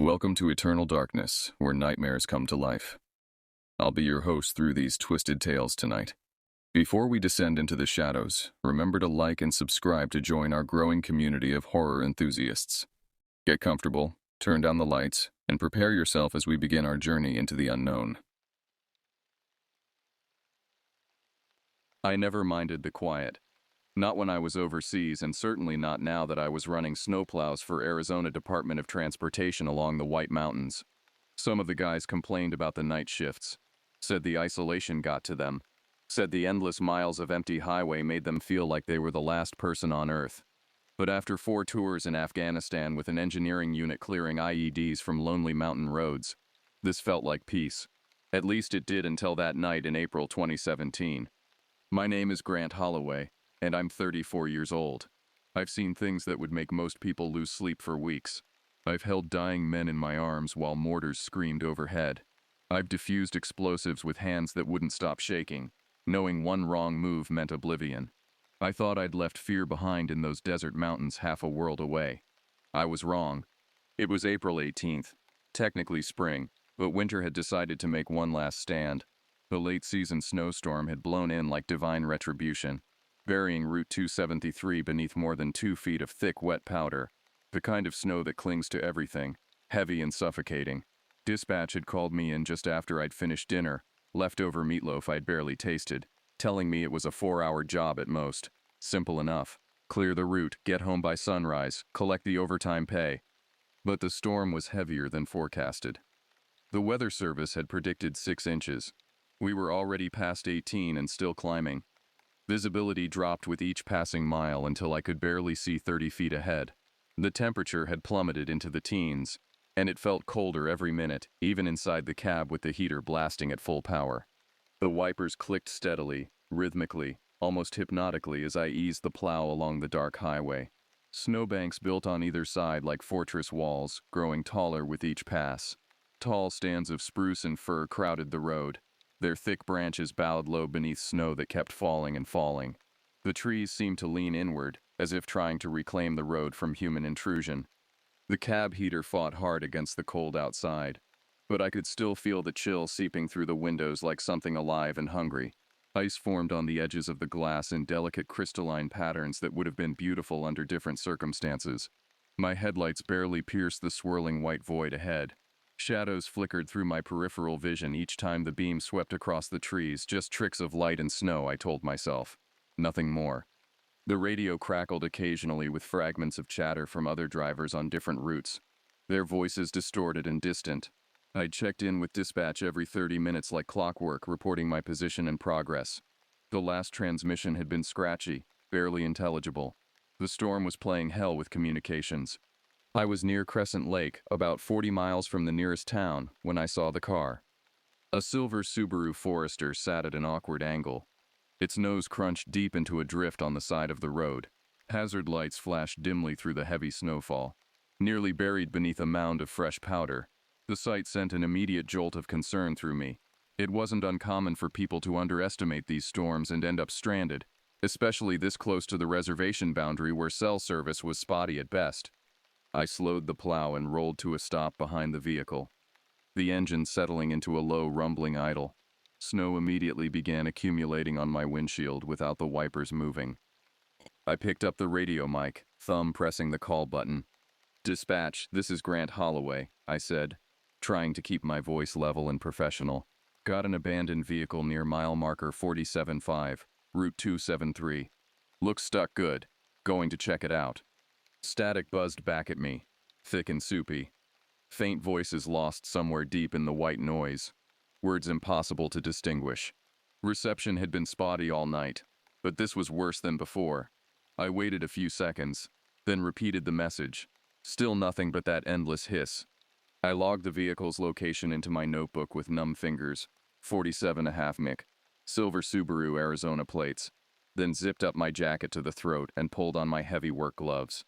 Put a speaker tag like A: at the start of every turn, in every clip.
A: Welcome to Eternal Darkness, where nightmares come to life. I'll be your host through these twisted tales tonight. Before we descend into the shadows, remember to like and subscribe to join our growing community of horror enthusiasts. Get comfortable, turn down the lights, and prepare yourself as we begin our journey into the unknown. I never minded the quiet. Not when I was overseas, and certainly not now that I was running snowplows for Arizona Department of Transportation along the White Mountains. Some of the guys complained about the night shifts, said the isolation got to them, said the endless miles of empty highway made them feel like they were the last person on Earth. But after 4 tours in Afghanistan with an engineering unit clearing IEDs from lonely mountain roads, this felt like peace. At least it did until that night in April 2017. My name is Grant Holloway, and I'm 34 years old. I've seen things that would make most people lose sleep for weeks. I've held dying men in my arms while mortars screamed overhead. I've diffused explosives with hands that wouldn't stop shaking, knowing one wrong move meant oblivion. I thought I'd left fear behind in those desert mountains half a world away. I was wrong. It was April 18th, technically spring, but winter had decided to make one last stand. The late-season snowstorm had blown in like divine retribution, burying Route 273 beneath more than 2 feet of thick, wet powder, the kind of snow that clings to everything, heavy and suffocating. Dispatch had called me in just after I'd finished dinner, leftover meatloaf I'd barely tasted, telling me it was a 4-hour job at most. Simple enough. Clear the route, get home by sunrise, collect the overtime pay. But the storm was heavier than forecasted. The Weather Service had predicted 6 inches. We were already past 18 and still climbing. Visibility dropped with each passing mile until I could barely see 30 feet ahead. The temperature had plummeted into the teens, and it felt colder every minute, even inside the cab with the heater blasting at full power. The wipers clicked steadily, rhythmically, almost hypnotically as I eased the plow along the dark highway. Snowbanks built on either side like fortress walls, growing taller with each pass. Tall stands of spruce and fir crowded the road. Their thick branches bowed low beneath snow that kept falling and falling. The trees seemed to lean inward, as if trying to reclaim the road from human intrusion. The cab heater fought hard against the cold outside, but I could still feel the chill seeping through the windows like something alive and hungry. Ice formed on the edges of the glass in delicate crystalline patterns that would have been beautiful under different circumstances. My headlights barely pierced the swirling white void ahead. Shadows flickered through my peripheral vision each time the beam swept across the trees, just tricks of light and snow, I told myself. Nothing more. The radio crackled occasionally with fragments of chatter from other drivers on different routes, their voices distorted and distant. I checked in with dispatch every 30 minutes like clockwork, reporting my position and progress. The last transmission had been scratchy, barely intelligible. The storm was playing hell with communications. I was near Crescent Lake, about 40 miles from the nearest town, when I saw the car. A silver Subaru Forester sat at an awkward angle. Its nose crunched deep into a drift on the side of the road. Hazard lights flashed dimly through the heavy snowfall. Nearly buried beneath a mound of fresh powder, the sight sent an immediate jolt of concern through me. It wasn't uncommon for people to underestimate these storms and end up stranded, especially this close to the reservation boundary where cell service was spotty at best. I slowed the plow and rolled to a stop behind the vehicle, the engine settling into a low, rumbling idle. Snow immediately began accumulating on my windshield without the wipers moving. I picked up the radio mic, thumb pressing the call button. "Dispatch, this is Grant Holloway," I said, trying to keep my voice level and professional. "Got an abandoned vehicle near mile marker 47.5, Route 273. Looks stuck good. Going to check it out." Static buzzed back at me, thick and soupy. Faint voices lost somewhere deep in the white noise. Words impossible to distinguish. Reception had been spotty all night, but this was worse than before. I waited a few seconds, then repeated the message. Still nothing but that endless hiss. I logged the vehicle's location into my notebook with numb fingers. 47.5 mic. Silver Subaru Arizona plates. Then zipped up my jacket to the throat and pulled on my heavy work gloves.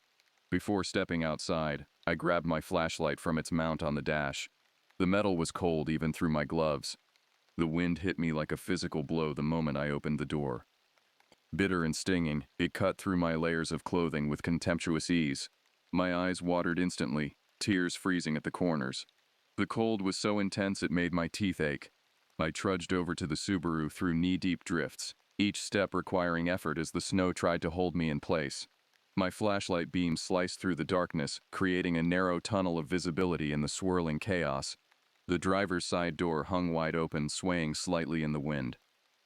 A: Before stepping outside, I grabbed my flashlight from its mount on the dash. The metal was cold even through my gloves. The wind hit me like a physical blow the moment I opened the door. Bitter and stinging, it cut through my layers of clothing with contemptuous ease. My eyes watered instantly. tears freezing at the corners. The cold was so intense it made my teeth ache. I trudged over to the Subaru through knee-deep drifts, each step requiring effort as the snow tried to hold me in place. My flashlight beam sliced through the darkness, creating a narrow tunnel of visibility in the swirling chaos. The driver's side door hung wide open, swaying slightly in the wind.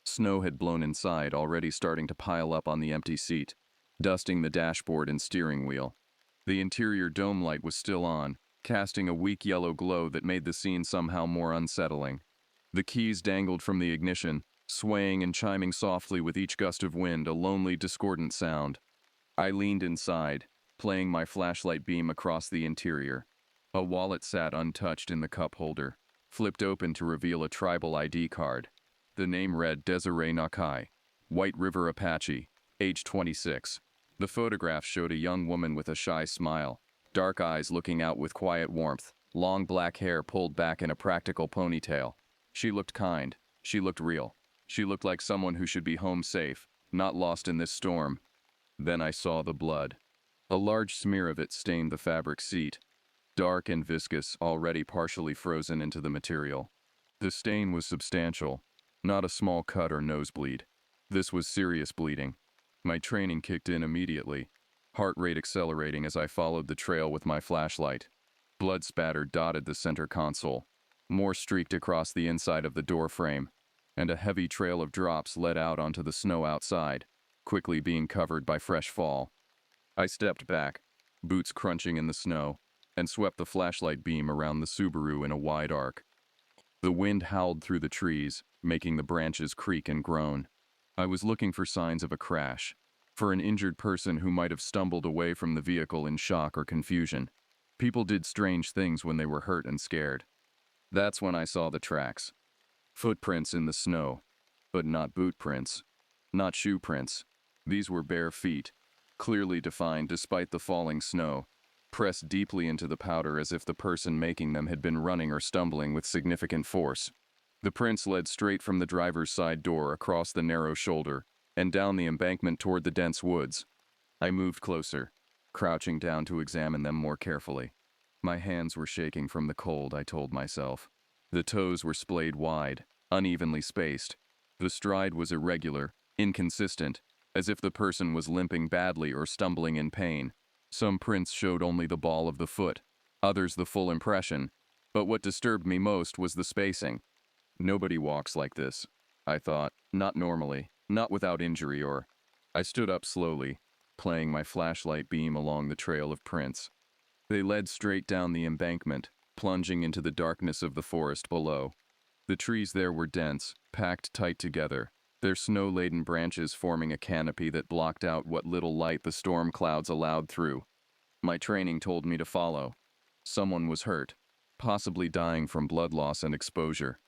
A: Snow had blown inside, already starting to pile up on the empty seat, dusting the dashboard and steering wheel. The interior dome light was still on, casting a weak yellow glow that made the scene somehow more unsettling. The keys dangled from the ignition, swaying and chiming softly with each gust of wind, a lonely, discordant sound. I leaned inside, playing my flashlight beam across the interior. A wallet sat untouched in the cup holder, flipped open to reveal a tribal ID card. The name read Desiree Nakai, White River Apache, age 26. The photograph showed a young woman with a shy smile, dark eyes looking out with quiet warmth, long black hair pulled back in a practical ponytail. She looked kind. She looked real. She looked like someone who should be home safe, not lost in this storm. Then I saw the blood. A large smear of it stained the fabric seat, dark and viscous, already partially frozen into the material. The stain was substantial, not a small cut or nosebleed. This was serious bleeding. My training kicked in immediately, heart rate accelerating as I followed the trail with my flashlight. Blood spatter dotted the center console. More streaked across the inside of the door frame, and a heavy trail of drops led out onto the snow outside, quickly being covered by fresh fall. I stepped back, boots crunching in the snow, and swept the flashlight beam around the Subaru in a wide arc. The wind howled through the trees, making the branches creak and groan. I was looking for signs of a crash, for an injured person who might have stumbled away from the vehicle in shock or confusion. People did strange things when they were hurt and scared. That's when I saw the tracks. Footprints in the snow, but not boot prints, not shoe prints. These were bare feet, clearly defined despite the falling snow, pressed deeply into the powder as if the person making them had been running or stumbling with significant force. The prints led straight from the driver's side door across the narrow shoulder and down the embankment toward the dense woods. I moved closer, crouching down to examine them more carefully. My hands were shaking from the cold, I told myself. The toes were splayed wide, unevenly spaced. The stride was irregular, inconsistent, as if the person was limping badly or stumbling in pain. Some prints showed only the ball of the foot, others the full impression, but what disturbed me most was the spacing. Nobody walks like this, I thought, not normally, not without injury or... I stood up slowly, playing my flashlight beam along the trail of prints. They led straight down the embankment, plunging into the darkness of the forest below. The trees there were dense, packed tight together, their snow-laden branches forming a canopy that blocked out what little light the storm clouds allowed through. My training told me to follow. Someone was hurt, possibly dying from blood loss and exposure.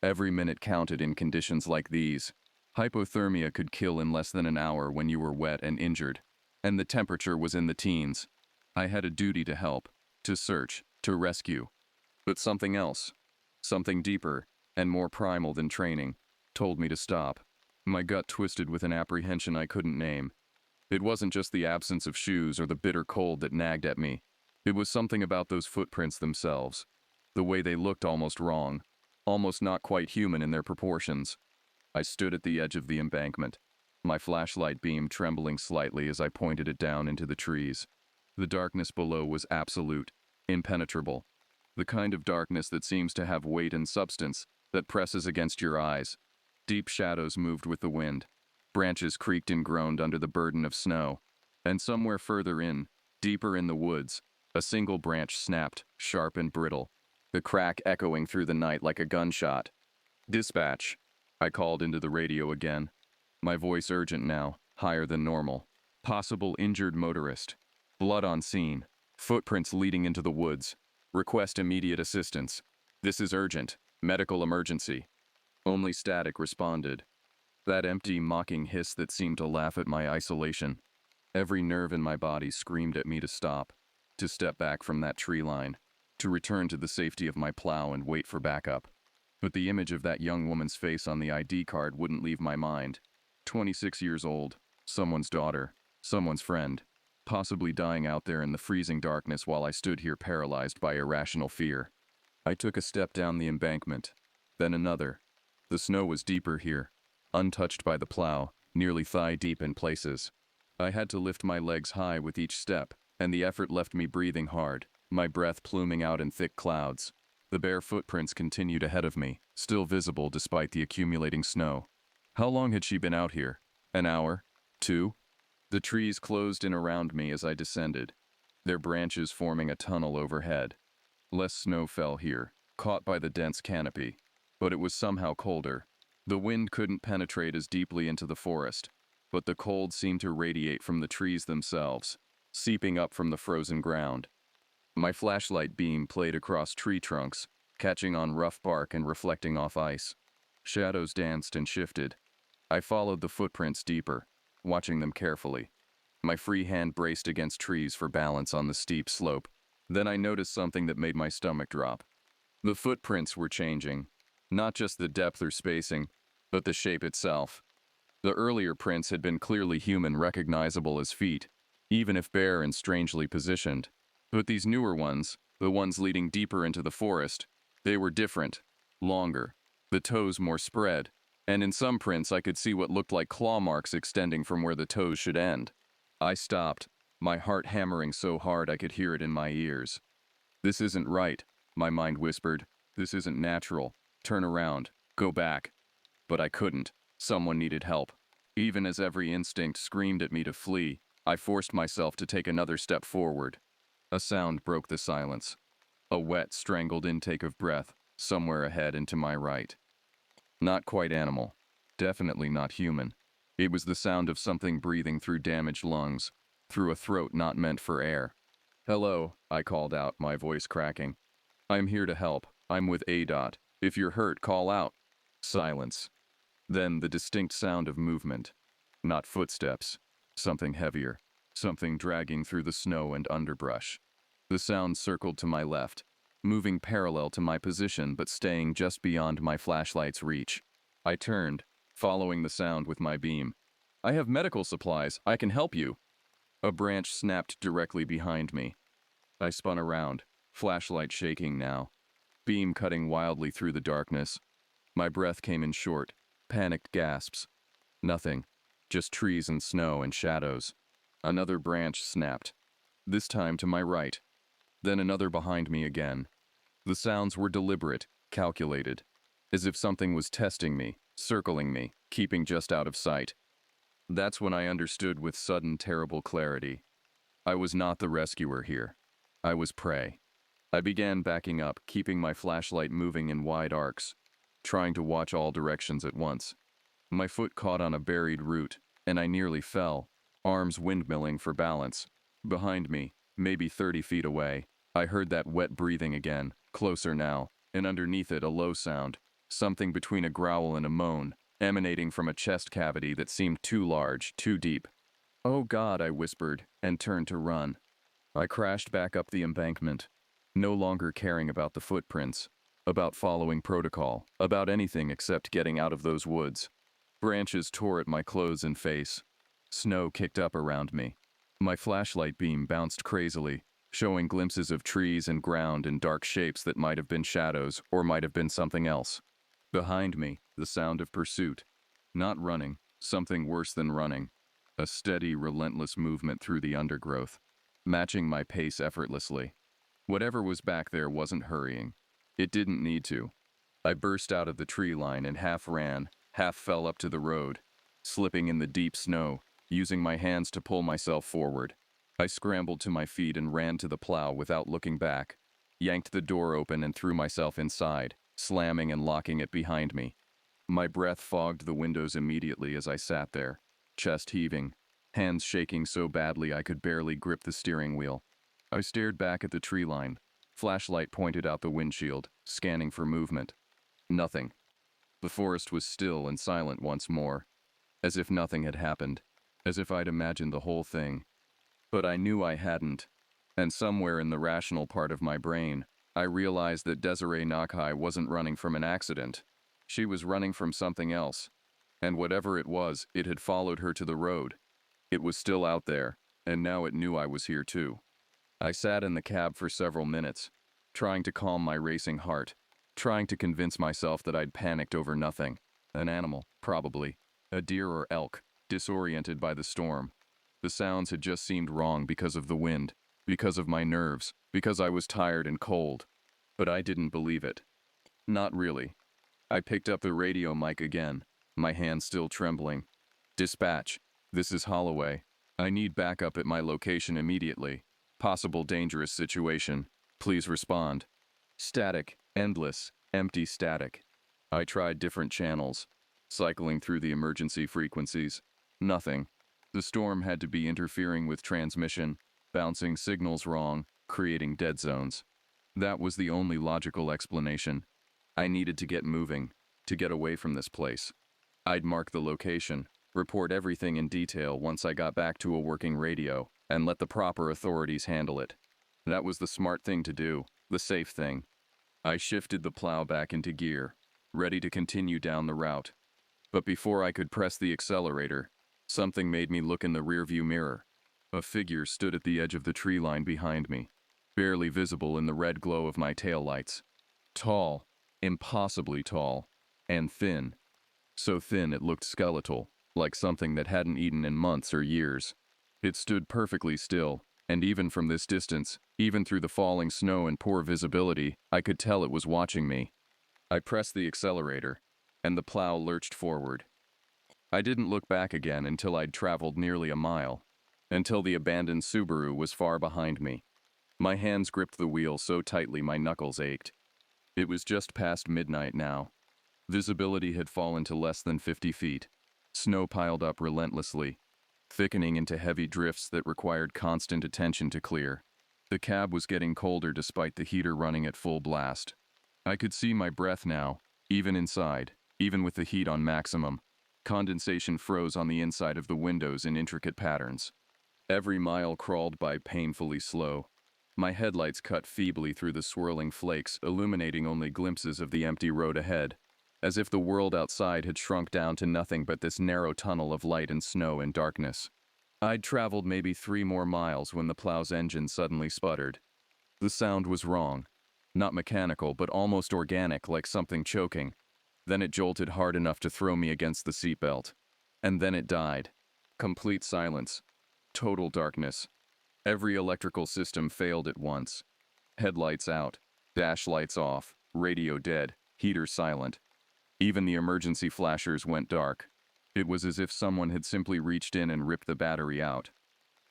A: Every minute counted in conditions like these. Hypothermia could kill in less than an hour when you were wet and injured, and the temperature was in the teens. I had a duty to help, to search, to rescue. But something else, something deeper and more primal than training, told me to stop. My gut twisted with an apprehension I couldn't name. It wasn't just the absence of shoes or the bitter cold that nagged at me. It was something about those footprints themselves. The way they looked almost wrong, almost not quite human in their proportions. I stood at the edge of the embankment, my flashlight beam trembling slightly as I pointed it down into the trees. The darkness below was absolute, impenetrable. The kind of darkness that seems to have weight and substance, that presses against your eyes. Deep shadows moved with the wind. Branches creaked and groaned under the burden of snow. And somewhere further in, deeper in the woods, a single branch snapped, sharp and brittle, the crack echoing through the night like a gunshot. "Dispatch," I called into the radio again. My voice urgent now, higher than normal. "Possible injured motorist. Blood on scene. Footprints leading into the woods. Request immediate assistance. This is urgent. Medical emergency." Only static responded. That empty, mocking hiss that seemed to laugh at my isolation. Every nerve in my body screamed at me to stop, to step back from that tree line, to return to the safety of my plow and wait for backup. But the image of that young woman's face on the ID card wouldn't leave my mind. 26 years old, someone's daughter, someone's friend. possibly dying out there in the freezing darkness while I stood here paralyzed by irrational fear. I took a step down the embankment, then another. The snow was deeper here, untouched by the plow, nearly thigh-deep in places. I had to lift my legs high with each step, and the effort left me breathing hard, my breath pluming out in thick clouds. The bare footprints continued ahead of me, still visible despite the accumulating snow. How long had she been out here? An hour? 2? The trees closed in around me as I descended, their branches forming a tunnel overhead. Less snow fell here, caught by the dense canopy, but it was somehow colder. The wind couldn't penetrate as deeply into the forest, but the cold seemed to radiate from the trees themselves, seeping up from the frozen ground. My flashlight beam played across tree trunks, catching on rough bark and reflecting off ice. Shadows danced and shifted. I followed the footprints deeper, watching them carefully. My free hand braced against trees for balance on the steep slope. Then I noticed something that made my stomach drop. The footprints were changing, not just the depth or spacing, but the shape itself. The earlier prints had been clearly human, recognizable as feet, even if bare and strangely positioned. But these newer ones, the ones leading deeper into the forest, they were different, longer, the toes more spread, and in some prints I could see what looked like claw marks extending from where the toes should end. I stopped, my heart hammering so hard I could hear it in my ears. This isn't right, my mind whispered. This isn't natural. Turn around. Go back. But I couldn't. Someone needed help. Even as every instinct screamed at me to flee, I forced myself to take another step forward. A sound broke the silence. A wet, strangled intake of breath, somewhere ahead and to my right. Not quite animal. Definitely not human. It was the sound of something breathing through damaged lungs, through a throat not meant for air. "Hello," I called out, my voice cracking. "I'm here to help. I'm with ADOT. If you're hurt, call out." Silence. Then the distinct sound of movement. Not footsteps. Something heavier. Something dragging through the snow and underbrush. The sound circled to my left, moving parallel to my position but staying just beyond my flashlight's reach. I turned, following the sound with my beam. "I have medical supplies. I can help you." A branch snapped directly behind me. I spun around, flashlight shaking now, beam cutting wildly through the darkness. My breath came in short, panicked gasps. Nothing, just trees and snow and shadows. Another branch snapped, this time to my right, then another behind me again. The sounds were deliberate, calculated, as if something was testing me, circling me, keeping just out of sight. That's when I understood with sudden terrible clarity. I was not the rescuer here. I was prey. I began backing up, keeping my flashlight moving in wide arcs, trying to watch all directions at once. My foot caught on a buried root, and I nearly fell, arms windmilling for balance. Behind me, maybe 30 feet away, I heard that wet breathing again, closer now, and underneath it a low sound, something between a growl and a moan, emanating from a chest cavity that seemed too large, too deep. "Oh God," I whispered, and turned to run. I crashed back up the embankment, no longer caring about the footprints, about following protocol, about anything except getting out of those woods. Branches tore at my clothes and face. Snow kicked up around me. My flashlight beam bounced crazily, showing glimpses of trees and ground in dark shapes that might have been shadows or might have been something else. Behind me, the sound of pursuit. Not running, something worse than running. A steady, relentless movement through the undergrowth, matching my pace effortlessly. Whatever was back there wasn't hurrying. It didn't need to. I burst out of the tree line and half ran, half fell up to the road, slipping in the deep snow, using my hands to pull myself forward. I scrambled to my feet and ran to the plow without looking back, yanked the door open and threw myself inside, slamming and locking it behind me. My breath fogged the windows immediately as I sat there, chest heaving, hands shaking so badly I could barely grip the steering wheel. I stared back at the tree line, flashlight pointed out the windshield, scanning for movement. Nothing. The forest was still and silent once more, as if nothing had happened, as if I'd imagined the whole thing. But I knew I hadn't, and somewhere in the rational part of my brain, I realized that Desiree Nakai wasn't running from an accident. She was running from something else, and whatever it was, it had followed her to the road. It was still out there, and now it knew I was here too. I sat in the cab for several minutes, trying to calm my racing heart, trying to convince myself that I'd panicked over nothing. An animal, probably. A deer or elk, disoriented by the storm. The sounds had just seemed wrong because of the wind, because of my nerves, because I was tired and cold. But I didn't believe it. Not really. I picked up the radio mic again, my hand still trembling. Dispatch, this is Holloway. I need backup at my location immediately. Possible dangerous situation. Please respond. Static, endless, empty static. I tried different channels, cycling through the emergency frequencies. Nothing. The storm had to be interfering with transmission, bouncing signals wrong, creating dead zones. That was the only logical explanation. I needed to get moving, to get away from this place. I'd mark the location, report everything in detail once I got back to a working radio, and let the proper authorities handle it. That was the smart thing to do, the safe thing. I shifted the plow back into gear, ready to continue down the route. But before I could press the accelerator, something made me look in the rearview mirror. A figure stood at the edge of the tree line behind me, barely visible in the red glow of my taillights. Tall, impossibly tall, and thin. So thin it looked skeletal, like something that hadn't eaten in months or years. It stood perfectly still, and even from this distance, even through the falling snow and poor visibility, I could tell it was watching me. I pressed the accelerator, and the plow lurched forward. I didn't look back again until I'd traveled nearly a mile, until the abandoned Subaru was far behind me. My hands gripped the wheel so tightly my knuckles ached. It was just past midnight now. Visibility had fallen to less than 50 feet. Snow piled up relentlessly, thickening into heavy drifts that required constant attention to clear. The cab was getting colder despite the heater running at full blast. I could see my breath now, even inside, even with the heat on maximum. Condensation froze on the inside of the windows in intricate patterns. Every mile crawled by painfully slow. My headlights cut feebly through the swirling flakes, illuminating only glimpses of the empty road ahead, as if the world outside had shrunk down to nothing but this narrow tunnel of light and snow and darkness. I'd traveled maybe 3 more miles when the plow's engine suddenly sputtered. The sound was wrong. Not mechanical, but almost organic, like something choking. Then it jolted hard enough to throw me against the seatbelt. And then it died. Complete silence. Total darkness. Every electrical system failed at once. Headlights out, dash lights off, radio dead, heater silent. Even the emergency flashers went dark. It was as if someone had simply reached in and ripped the battery out.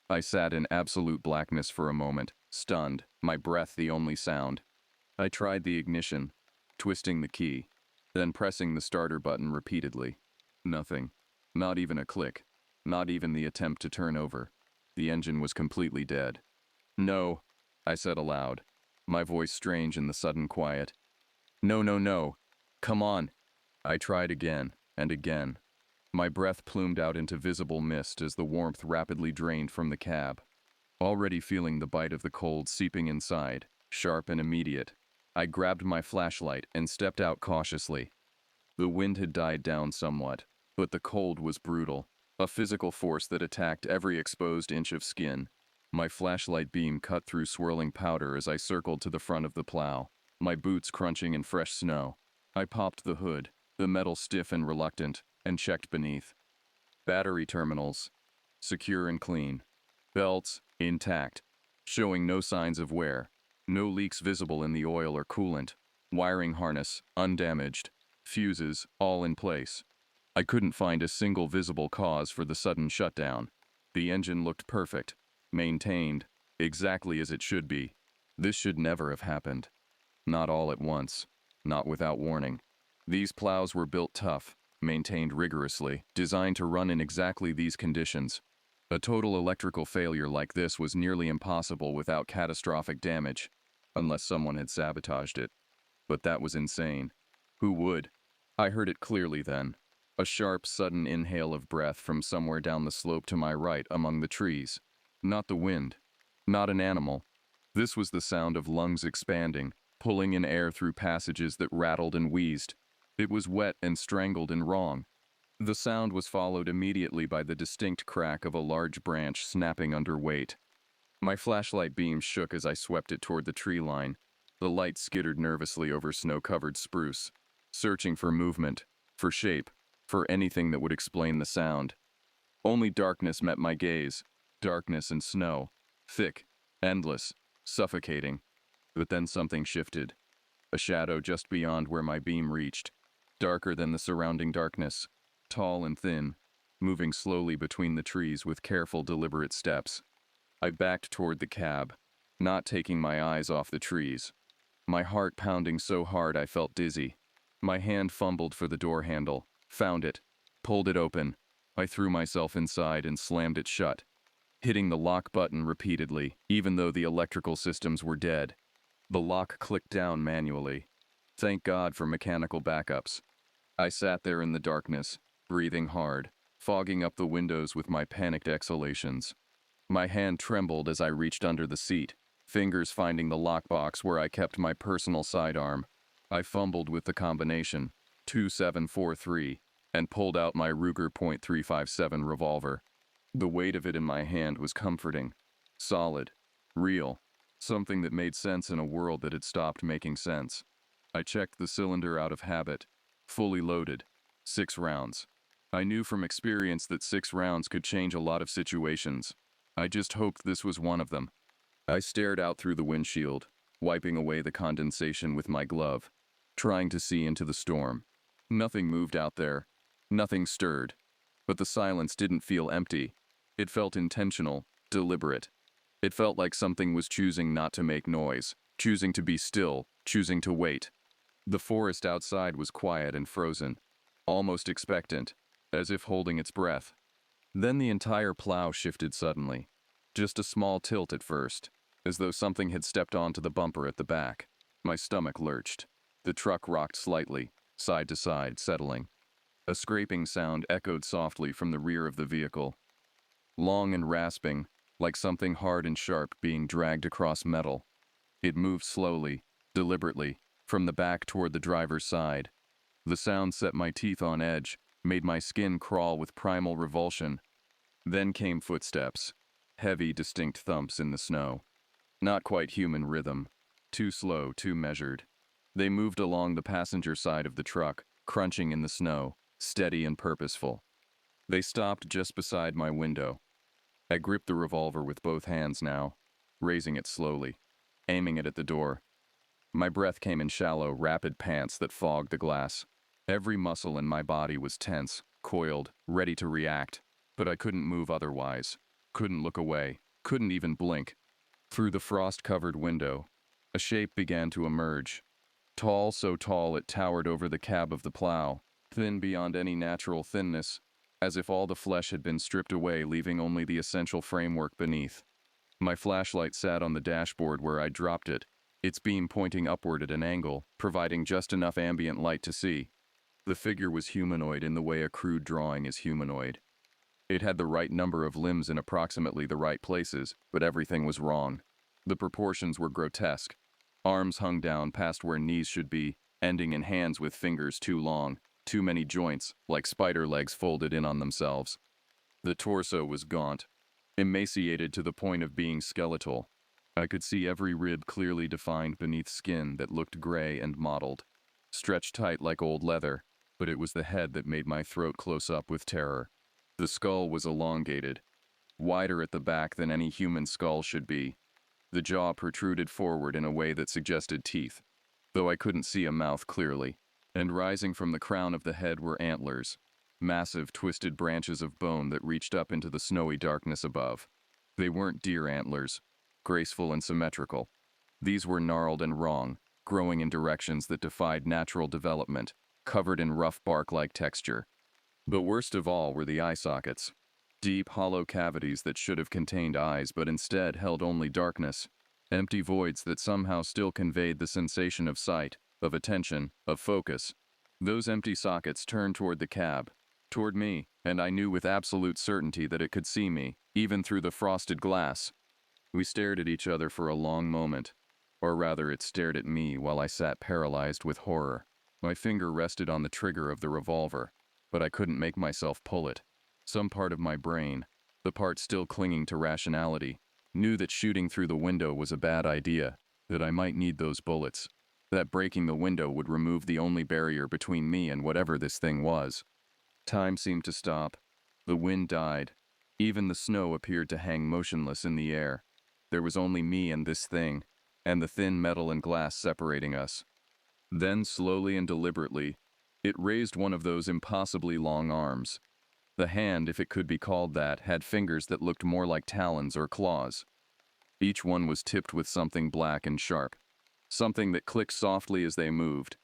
A: I sat in absolute blackness for a moment, stunned, my breath the only sound. I tried the ignition, twisting the key, then pressing the starter button repeatedly. Nothing. Not even a click. Not even the attempt to turn over. The engine was completely dead. "No," I said aloud, my voice strange in the sudden quiet. "No, no, no. Come on." I tried again, and again. My breath plumed out into visible mist as the warmth rapidly drained from the cab. Already feeling the bite of the cold seeping inside, sharp and immediate, I grabbed my flashlight and stepped out cautiously. The wind had died down somewhat, but the cold was brutal, a physical force that attacked every exposed inch of skin. My flashlight beam cut through swirling powder as I circled to the front of the plow, my boots crunching in fresh snow. I popped the hood, the metal stiff and reluctant, and checked beneath. Battery terminals, secure and clean. Belts, intact, showing no signs of wear. No leaks visible in the oil or coolant. Wiring harness, undamaged. Fuses, all in place. I couldn't find a single visible cause for the sudden shutdown. The engine looked perfect, maintained, exactly as it should be. This should never have happened. Not all at once, not without warning. These plows were built tough, maintained rigorously, designed to run in exactly these conditions. A total electrical failure like this was nearly impossible without catastrophic damage, unless someone had sabotaged it. But that was insane. Who would? I heard it clearly then. A sharp, sudden inhale of breath from somewhere down the slope to my right among the trees. Not the wind. Not an animal. This was the sound of lungs expanding, pulling in air through passages that rattled and wheezed. It was wet and strangled and wrong. The sound was followed immediately by the distinct crack of a large branch snapping under weight. My flashlight beam shook as I swept it toward the tree line. The light skittered nervously over snow-covered spruce, searching for movement, for shape, for anything that would explain the sound. Only darkness met my gaze, darkness and snow, thick, endless, suffocating. But then something shifted. A shadow just beyond where my beam reached, darker than the surrounding darkness, tall and thin, moving slowly between the trees with careful, deliberate steps. I backed toward the cab, not taking my eyes off the trees. My heart pounding so hard I felt dizzy. My hand fumbled for the door handle, found it, pulled it open. I threw myself inside and slammed it shut, hitting the lock button repeatedly, even though the electrical systems were dead. The lock clicked down manually. Thank God for mechanical backups. I sat there in the darkness, breathing hard, fogging up the windows with my panicked exhalations. My hand trembled as I reached under the seat, fingers finding the lockbox where I kept my personal sidearm. I fumbled with the combination, 2743, and pulled out my Ruger .357 revolver. The weight of it in my hand was comforting, solid, real, something that made sense in a world that had stopped making sense. I checked the cylinder out of habit, fully loaded, 6 rounds. I knew from experience that 6 rounds could change a lot of situations. I just hoped this was one of them. I stared out through the windshield, wiping away the condensation with my glove, trying to see into the storm. Nothing moved out there. Nothing stirred. But the silence didn't feel empty. It felt intentional, deliberate. It felt like something was choosing not to make noise, choosing to be still, choosing to wait. The forest outside was quiet and frozen, almost expectant, as if holding its breath. Then the entire plow shifted suddenly. Just a small tilt at first, as though something had stepped onto the bumper at the back. My stomach lurched. The truck rocked slightly, side to side, settling. A scraping sound echoed softly from the rear of the vehicle. Long and rasping, like something hard and sharp being dragged across metal. It moved slowly, deliberately, from the back toward the driver's side. The sound set my teeth on edge, made my skin crawl with primal revulsion. Then came footsteps, heavy, distinct thumps in the snow. Not quite human rhythm, too slow, too measured. They moved along the passenger side of the truck, crunching in the snow, steady and purposeful. They stopped just beside my window. I gripped the revolver with both hands now, raising it slowly, aiming it at the door. My breath came in shallow, rapid pants that fogged the glass. Every muscle in my body was tense, coiled, ready to react, but I couldn't move otherwise, couldn't look away, couldn't even blink. Through the frost-covered window, a shape began to emerge. Tall, so tall it towered over the cab of the plow, thin beyond any natural thinness, as if all the flesh had been stripped away, leaving only the essential framework beneath. My flashlight sat on the dashboard where I dropped it, its beam pointing upward at an angle, providing just enough ambient light to see. The figure was humanoid in the way a crude drawing is humanoid. It had the right number of limbs in approximately the right places, but everything was wrong. The proportions were grotesque. Arms hung down past where knees should be, ending in hands with fingers too long, too many joints, like spider legs folded in on themselves. The torso was gaunt, emaciated to the point of being skeletal. I could see every rib clearly defined beneath skin that looked gray and mottled, stretched tight like old leather, but it was the head that made my throat close up with terror. The skull was elongated, wider at the back than any human skull should be. The jaw protruded forward in a way that suggested teeth, though I couldn't see a mouth clearly. And rising from the crown of the head were antlers, massive twisted branches of bone that reached up into the snowy darkness above. They weren't deer antlers, graceful and symmetrical. These were gnarled and wrong, growing in directions that defied natural development, covered in rough bark-like texture. But worst of all were the eye sockets. Deep, hollow cavities that should have contained eyes but instead held only darkness. Empty voids that somehow still conveyed the sensation of sight, of attention, of focus. Those empty sockets turned toward the cab, toward me, and I knew with absolute certainty that it could see me, even through the frosted glass. We stared at each other for a long moment, or rather it stared at me while I sat paralyzed with horror. My finger rested on the trigger of the revolver. but I couldn't make myself pull it. Some part of my brain, the part still clinging to rationality, knew that shooting through the window was a bad idea, that I might need those bullets, that breaking the window would remove the only barrier between me and whatever this thing was. Time seemed to stop. The wind died. Even the snow appeared to hang motionless in the air. There was only me and this thing, and the thin metal and glass separating us. Then, slowly and deliberately, it raised one of those impossibly long arms. The hand, if it could be called that, had fingers that looked more like talons or claws. Each one was tipped with something black and sharp, something that clicked softly as they moved.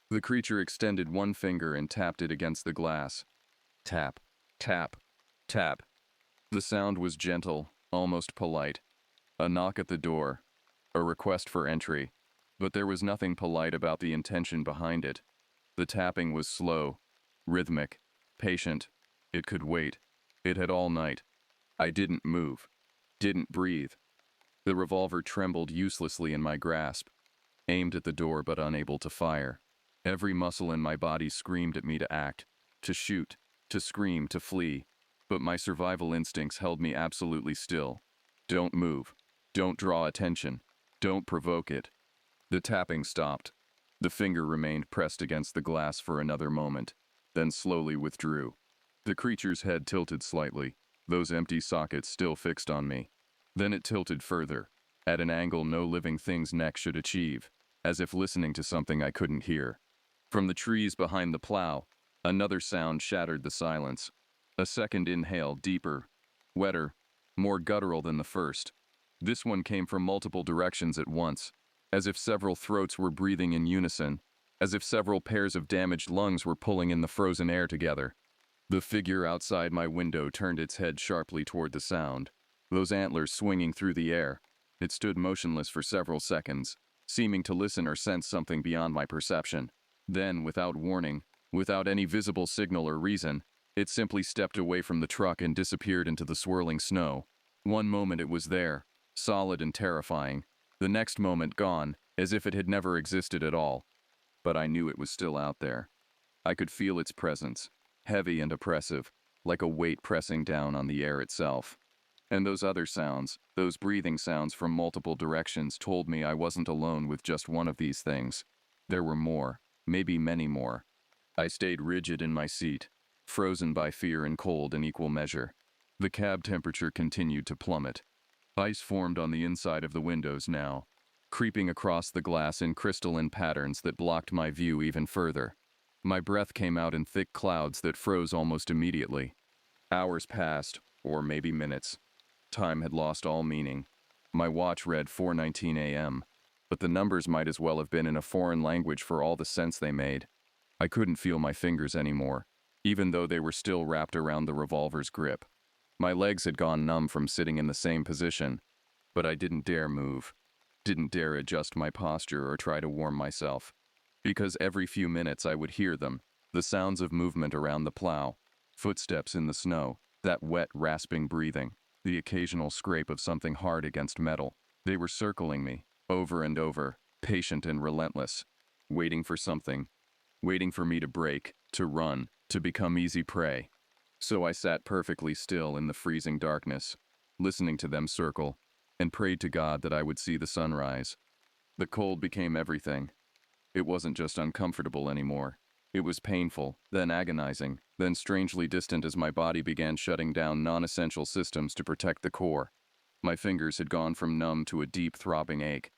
A: The creature extended one finger and tapped it against the glass. Tap, tap, tap. The sound was gentle, almost polite. A knock at the door, a request for entry, but there was nothing polite about the intention behind it. The tapping was slow, rhythmic, patient. It could wait. It had all night. I didn't move, didn't breathe. The revolver trembled uselessly in my grasp, aimed at the door but unable to fire. Every muscle in my body screamed at me to act, to shoot, to scream, to flee, but my survival instincts held me absolutely still. Don't move. Don't draw attention. Don't provoke it. The tapping stopped. The finger remained pressed against the glass for another moment, then slowly withdrew. The creature's head tilted slightly, those empty sockets still fixed on me. Then it tilted further, at an angle no living thing's neck should achieve, as if listening to something I couldn't hear. From the trees behind the plow, another sound shattered the silence. A second inhale, deeper, wetter, more guttural than the first. This one came from multiple directions at once, as if several throats were breathing in unison, as if several pairs of damaged lungs were pulling in the frozen air together. The figure outside my window turned its head sharply toward the sound, those antlers swinging through the air. It stood motionless for several seconds, seeming to listen or sense something beyond my perception. Then, without warning, without any visible signal or reason, it simply stepped away from the truck and disappeared into the swirling snow. One moment it was there, solid and terrifying. The next moment gone, as if it had never existed at all. But I knew it was still out there. I could feel its presence, heavy and oppressive, like a weight pressing down on the air itself. And those other sounds, those breathing sounds from multiple directions, told me I wasn't alone with just one of these things. There were more, maybe many more. I stayed rigid in my seat, frozen by fear and cold in equal measure. The cab temperature continued to plummet. Ice formed on the inside of the windows now, creeping across the glass in crystalline patterns that blocked my view even further. My breath came out in thick clouds that froze almost immediately. Hours passed, or maybe minutes. Time had lost all meaning. My watch read 4:19 a.m., but the numbers might as well have been in a foreign language for all the sense they made. I couldn't feel my fingers anymore, even though they were still wrapped around the revolver's grip. My legs had gone numb from sitting in the same position, but I didn't dare move, didn't dare adjust my posture or try to warm myself, because every few minutes I would hear them, the sounds of movement around the plow, footsteps in the snow, that wet, rasping breathing, the occasional scrape of something hard against metal. They were circling me, over and over, patient and relentless, waiting for something, waiting for me to break, to run, to become easy prey. So I sat perfectly still in the freezing darkness, listening to them circle, and prayed to God that I would see the sunrise. The cold became everything. It wasn't just uncomfortable anymore. It was painful, then agonizing, then strangely distant as my body began shutting down non-essential systems to protect the core. My fingers had gone from numb to a deep throbbing ache.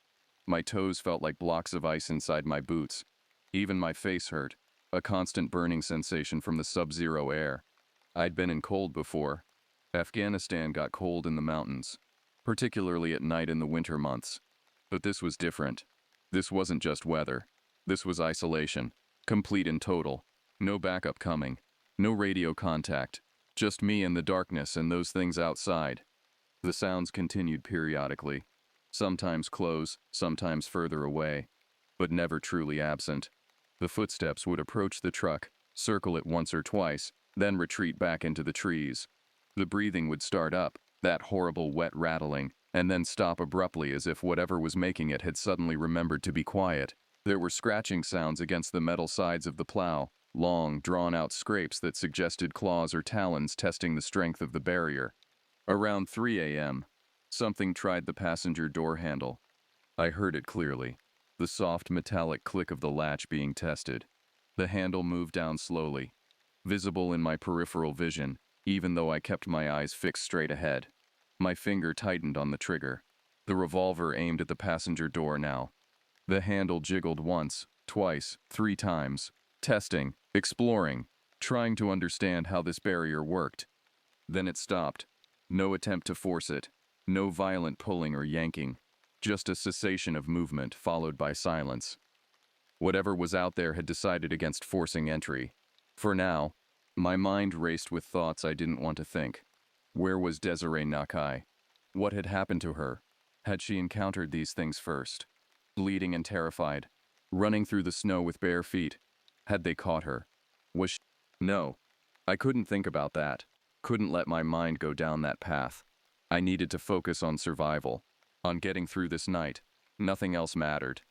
A: My toes felt like blocks of ice inside my boots. Even my face hurt, a constant burning sensation from the sub-zero air. I'd been in cold before. Afghanistan got cold in the mountains, particularly at night in the winter months. But this was different. This wasn't just weather. This was isolation, complete and total. No backup coming. No radio contact. Just me and the darkness and those things outside. The sounds continued periodically. Sometimes close, sometimes further away, but never truly absent. The footsteps would approach the truck, circle it once or twice, then retreat back into the trees. The breathing would start up, that horrible wet rattling, and then stop abruptly as if whatever was making it had suddenly remembered to be quiet. There were scratching sounds against the metal sides of the plow, long, drawn-out scrapes that suggested claws or talons testing the strength of the barrier. Around 3 a.m., something tried the passenger door handle. I heard it clearly, the soft metallic click of the latch being tested. The handle moved down slowly, visible in my peripheral vision, even though I kept my eyes fixed straight ahead. My finger tightened on the trigger. The revolver aimed at the passenger door now. The handle jiggled once, twice, 3 times, testing, exploring, trying to understand how this barrier worked. Then it stopped. No attempt to force it, no violent pulling or yanking, just a cessation of movement followed by silence. Whatever was out there had decided against forcing entry. For now, my mind raced with thoughts I didn't want to think. Where was Desiree Nakai? What had happened to her? Had she encountered these things first? Bleeding and terrified, running through the snow with bare feet. Had they caught her? Was she? No. I couldn't think about that. Couldn't let my mind go down that path. I needed to focus on survival, on getting through this night. Nothing else mattered.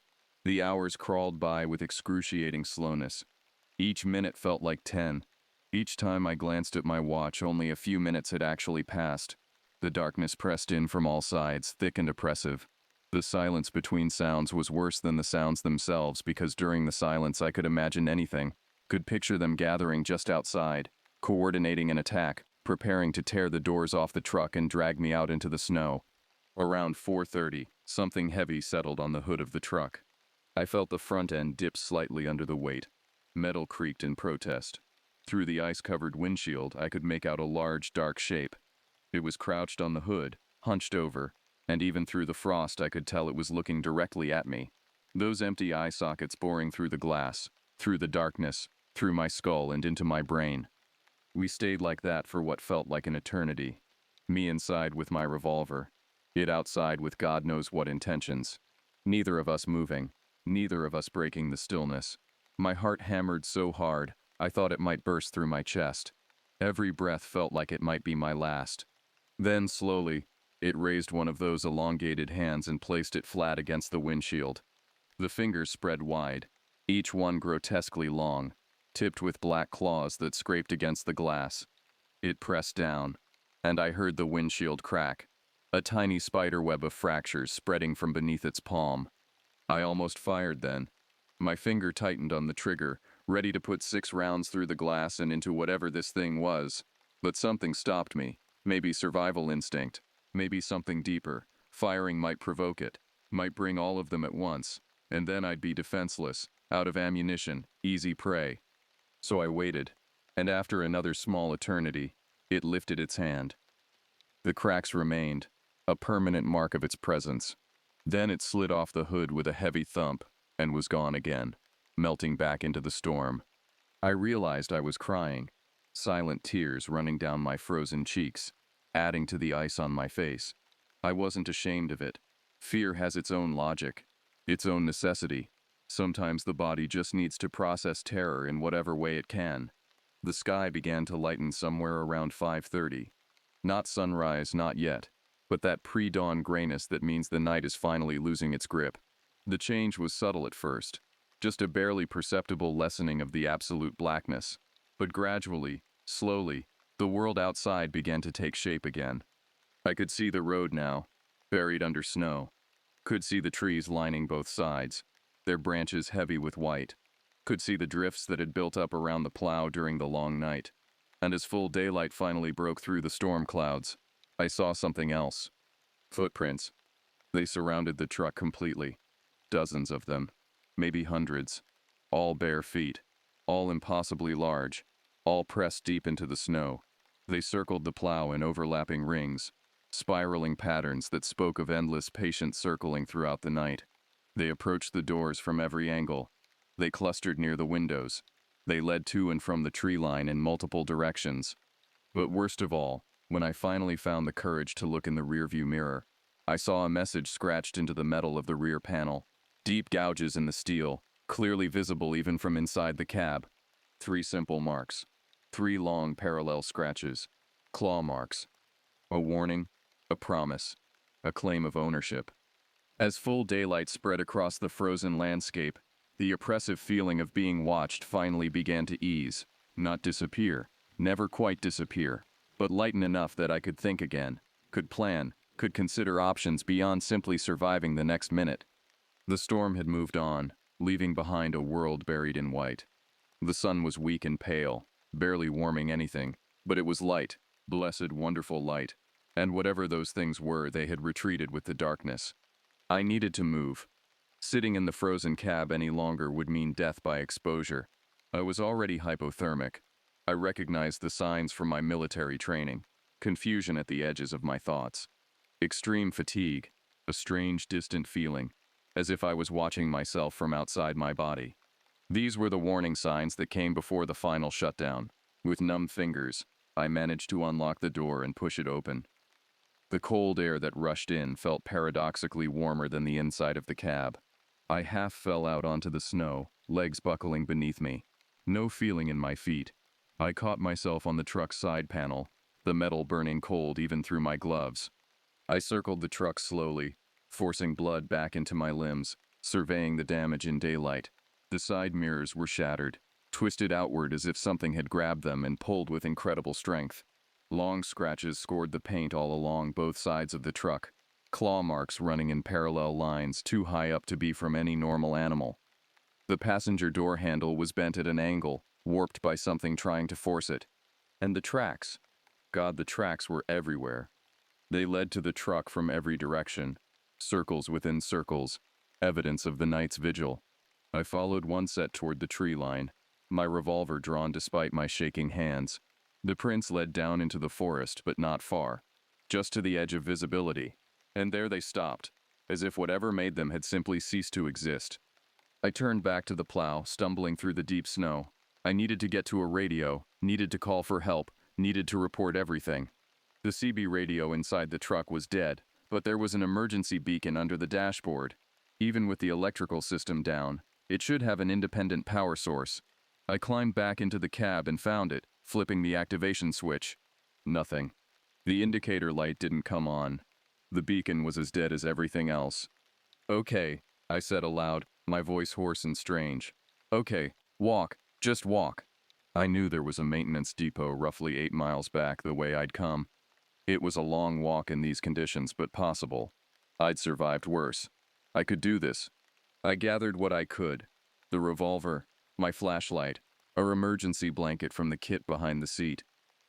A: The hours crawled by with excruciating slowness. Each minute felt like 10. Each time I glanced at my watch, only a few minutes had actually passed. The darkness pressed in from all sides, thick and oppressive. The silence between sounds was worse than the sounds themselves because during the silence I could imagine anything, could picture them gathering just outside, coordinating an attack, preparing to tear the doors off the truck and drag me out into the snow. Around 4:30, something heavy settled on the hood of the truck. I felt the front end dip slightly under the weight. Metal creaked in protest. Through the ice-covered windshield, I could make out a large, dark shape. It was crouched on the hood, hunched over, and even through the frost I could tell it was looking directly at me. Those empty eye sockets boring through the glass, through the darkness, through my skull and into my brain. We stayed like that for what felt like an eternity. Me inside with my revolver. It outside with God knows what intentions. Neither of us moving. Neither of us breaking the stillness. My heart hammered so hard, I thought it might burst through my chest. Every breath felt like it might be my last. Then, slowly, it raised one of those elongated hands and placed it flat against the windshield. The fingers spread wide, each one grotesquely long, tipped with black claws that scraped against the glass. It pressed down, and I heard the windshield crack, a tiny spiderweb of fractures spreading from beneath its palm. I almost fired then. My finger tightened on the trigger, ready to put 6 rounds through the glass and into whatever this thing was. But something stopped me. Maybe survival instinct. Maybe something deeper. Firing might provoke it. Might bring all of them at once. And then I'd be defenseless, out of ammunition, easy prey. So I waited. And after another small eternity, it lifted its hand. The cracks remained, a permanent mark of its presence. Then it slid off the hood with a heavy thump, and was gone again, melting back into the storm. I realized I was crying, silent tears running down my frozen cheeks, adding to the ice on my face. I wasn't ashamed of it. Fear has its own logic, its own necessity. Sometimes the body just needs to process terror in whatever way it can. The sky began to lighten somewhere around 5:30. Not sunrise, not yet, but that pre-dawn grayness that means the night is finally losing its grip. The change was subtle at first, just a barely perceptible lessening of the absolute blackness. But gradually, slowly, the world outside began to take shape again. I could see the road now, buried under snow. Could see the trees lining both sides, their branches heavy with white. Could see the drifts that had built up around the plow during the long night. And as full daylight finally broke through the storm clouds, I saw something else. Footprints. They surrounded the truck completely. Dozens of them, maybe hundreds. All bare feet, all impossibly large, all pressed deep into the snow. They circled the plow in overlapping rings, spiraling patterns that spoke of endless patient circling throughout the night. They approached the doors from every angle. They clustered near the windows. They led to and from the tree line in multiple directions. But worst of all, when I finally found the courage to look in the rearview mirror, I saw a message scratched into the metal of the rear panel. Deep gouges in the steel, clearly visible even from inside the cab. 3 simple marks. 3 long parallel scratches. Claw marks. A warning, a promise, a claim of ownership. As full daylight spread across the frozen landscape, The oppressive feeling of being watched finally began to ease, not disappear, never quite disappear, but lighten enough that I could think again, could plan, could consider options beyond simply surviving the next minute. The storm had moved on, leaving behind a world buried in white. The sun was weak and pale, barely warming anything, but it was light, blessed, wonderful light, and whatever those things were, they had retreated with the darkness. I needed to move. Sitting in the frozen cab any longer would mean death by exposure. I was already hypothermic. I recognized the signs from my military training, confusion at the edges of my thoughts, extreme fatigue, a strange distant feeling, as if I was watching myself from outside my body. These were the warning signs that came before the final shutdown. With numb fingers, I managed to unlock the door and push it open. The cold air that rushed in felt paradoxically warmer than the inside of the cab. I half fell out onto the snow, legs buckling beneath me. No feeling in my feet. I caught myself on the truck's side panel, the metal burning cold even through my gloves. I circled the truck slowly, forcing blood back into my limbs, surveying the damage in daylight. The side mirrors were shattered, twisted outward as if something had grabbed them and pulled with incredible strength. Long scratches scored the paint all along both sides of the truck, claw marks running in parallel lines too high up to be from any normal animal. The passenger door handle was bent at an angle, warped by something trying to force it. And the tracks. God, the tracks were everywhere. They led to the truck from every direction, circles within circles, evidence of the night's vigil. I followed one set toward the tree line, my revolver drawn despite my shaking hands. The prints led down into the forest, but not far, just to the edge of visibility. And there they stopped, as if whatever made them had simply ceased to exist. I turned back to the plow, stumbling through the deep snow. I needed to get to a radio, needed to call for help, needed to report everything. The CB radio inside the truck was dead, but there was an emergency beacon under the dashboard. Even with the electrical system down, it should have an independent power source. I climbed back into the cab and found it, flipping the activation switch. Nothing. The indicator light didn't come on. The beacon was as dead as everything else. "Okay," I said aloud, my voice hoarse and strange. "Okay, walk, just walk." I knew there was a maintenance depot roughly 8 miles back the way I'd come. It was a long walk in these conditions, but possible. I'd survived worse. I could do this. I gathered what I could. The revolver, my flashlight, our emergency blanket from the kit behind the seat.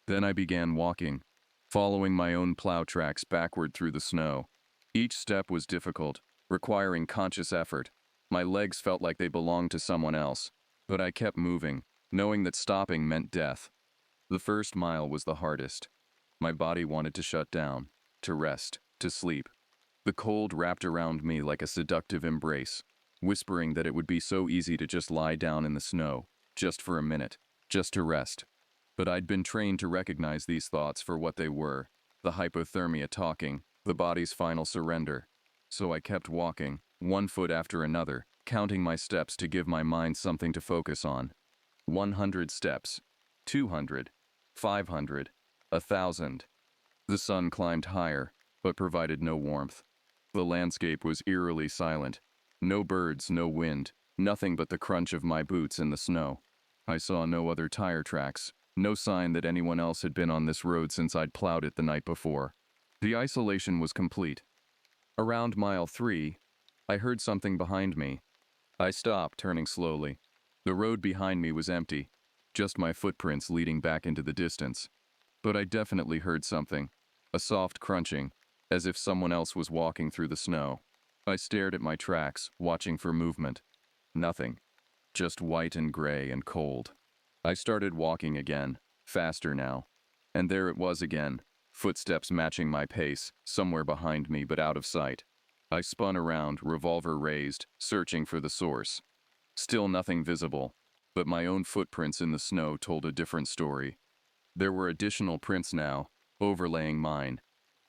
A: Then I began walking, following my own plow tracks backward through the snow. Each step was difficult, requiring conscious effort. My legs felt like they belonged to someone else, but I kept moving, knowing that stopping meant death. The first mile was the hardest. My body wanted to shut down, to rest, to sleep. The cold wrapped around me like a seductive embrace, whispering that it would be so easy to just lie down in the snow, just for a minute, just to rest. But I'd been trained to recognize these thoughts for what they were, the hypothermia talking, the body's final surrender. So I kept walking, one foot after another, counting my steps to give my mind something to focus on. 100 steps, 200, 500, 1,000. The sun climbed higher, but provided no warmth. The landscape was eerily silent. No birds, no wind, nothing but the crunch of my boots in the snow. I saw no other tire tracks, no sign that anyone else had been on this road since I'd plowed it the night before. The isolation was complete. Around mile 3, I heard something behind me. I stopped, turning slowly. The road behind me was empty, just my footprints leading back into the distance. But I definitely heard something, a soft crunching, as if someone else was walking through the snow. I stared at my tracks, watching for movement. Nothing. Just white and gray and cold. I started walking again, faster now. And there it was again, footsteps matching my pace, somewhere behind me but out of sight. I spun around, revolver raised, searching for the source. Still nothing visible, but my own footprints in the snow told a different story. There were additional prints now, overlaying mine.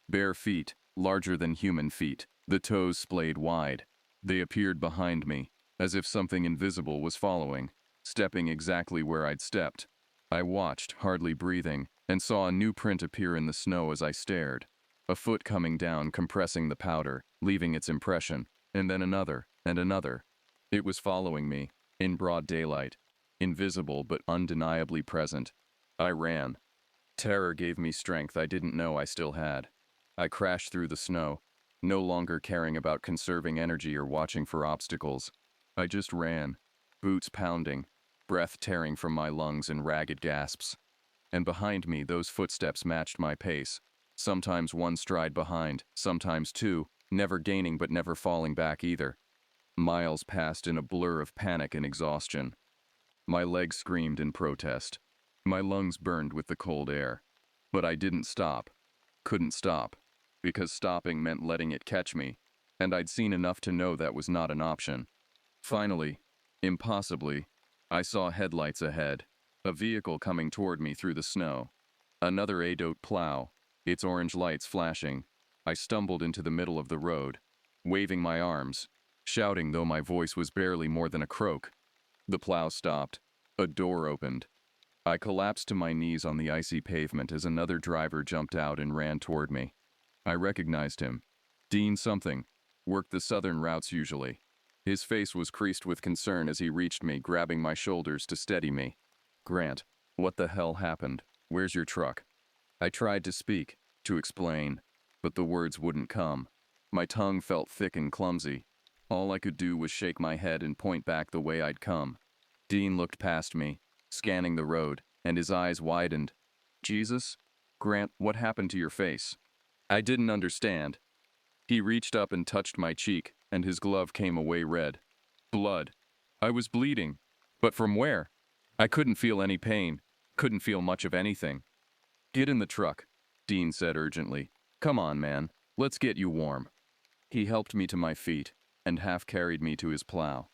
A: Bare feet, larger than human feet, the toes splayed wide. They appeared behind me, as if something invisible was following, stepping exactly where I'd stepped. I watched, hardly breathing, and saw a new print appear in the snow as I stared. A foot coming down, compressing the powder, leaving its impression, and then another, and another. It was following me, in broad daylight, invisible but undeniably present. I ran. Terror gave me strength I didn't know I still had. I crashed through the snow, no longer caring about conserving energy or watching for obstacles. I just ran, boots pounding, breath tearing from my lungs in ragged gasps. And behind me, those footsteps matched my pace, sometimes one stride behind, sometimes two, never gaining but never falling back either. Miles passed in a blur of panic and exhaustion. My legs screamed in protest. My lungs burned with the cold air. But I didn't stop. Couldn't stop. Because stopping meant letting it catch me, and I'd seen enough to know that was not an option. Finally, impossibly, I saw headlights ahead, a vehicle coming toward me through the snow. Another ADOT plow, its orange lights flashing. I stumbled into the middle of the road, waving my arms, shouting though my voice was barely more than a croak. The plow stopped. A door opened. I collapsed to my knees on the icy pavement as another driver jumped out and ran toward me. I recognized him. Dean something. Worked the southern routes usually. His face was creased with concern as he reached me, grabbing my shoulders to steady me. Grant, what the hell happened? Where's your truck? I tried to speak, to explain, but the words wouldn't come. My tongue felt thick and clumsy. All I could do was shake my head and point back the way I'd come. Dean looked past me, scanning the road, and his eyes widened. Jesus? Grant, what happened to your face? I didn't understand. He reached up and touched my cheek, and his glove came away red. Blood. I was bleeding. But from where? I couldn't feel any pain, couldn't feel much of anything. Get in the truck, Dean said urgently. Come on, man. Let's get you warm. He helped me to my feet, and half carried me to his plow.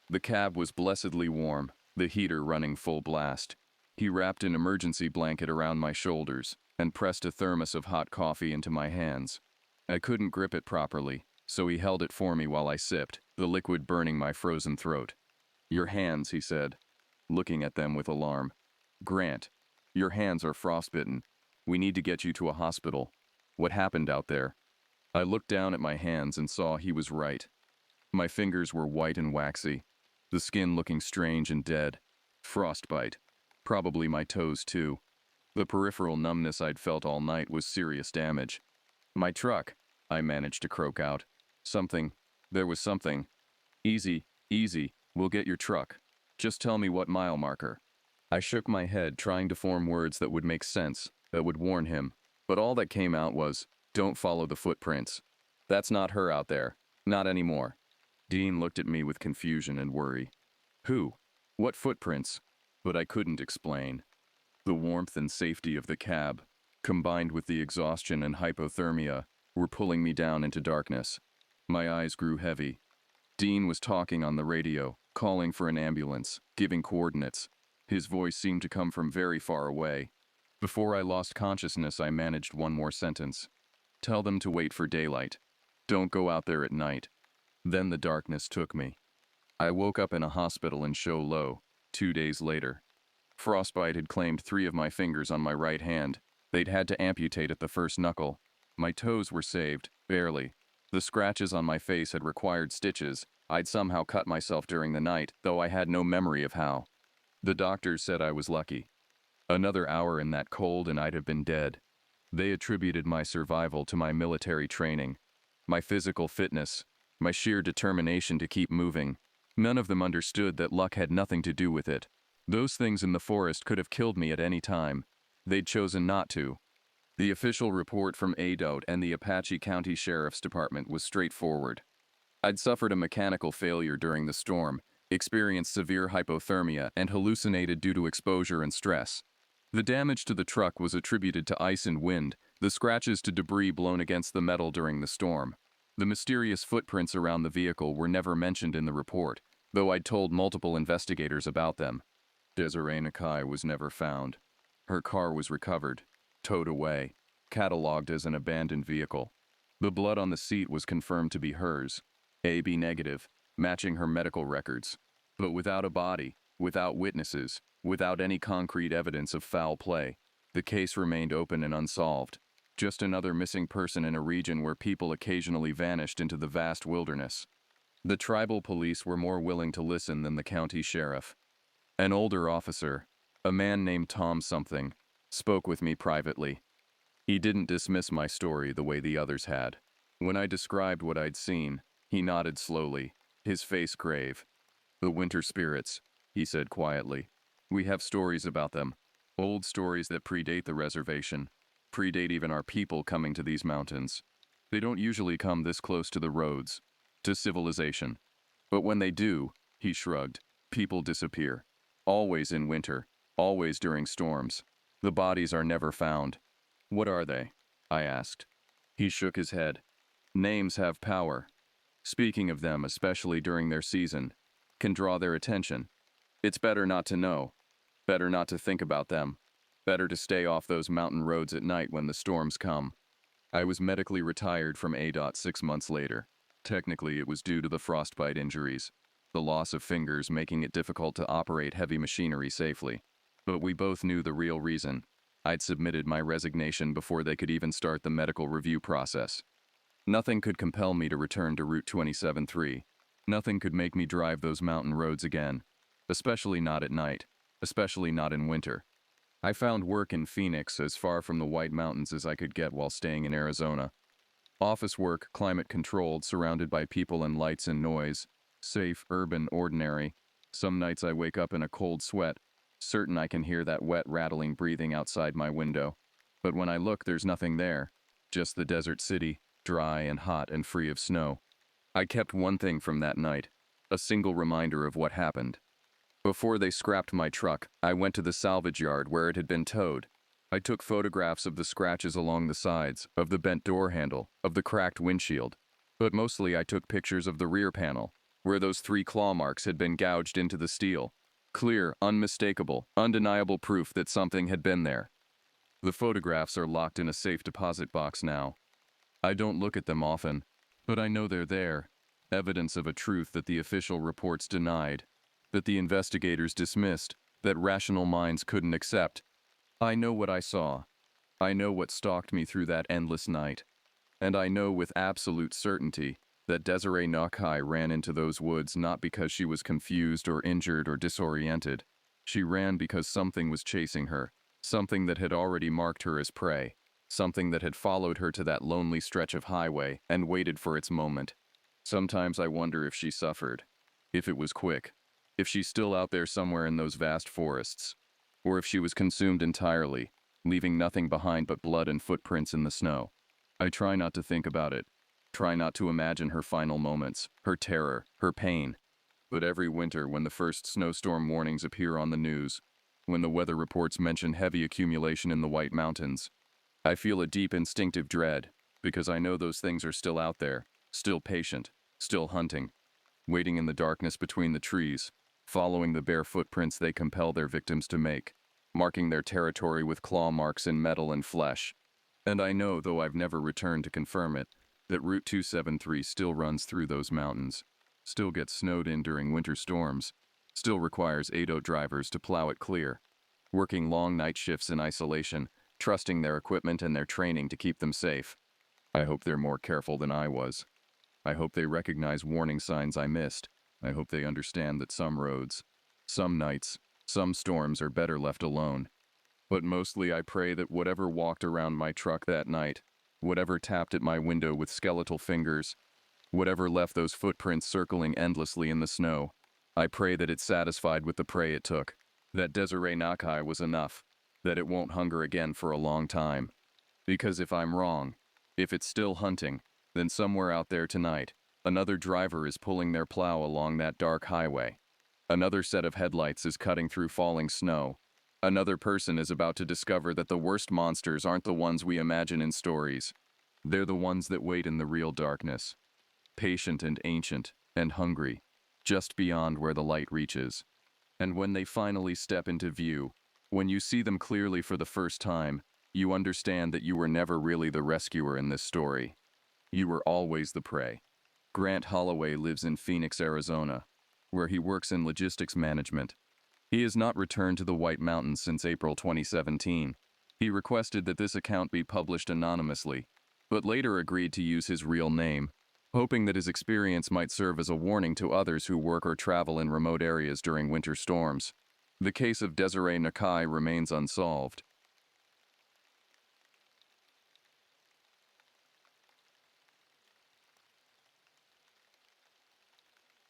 A: The cab was blessedly warm, the heater running full blast. He wrapped an emergency blanket around my shoulders and pressed a thermos of hot coffee into my hands. I couldn't grip it properly, so he held it for me while I sipped, the liquid burning my frozen throat. Your hands, he said, looking at them with alarm. Grant, your hands are frostbitten. We need to get you to a hospital. What happened out there? I looked down at my hands and saw he was right. My fingers were white and waxy, the skin looking strange and dead. Frostbite. Probably my toes, too. The peripheral numbness I'd felt all night was serious damage. My truck, I managed to croak out. Something. There was something. Easy, easy. We'll get your truck. Just tell me what mile marker. I shook my head, trying to form words that would make sense, that would warn him. But all that came out was, don't follow the footprints. That's not her out there. Not anymore. Dean looked at me with confusion and worry. Who? What footprints? But I couldn't explain. The warmth and safety of the cab, combined with the exhaustion and hypothermia, were pulling me down into darkness. My eyes grew heavy. Dean was talking on the radio, calling for an ambulance, giving coordinates. His voice seemed to come from very far away. Before I lost consciousness, I managed one more sentence. Tell them to wait for daylight. Don't go out there at night. Then the darkness took me. I woke up in a hospital in Show Low, 2 days later. Frostbite had claimed 3 of my fingers on my right hand. They'd had to amputate at the first knuckle. My toes were saved, barely. The scratches on my face had required stitches. I'd somehow cut myself during the night, though I had no memory of how. The doctors said I was lucky. Another hour in that cold and I'd have been dead. They attributed my survival to my military training, my physical fitness, my sheer determination to keep moving. None of them understood that luck had nothing to do with it. Those things in the forest could have killed me at any time. They'd chosen not to. The official report from ADOT and the Apache County Sheriff's Department was straightforward. I'd suffered a mechanical failure during the storm, experienced severe hypothermia, and hallucinated due to exposure and stress. The damage to the truck was attributed to ice and wind, the scratches to debris blown against the metal during the storm. The mysterious footprints around the vehicle were never mentioned in the report, though I'd told multiple investigators about them. Desiree Nakai was never found. Her car was recovered, towed away, cataloged as an abandoned vehicle. The blood on the seat was confirmed to be hers, AB negative, matching her medical records. But without a body, without witnesses, without any concrete evidence of foul play, the case remained open and unsolved. Just another missing person in a region where people occasionally vanished into the vast wilderness. The tribal police were more willing to listen than the county sheriff. An older officer, a man named Tom something, spoke with me privately. He didn't dismiss my story the way the others had. When I described what I'd seen, he nodded slowly, his face grave. "The winter spirits," he said quietly. "We have stories about them. Old stories that predate the reservation, predate even our people coming to these mountains. They don't usually come this close to the roads, to civilization. But when they do," he shrugged, "people disappear. Always in winter, always during storms. The bodies are never found." "What are they?" I asked. He shook his head. "Names have power. Speaking of them, especially during their season, can draw their attention. It's better not to know. Better not to think about them. Better to stay off those mountain roads at night when the storms come." I was medically retired from ADOT 6 months later. Technically, it was due to the frostbite injuries, the loss of fingers making it difficult to operate heavy machinery safely. But we both knew the real reason. I'd submitted my resignation before they could even start the medical review process. Nothing could compel me to return to Route 27-3. Nothing could make me drive those mountain roads again, especially not at night, especially not in winter. I found work in Phoenix as far from the White Mountains as I could get while staying in Arizona. Office work, climate-controlled, surrounded by people and lights and noise. Safe, urban, ordinary. Some nights I wake up in a cold sweat, certain I can hear that wet, rattling breathing outside my window. But when I look, there's nothing there. Just the desert city, dry and hot and free of snow. I kept one thing from that night, a single reminder of what happened. Before they scrapped my truck, I went to the salvage yard where it had been towed. I took photographs of the scratches along the sides, of the bent door handle, of the cracked windshield. But mostly I took pictures of the rear panel, where those 3 claw marks had been gouged into the steel. Clear, unmistakable, undeniable proof that something had been there. The photographs are locked in a safe deposit box now. I don't look at them often, but I know they're there. Evidence of a truth that the official reports denied, that the investigators dismissed, that rational minds couldn't accept. I know what I saw. I know what stalked me through that endless night. And I know with absolute certainty that Desiree Nakai ran into those woods not because she was confused or injured or disoriented. She ran because something was chasing her, something that had already marked her as prey, something that had followed her to that lonely stretch of highway and waited for its moment. Sometimes I wonder if she suffered, if it was quick, if she's still out there somewhere in those vast forests, or if she was consumed entirely, leaving nothing behind but blood and footprints in the snow. I try not to think about it, try not to imagine her final moments, her terror, her pain. But every winter, when the first snowstorm warnings appear on the news, when the weather reports mention heavy accumulation in the White Mountains, I feel a deep instinctive dread, because I know those things are still out there, still patient, still hunting, waiting in the darkness between the trees, following the bare footprints they compel their victims to make, marking their territory with claw marks in metal and flesh. And I know, though I've never returned to confirm it, that Route 273 still runs through those mountains, still gets snowed in during winter storms, still requires ADO drivers to plow it clear, working long night shifts in isolation, trusting their equipment and their training to keep them safe. I hope they're more careful than I was. I hope they recognize warning signs I missed. I hope they understand that some roads, some nights, some storms are better left alone. But mostly I pray that whatever walked around my truck that night, whatever tapped at my window with skeletal fingers, whatever left those footprints circling endlessly in the snow, I pray that it's satisfied with the prey it took, that Desiree Nakai was enough, that it won't hunger again for a long time. Because if I'm wrong, if it's still hunting, then somewhere out there tonight, another driver is pulling their plow along that dark highway. Another set of headlights is cutting through falling snow. Another person is about to discover that the worst monsters aren't the ones we imagine in stories. They're the ones that wait in the real darkness. Patient and ancient and hungry, just beyond where the light reaches. And when they finally step into view, when you see them clearly for the first time, you understand that you were never really the rescuer in this story. You were always the prey. Grant Holloway lives in Phoenix, Arizona, where he works in logistics management. He has not returned to the White Mountains since April 2017. He requested that this account be published anonymously, but later agreed to use his real name, hoping that his experience might serve as a warning to others who work or travel in remote areas during winter storms. The case of Desiree Nakai remains unsolved.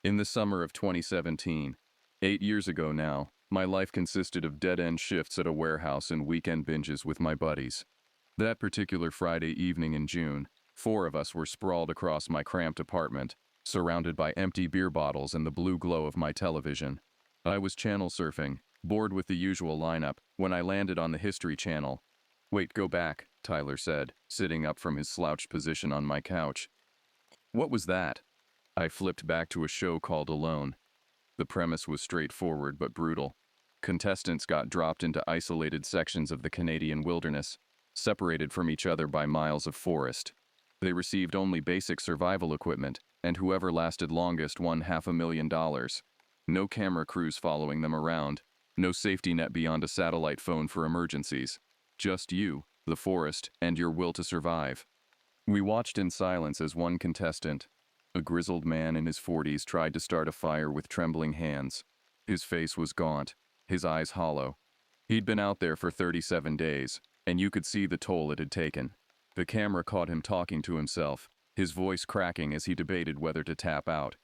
A: In the summer of 2017, 8 years ago now, my life consisted of dead-end shifts at a warehouse and weekend binges with my buddies. That particular Friday evening in June, 4 of us were sprawled across my cramped apartment, surrounded by empty beer bottles and the blue glow of my television. I was channel surfing, bored with the usual lineup, when I landed on the History Channel. "Wait, go back," Tyler said, sitting up from his slouched position on my couch. "What was that?" I flipped back to a show called Alone. The premise was straightforward but brutal. Contestants got dropped into isolated sections of the Canadian wilderness, separated from each other by miles of forest. They received only basic survival equipment, and whoever lasted longest won $500,000. No camera crews following them around, no safety net beyond a satellite phone for emergencies. Just you, the forest, and your will to survive. We watched in silence as one contestant, a grizzled man in his 40s, tried to start a fire with trembling hands. His face was gaunt, his eyes hollow. He'd been out there for 37 days, and you could see the toll it had taken. The camera caught him talking to himself, his voice cracking as he debated whether to tap out.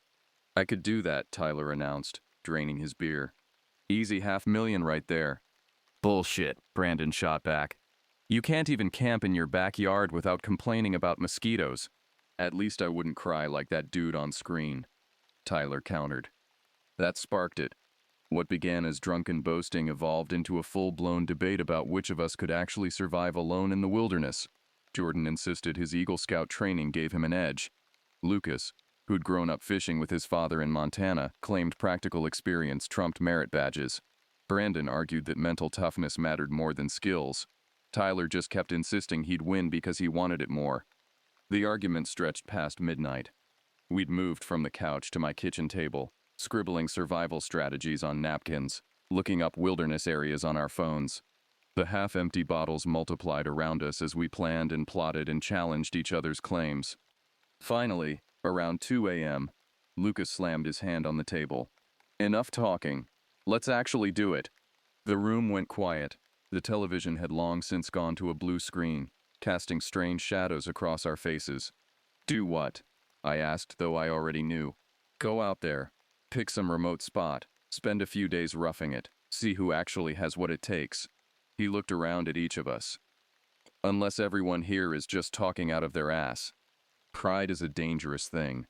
A: "I could do that," Tyler announced, draining his beer. "Easy $500,000 right there." "Bullshit," Brandon shot back. "You can't even camp in your backyard without complaining about mosquitoes." "At least I wouldn't cry like that dude on screen," Tyler countered. That sparked it. What began as drunken boasting evolved into a full-blown debate about which of us could actually survive alone in the wilderness. Jordan insisted his Eagle Scout training gave him an edge. Lucas, who'd grown up fishing with his father in Montana, claimed practical experience trumped merit badges. Brandon argued that mental toughness mattered more than skills. Tyler just kept insisting he'd win because he wanted it more. The argument stretched past midnight. We'd moved from the couch to my kitchen table, scribbling survival strategies on napkins, looking up wilderness areas on our phones. The half-empty bottles multiplied around us as we planned and plotted and challenged each other's claims. Finally, around 2 a.m., Lucas slammed his hand on the table. "Enough talking. Let's actually do it." The room went quiet. The television had long since gone to a blue screen, casting strange shadows across our faces. "Do what?" I asked, though I already knew. "Go out there. Pick some remote spot. Spend a few days roughing it. See who actually has what it takes." He looked around at each of us. "Unless everyone here is just talking out of their ass." Pride is a dangerous thing.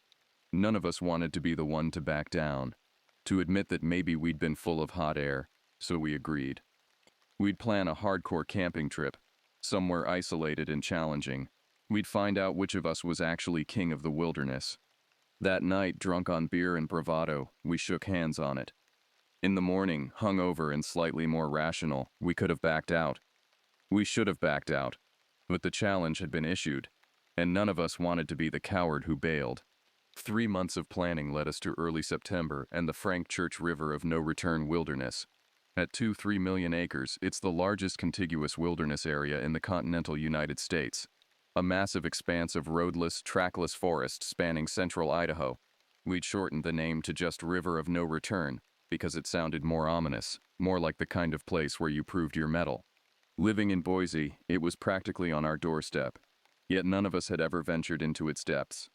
A: None of us wanted to be the one to back down, to admit that maybe we'd been full of hot air, so we agreed. We'd plan a hardcore camping trip, somewhere isolated and challenging. We'd find out which of us was actually king of the wilderness. That night, drunk on beer and bravado, we shook hands on it. In the morning, hungover and slightly more rational, we could have backed out. We should have backed out, but the challenge had been issued, and none of us wanted to be the coward who bailed. 3 months of planning led us to early September and the Frank Church River of No Return Wilderness. At 2-3 million acres, it's the largest contiguous wilderness area in the continental United States. A massive expanse of roadless, trackless forest spanning central Idaho. We'd shortened the name to just River of No Return, because it sounded more ominous, more like the kind of place where you proved your mettle. Living in Boise, it was practically on our doorstep, yet none of us had ever ventured into its depths.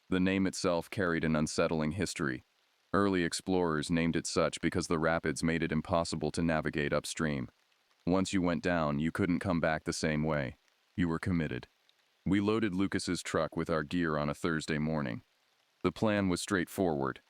A: The name itself carried an unsettling history. Early explorers named it such because the rapids made it impossible to navigate upstream. Once you went down, you couldn't come back the same way. You were committed. We loaded Lucas's truck with our gear on a Thursday morning. The plan was straightforward.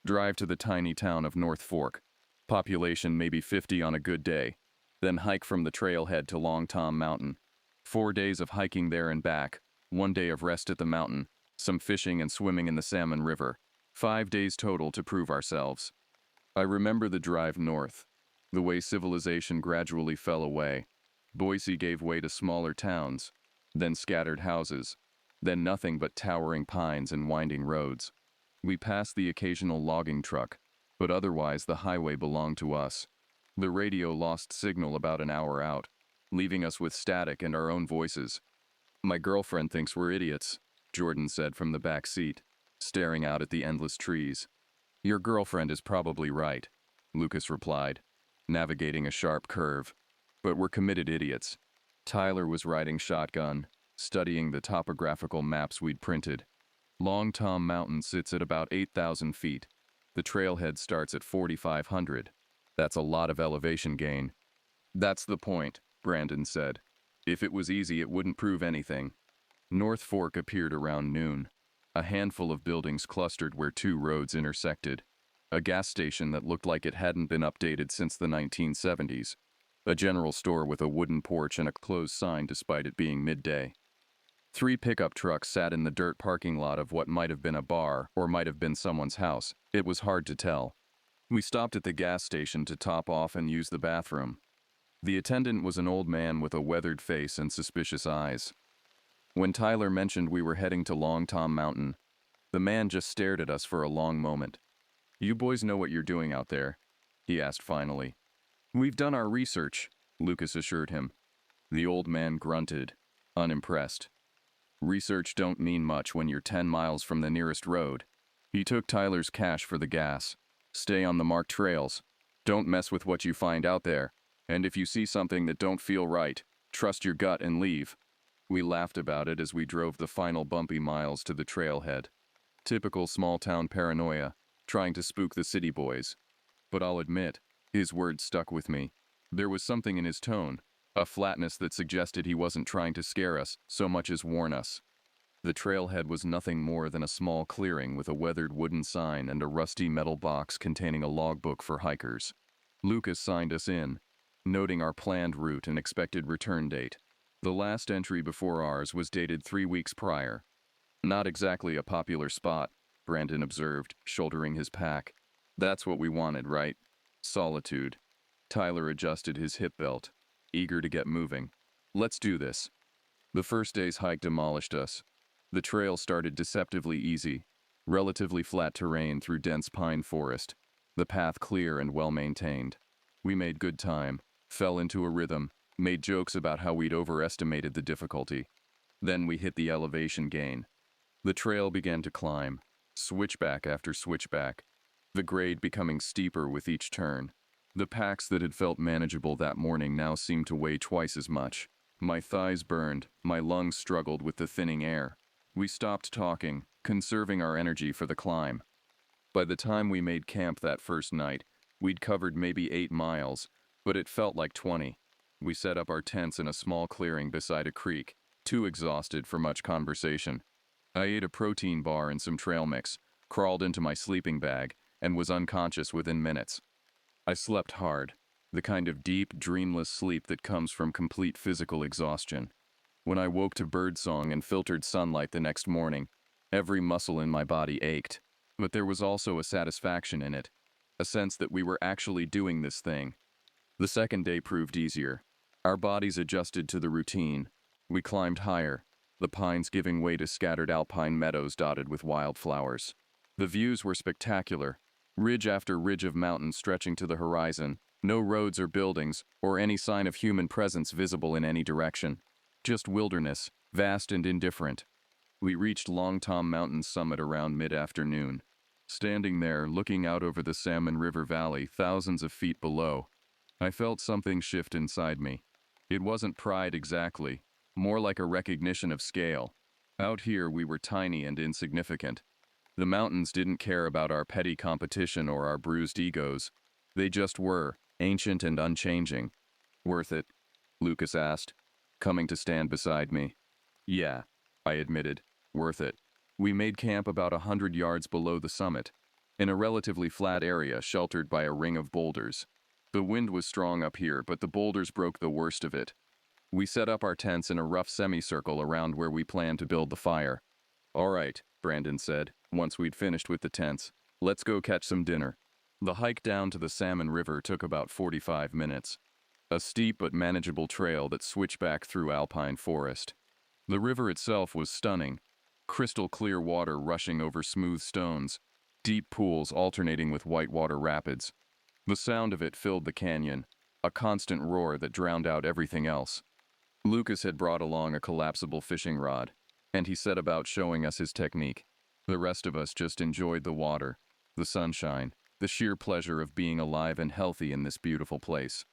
A: Drive to the tiny town of North Fork, population maybe 50 on a good day, then hike from the trailhead to Long Tom Mountain. 4 days of hiking there and back, 1 day of rest at the mountain, some fishing and swimming in the Salmon River. 5 days total to prove ourselves. I remember the drive north, the way civilization gradually fell away. Boise gave way to smaller towns, then scattered houses, then nothing but towering pines and winding roads. We passed the occasional logging truck, but otherwise the highway belonged to us. The radio lost signal about an hour out, leaving us with static and our own voices. "My girlfriend thinks we're idiots," Jordan said from the back seat. staring out at the endless trees. Your girlfriend is probably right, Lucas replied, navigating a sharp curve. But we're committed idiots. Tyler was riding shotgun, studying the topographical maps we'd printed. Long Tom Mountain sits at about 8,000 feet. The trailhead starts at 4,500. That's a lot of elevation gain. That's the point, Brandon said. If it was easy, it wouldn't prove anything. North Fork appeared around noon. A handful of buildings clustered where two roads intersected. A gas station that looked like it hadn't been updated since the 1970s. A general store with a wooden porch and a closed sign despite it being midday. 3 pickup trucks sat in the dirt parking lot of what might have been a bar or might have been someone's house. It was hard to tell. We stopped at the gas station to top off and use the bathroom. The attendant was an old man with a weathered face and suspicious eyes. When Tyler mentioned we were heading to Long Tom Mountain, the man just stared at us for a long moment. "You boys know what you're doing out there?" he asked finally. "We've done our research," Lucas assured him. The old man grunted, unimpressed. "Research don't mean much when you're 10 miles from the nearest road." He took Tyler's cash for the gas. "Stay on the marked trails. Don't mess with what you find out there. And if you see something that don't feel right, trust your gut and leave." We laughed about it as we drove the final bumpy miles to the trailhead. Typical small-town paranoia, trying to spook the city boys. But I'll admit, his words stuck with me. There was something in his tone, a flatness that suggested he wasn't trying to scare us so much as warn us. The trailhead was nothing more than a small clearing with a weathered wooden sign and a rusty metal box containing a logbook for hikers. Lucas signed us in, noting our planned route and expected return date. The last entry before ours was dated 3 weeks prior. "Not exactly a popular spot," Brandon observed, shouldering his pack. "That's what we wanted, right? Solitude." Tyler adjusted his hip belt, eager to get moving. "Let's do this." The first day's hike demolished us. The trail started deceptively easy, relatively flat terrain through dense pine forest, the path clear and well-maintained. We made good time, fell into a rhythm, made jokes about how we'd overestimated the difficulty. Then we hit the elevation gain. The trail began to climb, switchback after switchback, the grade becoming steeper with each turn. The packs that had felt manageable that morning now seemed to weigh twice as much. My thighs burned, my lungs struggled with the thinning air. We stopped talking, conserving our energy for the climb. By the time we made camp that first night, we'd covered maybe 8 miles, but it felt like 20. We set up our tents in a small clearing beside a creek, too exhausted for much conversation. I ate a protein bar and some trail mix, crawled into my sleeping bag, and was unconscious within minutes. I slept hard, the kind of deep, dreamless sleep that comes from complete physical exhaustion. When I woke to birdsong and filtered sunlight the next morning, every muscle in my body ached. But there was also a satisfaction in it, a sense that we were actually doing this thing. The second day proved easier. Our bodies adjusted to the routine. We climbed higher, the pines giving way to scattered alpine meadows dotted with wildflowers. The views were spectacular, ridge after ridge of mountains stretching to the horizon, no roads or buildings, or any sign of human presence visible in any direction. Just wilderness, vast and indifferent. We reached Long Tom Mountain's summit around mid-afternoon. Standing there, looking out over the Salmon River Valley thousands of feet below, I felt something shift inside me. It wasn't pride exactly, more like a recognition of scale. Out here we were tiny and insignificant. The mountains didn't care about our petty competition or our bruised egos. They just were, ancient and unchanging. "Worth it?" Lucas asked, coming to stand beside me. "Yeah," I admitted, "worth it." We made camp about 100 yards below the summit, in a relatively flat area sheltered by a ring of boulders. The wind was strong up here, but the boulders broke the worst of it. We set up our tents in a rough semicircle around where we planned to build the fire. "All right," Brandon said, once we'd finished with the tents. "Let's go catch some dinner." The hike down to the Salmon River took about 45 minutes. A steep but manageable trail that switched back through alpine forest. The river itself was stunning. Crystal clear water rushing over smooth stones, deep pools alternating with whitewater rapids. The sound of it filled the canyon, a constant roar that drowned out everything else. Lucas had brought along a collapsible fishing rod, and he set about showing us his technique. The rest of us just enjoyed the water, the sunshine, the sheer pleasure of being alive and healthy in this beautiful place.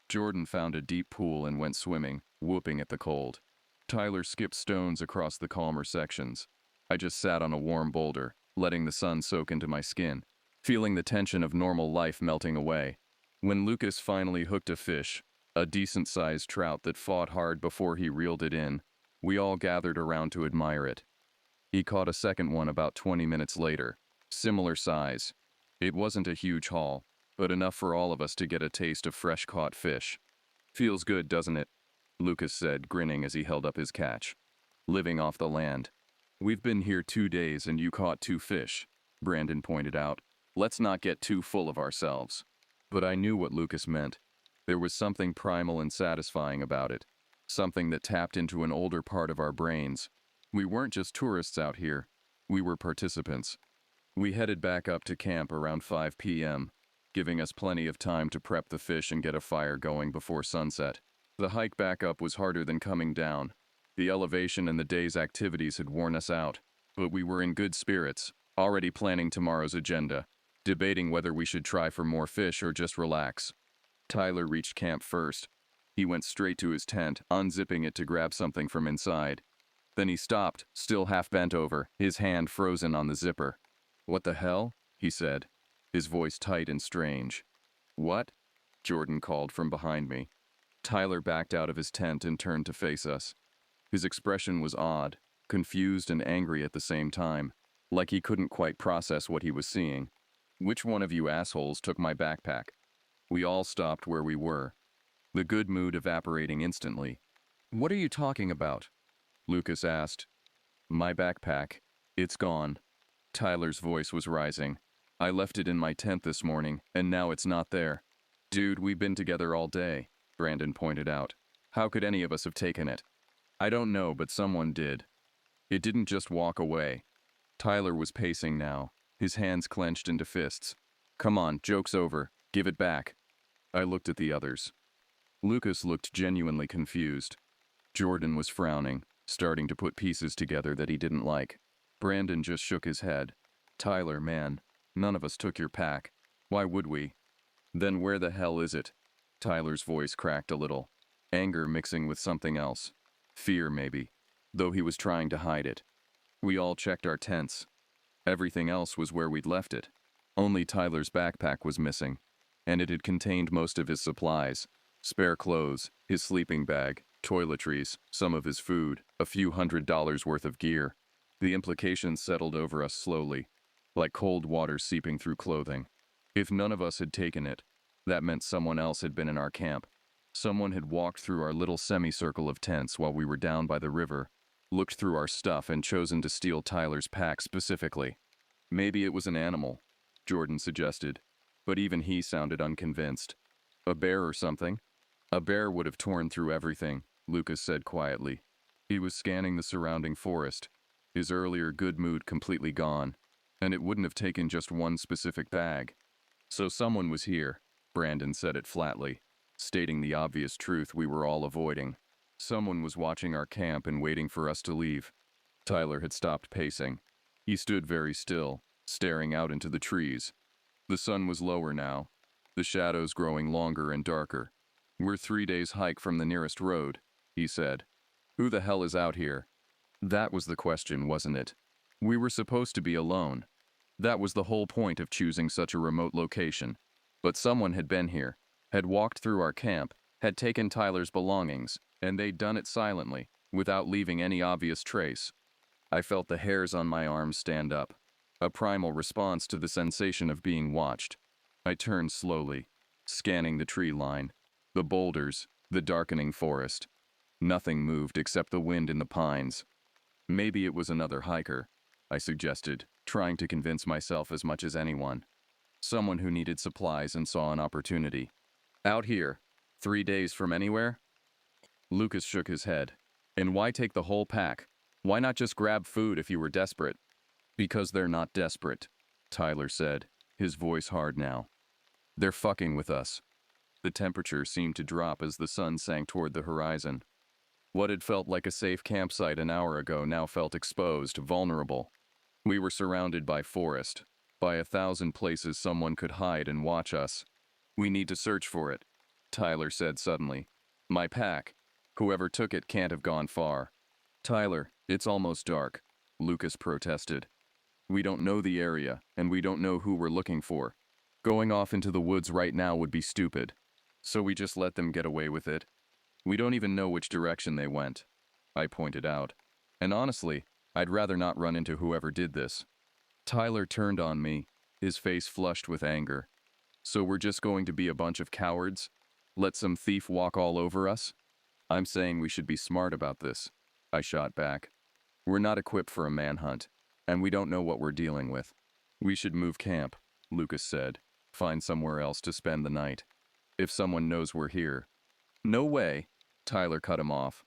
A: Jordan found a deep pool and went swimming, whooping at the cold. Tyler skipped stones across the calmer sections. I just sat on a warm boulder, letting the sun soak into my skin, feeling the tension of normal life melting away. When Lucas finally hooked a fish, a decent-sized trout that fought hard before he reeled it in, we all gathered around to admire it. He caught a second one about 20 minutes later, similar size. It wasn't a huge haul, but enough for all of us to get a taste of fresh-caught fish. Feels good, doesn't it? Lucas said, grinning as he held up his catch. Living off the land. We've been here 2 days and you caught 2 fish, Brandon pointed out. Let's not get too full of ourselves. But I knew what Lucas meant. There was something primal and satisfying about it. Something that tapped into an older part of our brains. We weren't just tourists out here. We were participants. We headed back up to camp around 5 p.m., giving us plenty of time to prep the fish and get a fire going before sunset. The hike back up was harder than coming down. The elevation and the day's activities had worn us out, but we were in good spirits, already planning tomorrow's agenda, debating whether we should try for more fish or just relax. Tyler reached camp first. He went straight to his tent, unzipping it to grab something from inside. Then he stopped, still half bent over, his hand frozen on the zipper. "What the hell?" he said, his voice tight and strange. "What?" Jordan called from behind me. Tyler backed out of his tent and turned to face us. His expression was odd, confused and angry at the same time, like he couldn't quite process what he was seeing. "Which one of you assholes took my backpack?" We all stopped where we were, the good mood evaporating instantly. "What are you talking about?" Lucas asked. "My backpack. It's gone." Tyler's voice was rising. "I left it in my tent this morning, and now it's not there." "Dude, we've been together all day," Brandon pointed out. "How could any of us have taken it?" "I don't know, but someone did. It didn't just walk away." Tyler was pacing now, his hands clenched into fists. "Come on, joke's over. Give it back." I looked at the others. Lucas looked genuinely confused. Jordan was frowning, starting to put pieces together that he didn't like. Brandon just shook his head. "Tyler, man, none of us took your pack. Why would we?" "Then where the hell is it?" Tyler's voice cracked a little, anger mixing with something else. Fear, maybe, though he was trying to hide it. We all checked our tents. Everything else was where we'd left it. Only Tyler's backpack was missing, and it had contained most of his supplies: spare clothes, his sleeping bag, toiletries, some of his food, a few $100s worth of gear. The implications settled over us slowly, like cold water seeping through clothing. If none of us had taken it, that meant someone else had been in our camp. Someone had walked through our little semicircle of tents while we were down by the river, looked through our stuff and chosen to steal Tyler's pack specifically. "Maybe it was an animal," Jordan suggested, but even he sounded unconvinced. "A bear or something?" "A bear would have torn through everything," Lucas said quietly. He was scanning the surrounding forest, his earlier good mood completely gone, and it wouldn't have taken just one specific bag. "So someone was here," Brandon said it flatly, stating the obvious truth we were all avoiding. Someone was watching our camp and waiting for us to leave. Tyler had stopped pacing. He stood very still, staring out into the trees. The sun was lower now, the shadows growing longer and darker. "We're 3 days' hike from the nearest road," he said. "Who the hell is out here?" That was the question, wasn't it? We were supposed to be alone. That was the whole point of choosing such a remote location. But someone had been here, had walked through our camp, had taken Tyler's belongings, and they'd done it silently, without leaving any obvious trace. I felt the hairs on my arms stand up, a primal response to the sensation of being watched. I turned slowly, scanning the tree line, the boulders, the darkening forest. Nothing moved except the wind in the pines. "Maybe it was another hiker," I suggested, trying to convince myself as much as anyone. Someone who needed supplies and saw an opportunity. "Out here, 3 days from anywhere?" Lucas shook his head. "And why take the whole pack? Why not just grab food if you were desperate?" "Because they're not desperate," Tyler said, his voice hard now. "They're fucking with us." The temperature seemed to drop as the sun sank toward the horizon. What had felt like a safe campsite an hour ago now felt exposed, vulnerable. We were surrounded by forest, by 1,000 places someone could hide and watch us. We need to search for it, Tyler said suddenly. My pack. Whoever took it can't have gone far. Tyler, it's almost dark, Lucas protested. We don't know the area, and we don't know who we're looking for. Going off into the woods right now would be stupid. So we just let them get away with it. We don't even know which direction they went, I pointed out. And honestly, I'd rather not run into whoever did this. Tyler turned on me, his face flushed with anger. So we're just going to be a bunch of cowards? Let some thief walk all over us? I'm saying we should be smart about this, I shot back. We're not equipped for a manhunt, and we don't know what we're dealing with. We should move camp, Lucas said. Find somewhere else to spend the night. If someone knows we're here. No way, Tyler cut him off.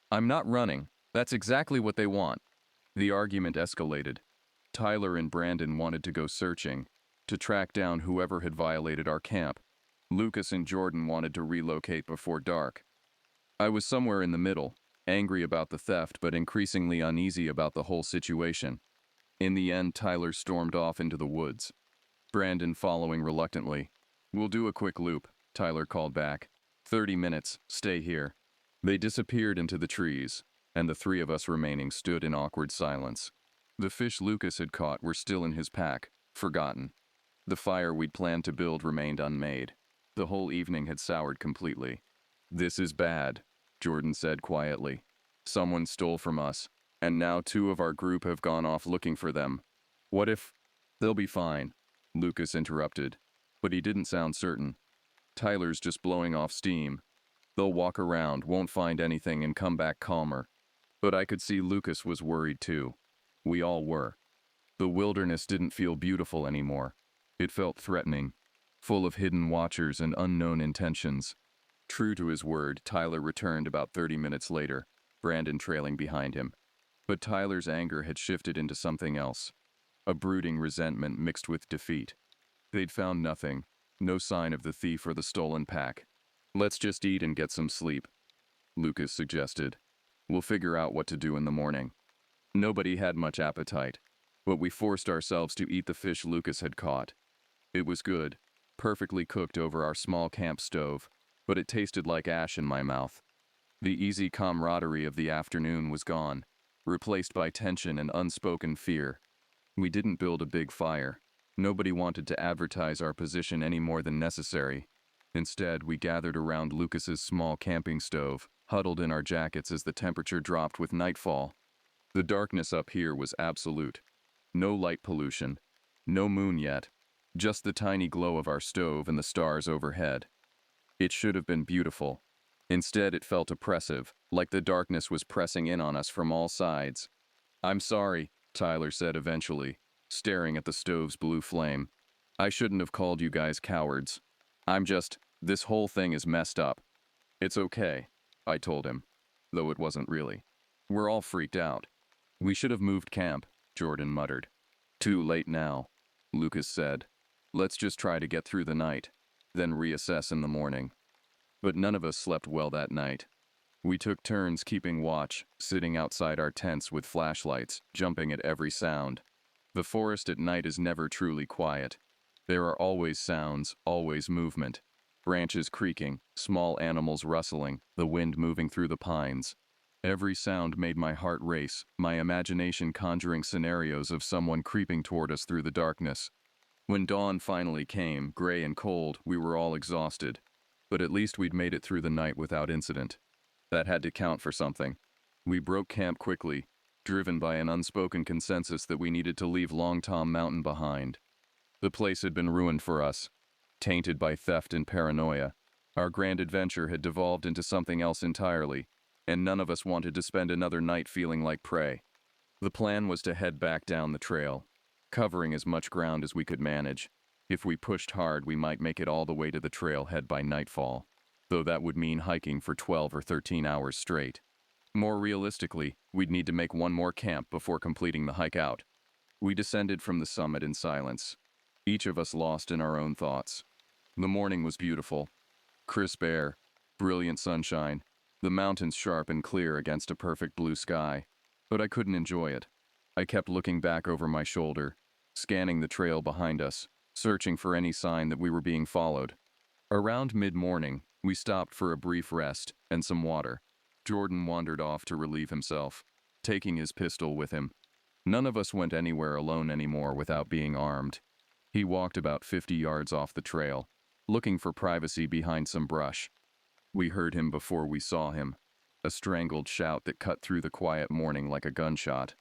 A: I'm not running. That's exactly what they want. The argument escalated. Tyler and Brandon wanted to go searching, to track down whoever had violated our camp. Lucas and Jordan wanted to relocate before dark. I was somewhere in the middle, angry about the theft but increasingly uneasy about the whole situation. In the end, Tyler stormed off into the woods, Brandon following reluctantly. We'll do a quick loop, Tyler called back. 30 minutes, stay here. They disappeared into the trees, and the three of us remaining stood in awkward silence. The fish Lucas had caught were still in his pack, forgotten. The fire we'd planned to build remained unmade. The whole evening had soured completely. This is bad, Jordan said quietly. Someone stole from us, and now 2 of our group have gone off looking for them. What if... They'll be fine, Lucas interrupted, but he didn't sound certain. Tyler's just blowing off steam. They'll walk around, won't find anything, and come back calmer. But I could see Lucas was worried too. We all were. The wilderness didn't feel beautiful anymore. It felt threatening, full of hidden watchers and unknown intentions. True to his word, Tyler returned about 30 minutes later, Brandon trailing behind him. But Tyler's anger had shifted into something else, a brooding resentment mixed with defeat. They'd found nothing, no sign of the thief or the stolen pack. Let's just eat and get some sleep, Lucas suggested. We'll figure out what to do in the morning. Nobody had much appetite, but we forced ourselves to eat the fish Lucas had caught. It was good, perfectly cooked over our small camp stove, but it tasted like ash in my mouth. The easy camaraderie of the afternoon was gone, replaced by tension and unspoken fear. We didn't build a big fire. Nobody wanted to advertise our position any more than necessary. Instead, we gathered around Lucas's small camping stove, huddled in our jackets as the temperature dropped with nightfall. The darkness up here was absolute. No light pollution. No moon yet. Just the tiny glow of our stove and the stars overhead. It should have been beautiful. Instead, it felt oppressive, like the darkness was pressing in on us from all sides. I'm sorry, Tyler said eventually, staring at the stove's blue flame. I shouldn't have called you guys cowards. This whole thing is messed up. It's okay, I told him, though it wasn't really. We're all freaked out. We should have moved camp, Jordan muttered. Too late now, Lucas said. Let's just try to get through the night, then reassess in the morning. But none of us slept well that night. We took turns keeping watch, sitting outside our tents with flashlights, jumping at every sound. The forest at night is never truly quiet. There are always sounds, always movement. Branches creaking, small animals rustling, the wind moving through the pines. Every sound made my heart race, my imagination conjuring scenarios of someone creeping toward us through the darkness. When dawn finally came, gray and cold, we were all exhausted. But at least we'd made it through the night without incident. That had to count for something. We broke camp quickly, driven by an unspoken consensus that we needed to leave Long Tom Mountain behind. The place had been ruined for us, tainted by theft and paranoia. Our grand adventure had devolved into something else entirely, and none of us wanted to spend another night feeling like prey. The plan was to head back down the trail, covering as much ground as we could manage. If we pushed hard, we might make it all the way to the trailhead by nightfall, though that would mean hiking for 12 or 13 hours straight. More realistically, we'd need to make one more camp before completing the hike out. We descended from the summit in silence, each of us lost in our own thoughts. The morning was beautiful. Crisp air, brilliant sunshine, the mountains sharp and clear against a perfect blue sky. But I couldn't enjoy it. I kept looking back over my shoulder, scanning the trail behind us, searching for any sign that we were being followed. Around mid-morning, we stopped for a brief rest and some water. Jordan wandered off to relieve himself, taking his pistol with him. None of us went anywhere alone anymore without being armed. He walked about 50 yards off the trail, looking for privacy behind some brush. We heard him before we saw him, a strangled shout that cut through the quiet morning like a gunshot.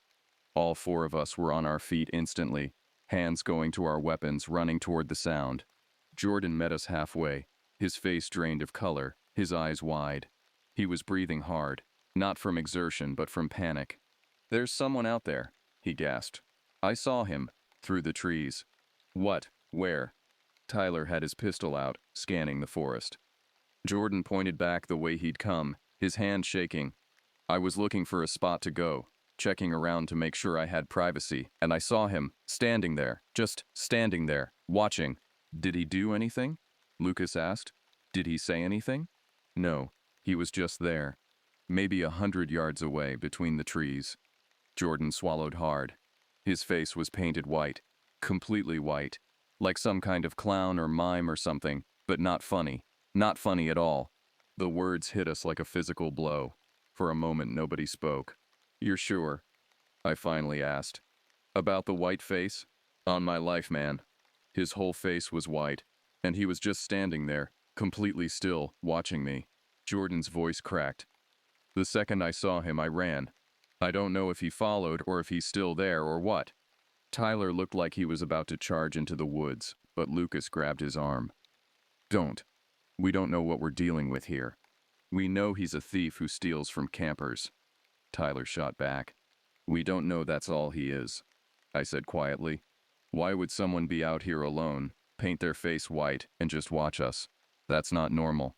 A: All four of us were on our feet instantly, hands going to our weapons, running toward the sound. Jordan met us halfway, his face drained of color, his eyes wide. He was breathing hard, not from exertion but from panic. "There's someone out there," he gasped. "I saw him, through the trees." "What? Where?" Tyler had his pistol out, scanning the forest. Jordan pointed back the way he'd come, his hand shaking. "I was looking for a spot to go, checking around to make sure I had privacy, and I saw him, standing there, just standing there, watching." "Did he do anything?" Lucas asked. "Did he say anything?" "No, he was just there, maybe 100 yards away between the trees." Jordan swallowed hard. His face was painted white, completely white, like some kind of clown or mime or something, but not funny. Not funny at all. The words hit us like a physical blow. For a moment, nobody spoke. "You're sure?" I finally asked. "About the white face?" "On my life, man." His whole face was white, and he was just standing there, completely still, watching me. Jordan's voice cracked. "The second I saw him, I ran. I don't know if he followed or if he's still there or what." Tyler looked like he was about to charge into the woods, but Lucas grabbed his arm. "Don't. We don't know what we're dealing with here. We know he's a thief who steals from campers." Tyler shot back. "We don't know that's all he is," I said quietly. "Why would someone be out here alone, paint their face white, and just watch us? That's not normal."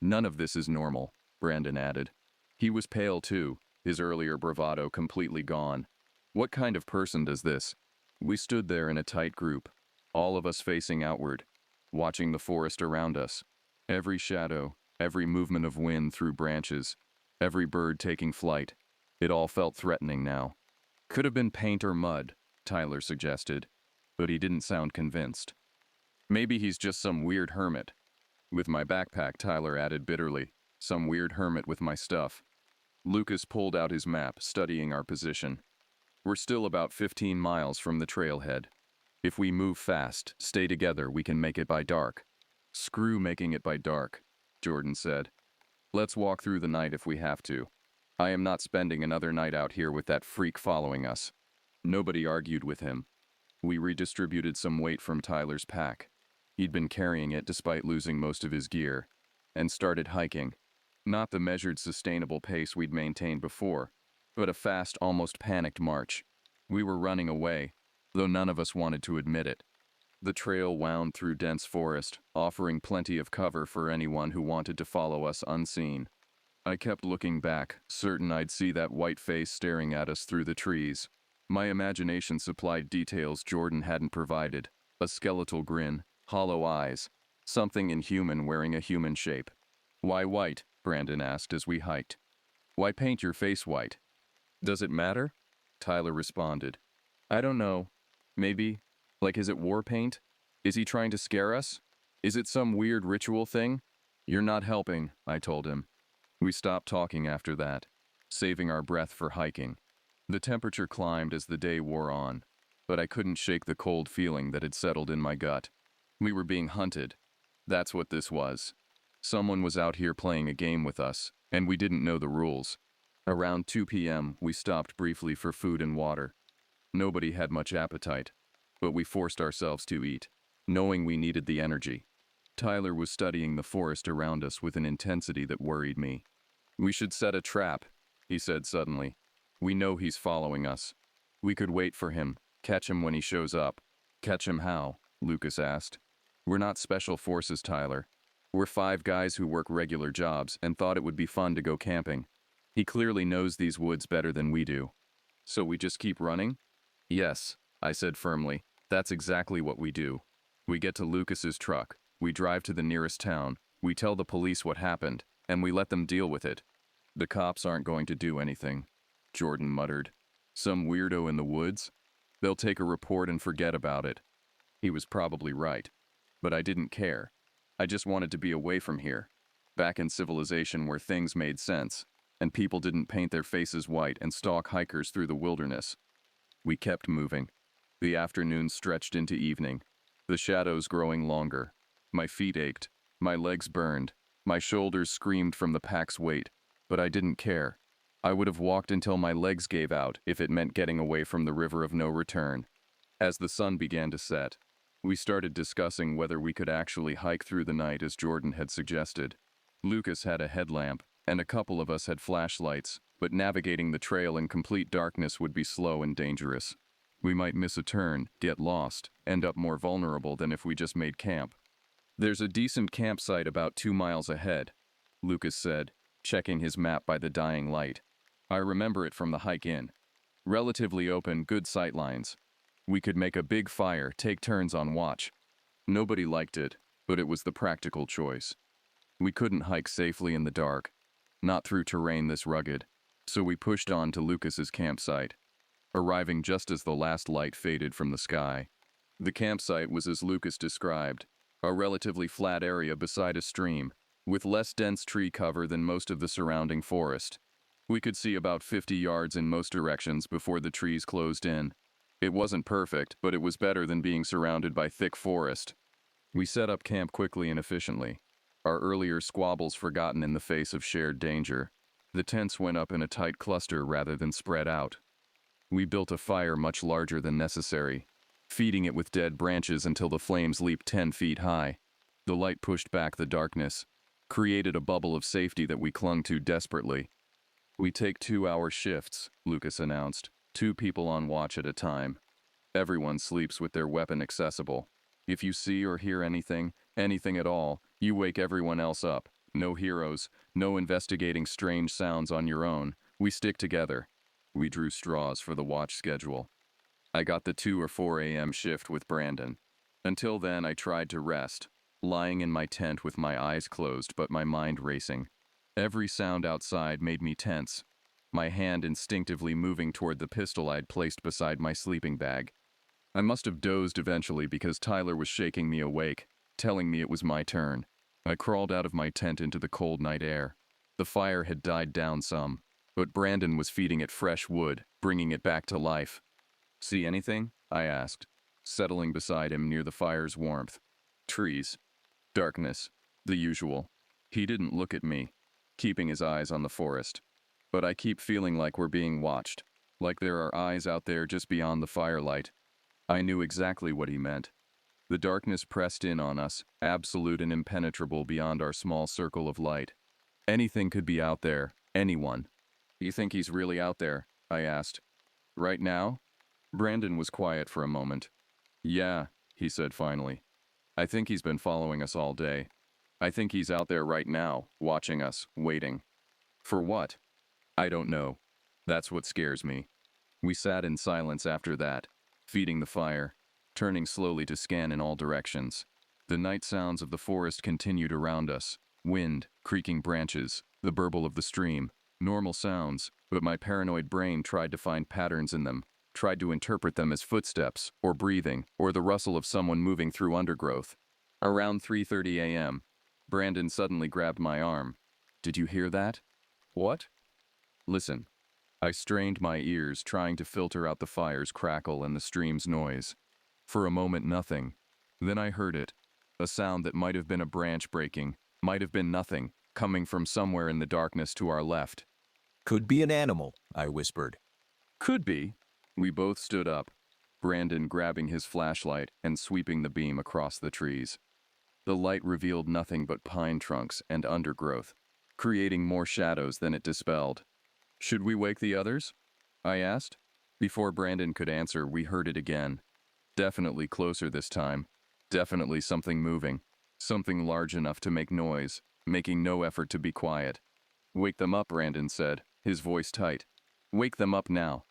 A: "None of this is normal," Brandon added. He was pale too, his earlier bravado completely gone. "What kind of person does this?" We stood there in a tight group, all of us facing outward, watching the forest around us. Every shadow, every movement of wind through branches, every bird taking flight. It all felt threatening now. "Could have been paint or mud," Tyler suggested, but he didn't sound convinced. "Maybe he's just some weird hermit." "With my backpack," Tyler added bitterly. "Some weird hermit with my stuff." Lucas pulled out his map, studying our position. "We're still about 15 miles from the trailhead. If we move fast, stay together, we can make it by dark." "Screw making it by dark," Jordan said. "Let's walk through the night if we have to. I am not spending another night out here with that freak following us." Nobody argued with him. We redistributed some weight from Tyler's pack. He'd been carrying it despite losing most of his gear, and started hiking. Not the measured, sustainable pace we'd maintained before, but a fast, almost panicked march. We were running away, though none of us wanted to admit it. The trail wound through dense forest, offering plenty of cover for anyone who wanted to follow us unseen. I kept looking back, certain I'd see that white face staring at us through the trees. My imagination supplied details Jordan hadn't provided: a skeletal grin, hollow eyes, something inhuman wearing a human shape. "Why white?" Brandon asked as we hiked. "Why paint your face white?" "Does it matter?" Tyler responded. "I don't know. Maybe. Like, is it war paint? Is he trying to scare us? Is it some weird ritual thing?" "You're not helping," I told him. We stopped talking after that, saving our breath for hiking. The temperature climbed as the day wore on, but I couldn't shake the cold feeling that had settled in my gut. We were being hunted. That's what this was. Someone was out here playing a game with us, and we didn't know the rules. Around 2 p.m., we stopped briefly for food and water. Nobody had much appetite, but we forced ourselves to eat, knowing we needed the energy. Tyler was studying the forest around us with an intensity that worried me. "We should set a trap," he said suddenly. "We know he's following us. We could wait for him, catch him when he shows up." "Catch him how?" Lucas asked. "We're not special forces, Tyler. We're 5 guys who work regular jobs and thought it would be fun to go camping. He clearly knows these woods better than we do." "So we just keep running?" "Yes," I said firmly. "That's exactly what we do. We get to Lucas's truck, we drive to the nearest town, we tell the police what happened, and we let them deal with it." "The cops aren't going to do anything," Jordan muttered. Some weirdo in the woods? They'll take a report and forget about it. He was probably right. But I didn't care. I just wanted to be away from here. Back in civilization where things made sense, and people didn't paint their faces white and stalk hikers through the wilderness. We kept moving. The afternoon stretched into evening, the shadows growing longer. My feet ached, my legs burned, my shoulders screamed from the pack's weight, but I didn't care. I would have walked until my legs gave out if it meant getting away from the river of no return. As the sun began to set, we started discussing whether we could actually hike through the night as Jordan had suggested. Lucas had a headlamp, and a couple of us had flashlights, but navigating the trail in complete darkness would be slow and dangerous. We might miss a turn, get lost, end up more vulnerable than if we just made camp. There's a decent campsite about 2 miles ahead, Lucas said, checking his map by the dying light. I remember it from the hike in. Relatively open, good sightlines. We could make a big fire, take turns on watch. Nobody liked it, but it was the practical choice. We couldn't hike safely in the dark, not through terrain this rugged, so we pushed on to Lucas's campsite, arriving just as the last light faded from the sky. The campsite was as Lucas described, a relatively flat area beside a stream, with less dense tree cover than most of the surrounding forest. We could see about 50 yards in most directions before the trees closed in. It wasn't perfect, but it was better than being surrounded by thick forest. We set up camp quickly and efficiently, our earlier squabbles forgotten in the face of shared danger. The tents went up in a tight cluster rather than spread out. We built a fire much larger than necessary, feeding it with dead branches until the flames leaped 10 feet high. The light pushed back the darkness, created a bubble of safety that we clung to desperately. We take 2-hour shifts, Lucas announced, 2 people on watch at a time. Everyone sleeps with their weapon accessible. If you see or hear anything at all, you wake everyone else up. No heroes, no investigating strange sounds on your own. We stick together. We drew straws for the watch schedule. I got the 2 or 4 a.m. shift with Brandon. Until then, I tried to rest, lying in my tent with my eyes closed but my mind racing. Every sound outside made me tense, my hand instinctively moving toward the pistol I'd placed beside my sleeping bag. I must have dozed eventually because Tyler was shaking me awake, telling me it was my turn. I crawled out of my tent into the cold night air. The fire had died down some, but Brandon was feeding it fresh wood, bringing it back to life. "See anything?" I asked, settling beside him near the fire's warmth. Trees. Darkness. The usual. He didn't look at me, keeping his eyes on the forest. But I keep feeling like we're being watched, like there are eyes out there just beyond the firelight. I knew exactly what he meant. The darkness pressed in on us, absolute and impenetrable beyond our small circle of light. Anything could be out there, anyone. "You think he's really out there?" I asked. "Right now?" Brandon was quiet for a moment. "Yeah," he said finally. "I think he's been following us all day. I think he's out there right now, watching us, waiting." "For what?" "I don't know. That's what scares me." We sat in silence after that, feeding the fire, turning slowly to scan in all directions. The night sounds of the forest continued around us. Wind, creaking branches, the burble of the stream. Normal sounds, but my paranoid brain tried to find patterns in them, tried to interpret them as footsteps, or breathing, or the rustle of someone moving through undergrowth. Around 3:30 a.m., Brandon suddenly grabbed my arm. "Did you hear that?" "What?" "Listen." I strained my ears, trying to filter out the fire's crackle and the stream's noise. For a moment, nothing. Then I heard it. A sound that might have been a branch breaking, might have been nothing, coming from somewhere in the darkness to our left.
B: "Could be an animal," I whispered.
A: "Could be." We both stood up, Brandon grabbing his flashlight and sweeping the beam across the trees. The light revealed nothing but pine trunks and undergrowth, creating more shadows than it dispelled. "Should we wake the others?" I asked. Before Brandon could answer, we heard it again. Definitely closer this time. Definitely something moving. Something large enough to make noise, making no effort to be quiet. "Wake them up," Brandon said, his voice tight. "Wake them up now."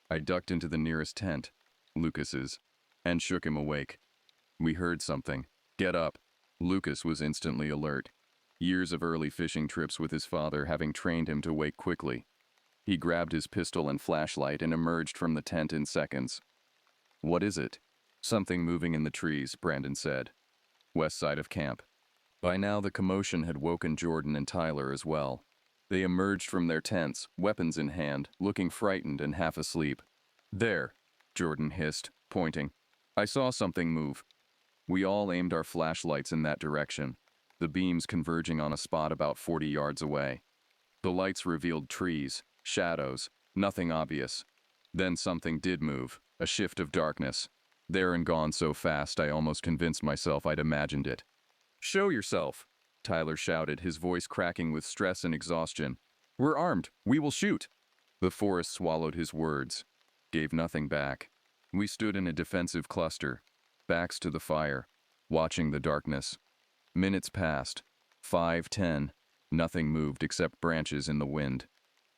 A: I ducked into the nearest tent, Lucas's, and shook him awake. We heard something. "Get up." Lucas was instantly alert. Years of early fishing trips with his father having trained him to wake quickly. He grabbed his pistol and flashlight and emerged from the tent in seconds. "What is it?" "Something moving in the trees," Brandon said. "West side of camp." By now the commotion had woken Jordan and Tyler as well. They emerged from their tents, weapons in hand, looking frightened and half asleep. "There," Jordan hissed, pointing. "I saw something move." We all aimed our flashlights in that direction, the beams converging on a spot about 40 yards away. The lights revealed trees, shadows, nothing obvious. Then something did move, a shift of darkness. There and gone so fast I almost convinced myself I'd imagined it. "Show yourself," Tyler shouted, his voice cracking with stress and exhaustion. "We're armed. We will shoot." The forest swallowed his words, gave nothing back. We stood in a defensive cluster, backs to the fire, watching the darkness. Minutes passed. 5, 10. Nothing moved except branches in the wind.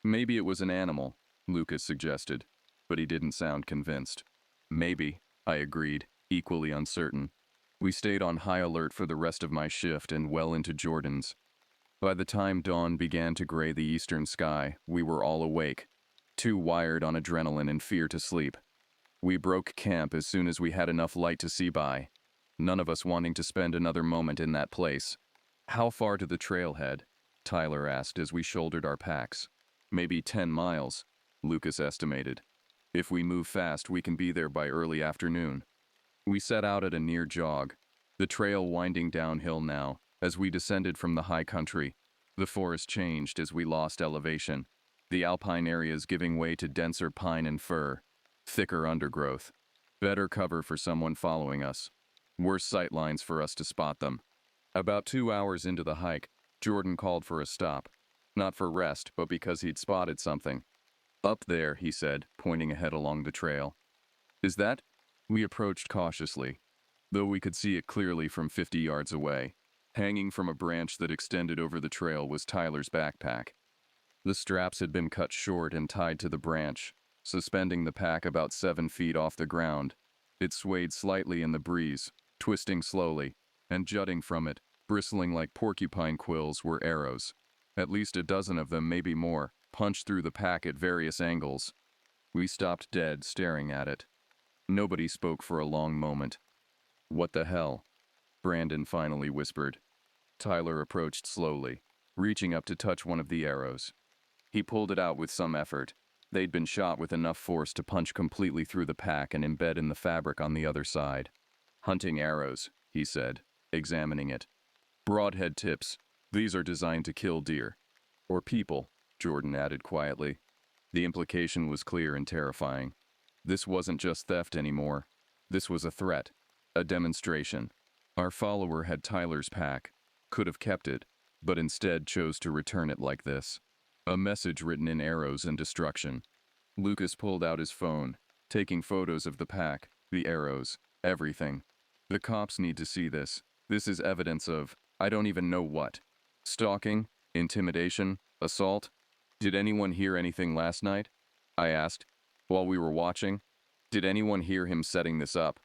A: "Maybe it was an animal," Lucas suggested, but he didn't sound convinced. "Maybe," I agreed, equally uncertain. We stayed on high alert for the rest of my shift and well into Jordan's. By the time dawn began to gray the eastern sky, we were all awake, too wired on adrenaline and fear to sleep. We broke camp as soon as we had enough light to see by, none of us wanting to spend another moment in that place. "How far to the trailhead?" Tyler asked as we shouldered our packs. "Maybe 10 miles, Lucas estimated. If we move fast, we can be there by early afternoon." We set out at a near jog, the trail winding downhill now. As we descended from the high country, the forest changed as we lost elevation, the alpine areas giving way to denser pine and fir, thicker undergrowth. Better cover for someone following us. Worse sight lines for us to spot them. About 2 hours into the hike, Jordan called for a stop. Not for rest, but because he'd spotted something. "Up there," he said, pointing ahead along the trail. "Is that?" We approached cautiously, though we could see it clearly from 50 yards away. Hanging from a branch that extended over the trail was Tyler's backpack. The straps had been cut short and tied to the branch, suspending the pack about 7 feet off the ground. It swayed slightly in the breeze, twisting slowly, and jutting from it, bristling like porcupine quills, were arrows. At least a dozen of them, maybe more, punched through the pack at various angles. We stopped dead, staring at it. Nobody spoke for a long moment. "What the hell?" Brandon finally whispered. Tyler approached slowly, reaching up to touch one of the arrows. He pulled it out with some effort. They'd been shot with enough force to punch completely through the pack and embed in the fabric on the other side. "Hunting arrows," he said, examining it. "Broadhead tips. These are designed to kill deer. Or people," Jordan added quietly. The implication was clear and terrifying. This wasn't just theft anymore. This was a threat, a demonstration. Our follower had Tyler's pack, could have kept it, but instead chose to return it like this. A message written in arrows and destruction. Lucas pulled out his phone, taking photos of the pack, the arrows, everything. "The cops need to see this. This is evidence of, I don't even know what. Stalking, intimidation, assault. Did anyone hear anything last night?" I asked, while we were watching. "Did anyone hear him setting this up?"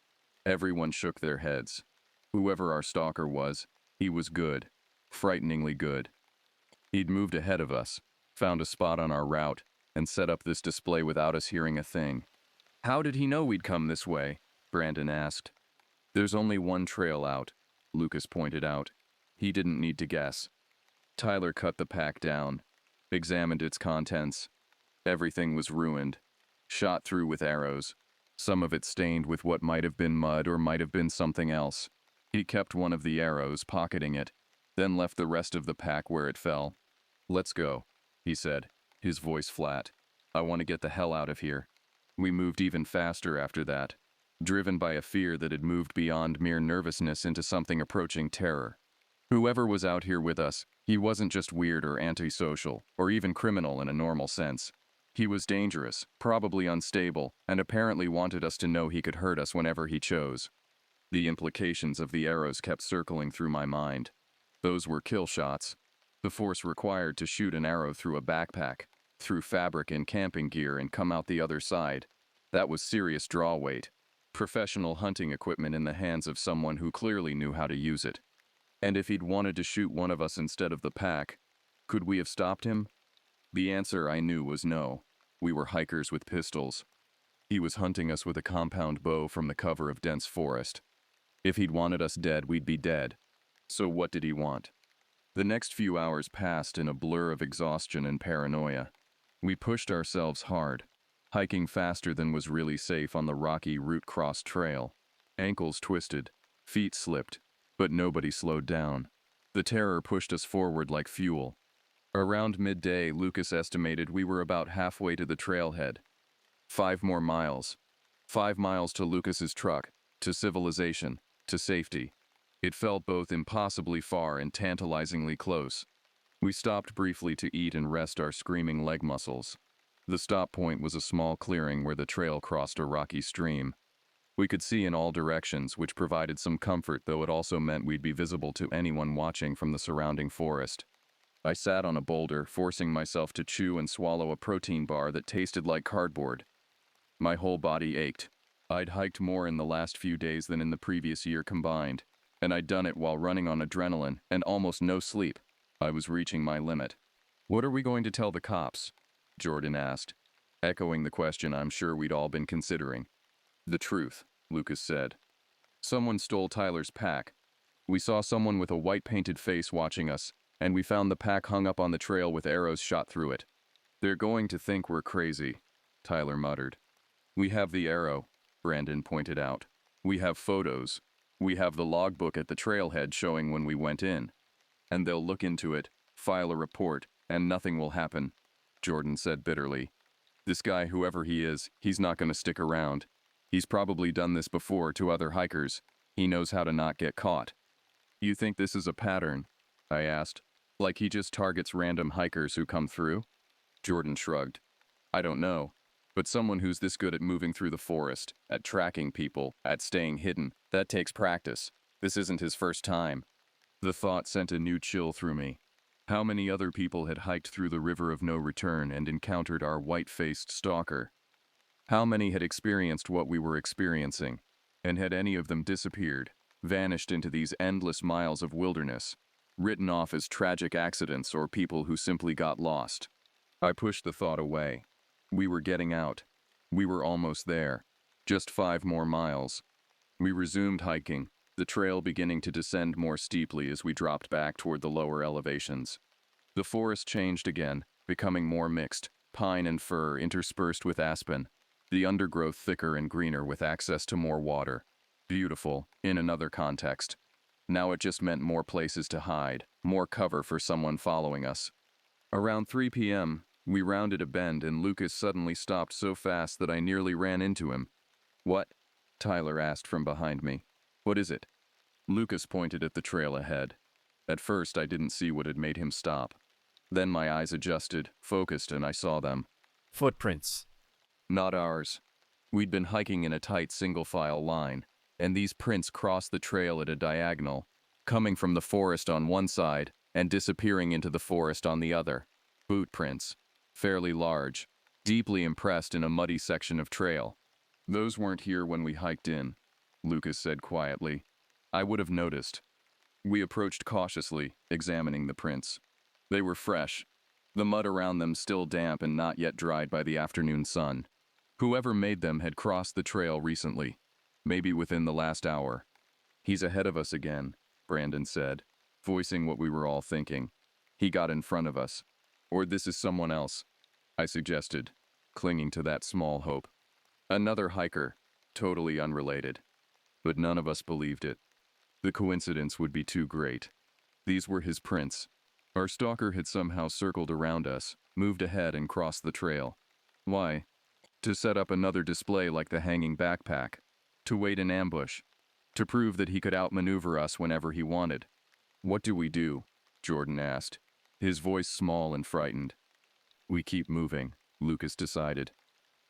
A: Everyone shook their heads. Whoever our stalker was, he was good. Frighteningly good. He'd moved ahead of us, found a spot on our route, and set up this display without us hearing a thing. "How did he know we'd come this way?" Brandon asked. "There's only one trail out," Lucas pointed out. He didn't need to guess. Tyler cut the pack down, examined its contents. Everything was ruined, shot through with arrows, some of it stained with what might have been mud or might have been something else. He kept one of the arrows, pocketing it, then left the rest of the pack where it fell. "Let's go," he said, his voice flat. "I want to get the hell out of here." We moved even faster after that, driven by a fear that had moved beyond mere nervousness into something approaching terror. Whoever was out here with us, he wasn't just weird or antisocial, or even criminal in a normal sense. He was dangerous, probably unstable, and apparently wanted us to know he could hurt us whenever he chose. The implications of the arrows kept circling through my mind. Those were kill shots. The force required to shoot an arrow through a backpack, through fabric and camping gear, and come out the other side. That was serious draw weight. Professional hunting equipment in the hands of someone who clearly knew how to use it. And if he'd wanted to shoot one of us instead of the pack, could we have stopped him? The answer I knew was no. We were hikers with pistols. He was hunting us with a compound bow from the cover of dense forest. If he'd wanted us dead, we'd be dead. So what did he want? The next few hours passed in a blur of exhaustion and paranoia. We pushed ourselves hard, hiking faster than was really safe on the rocky root-crossed trail. Ankles twisted, feet slipped, but nobody slowed down. The terror pushed us forward like fuel. Around midday, Lucas estimated we were about halfway to the trailhead. 5 more miles. 5 miles to Lucas's truck, to civilization, to safety. It felt both impossibly far and tantalizingly close. We stopped briefly to eat and rest our screaming leg muscles. The stop point was a small clearing where the trail crossed a rocky stream. We could see in all directions, which provided some comfort, though it also meant we'd be visible to anyone watching from the surrounding forest. I sat on a boulder, forcing myself to chew and swallow a protein bar that tasted like cardboard. My whole body ached. I'd hiked more in the last few days than in the previous year combined, and I'd done it while running on adrenaline and almost no sleep. I was reaching my limit. "What are we going to tell the cops?" Jordan asked, echoing the question I'm sure we'd all been considering. "The truth," Lucas said. "Someone stole Tyler's pack. We saw someone with a white-painted face watching us, and we found the pack hung up on the trail with arrows shot through it. They're going to think we're crazy," Tyler muttered. "We have the arrow," Brandon pointed out. "We have photos. We have the logbook at the trailhead showing when we went in. And they'll look into it, file a report, and nothing will happen," Jordan said bitterly. "This guy, whoever he is, he's not going to stick around. He's probably done this before to other hikers. He knows how to not get caught." "You think this is a pattern?" I asked. "Like he just targets random hikers who come through?" Jordan shrugged. "I don't know. But someone who's this good at moving through the forest, at tracking people, at staying hidden, that takes practice. This isn't his first time." The thought sent a new chill through me. How many other people had hiked through the river of no return and encountered our white-faced stalker? How many had experienced what we were experiencing, and had any of them disappeared, vanished into these endless miles of wilderness, written off as tragic accidents or people who simply got lost? I pushed the thought away. We were getting out. We were almost there. Just 5 more miles. We resumed hiking, the trail beginning to descend more steeply as we dropped back toward the lower elevations. The forest changed again, becoming more mixed, pine and fir interspersed with aspen, the undergrowth thicker and greener with access to more water. Beautiful, in another context. Now it just meant more places to hide, more cover for someone following us. Around 3 p.m., we rounded a bend and Lucas suddenly stopped so fast that I nearly ran into him. "What?" Tyler asked from behind me. "What is it?" Lucas pointed at the trail ahead. At first, I didn't see what had made him stop. Then my eyes adjusted, focused, and I saw them.
C: Footprints.
A: Not ours. We'd been hiking in a tight single-file line, and these prints crossed the trail at a diagonal, coming from the forest on one side and disappearing into the forest on the other. Boot prints. Fairly large, deeply impressed in a muddy section of trail. "Those weren't here when we hiked in," Lucas said quietly. "I would have noticed." We approached cautiously, examining the prints. They were fresh, the mud around them still damp and not yet dried by the afternoon sun. Whoever made them had crossed the trail recently, maybe within the last hour. "He's ahead of us again," Brandon said, voicing what we were all thinking. "He got in front of us. Or this is someone else," I suggested, clinging to that small hope. "Another hiker, totally unrelated." But none of us believed it. The coincidence would be too great. These were his prints. Our stalker had somehow circled around us, moved ahead and crossed the trail. Why? To set up another display like the hanging backpack. To wait in ambush. To prove that he could outmaneuver us whenever he wanted. "What do we do?" Jordan asked, his voice small and frightened. "We keep moving," Lucas decided.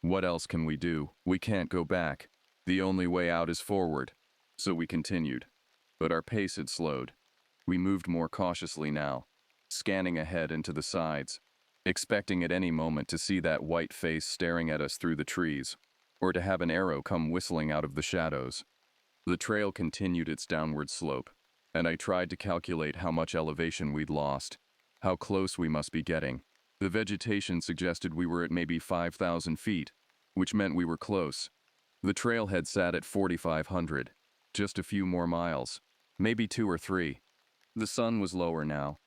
A: "What else can we do? We can't go back. The only way out is forward." So we continued. But our pace had slowed. We moved more cautiously now, scanning ahead and to the sides, expecting at any moment to see that white face staring at us through the trees, or to have an arrow come whistling out of the shadows. The trail continued its downward slope, and I tried to calculate how much elevation we'd lost, how close we must be getting. The vegetation suggested we were at maybe 5,000 feet, which meant we were close. The trailhead sat at 4,500, just a few more miles, maybe 2 or 3. The sun was lower now.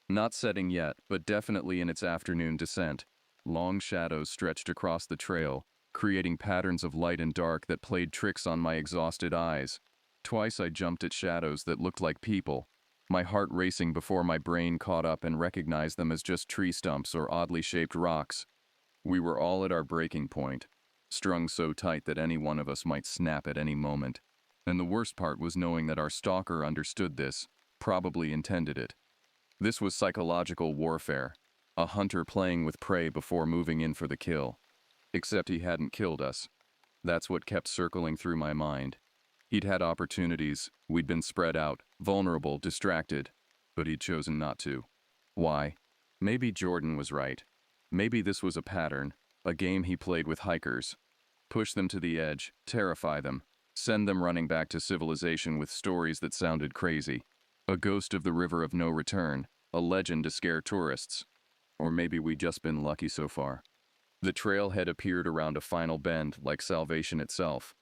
A: Not setting yet, but definitely in its afternoon descent. Long shadows stretched across the trail, creating patterns of light and dark that played tricks on my exhausted eyes. Twice I jumped at shadows that looked like people, my heart racing before my brain caught up and recognized them as just tree stumps or oddly shaped rocks. We were all at our breaking point, strung so tight that any one of us might snap at any moment. And the worst part was knowing that our stalker understood this, probably intended it. This was psychological warfare, a hunter playing with prey before moving in for the kill. Except he hadn't killed us. That's what kept circling through my mind. He'd had opportunities, we'd been spread out, vulnerable, distracted, but he'd chosen not to. Why? Maybe Jordan was right. Maybe this was a pattern, a game he played with hikers. Push them to the edge, terrify them, send them running back to civilization with stories that sounded crazy. A ghost of the river of no return, a legend to scare tourists. Or maybe we'd just been lucky so far. The trailhead appeared around a final bend, like salvation itself.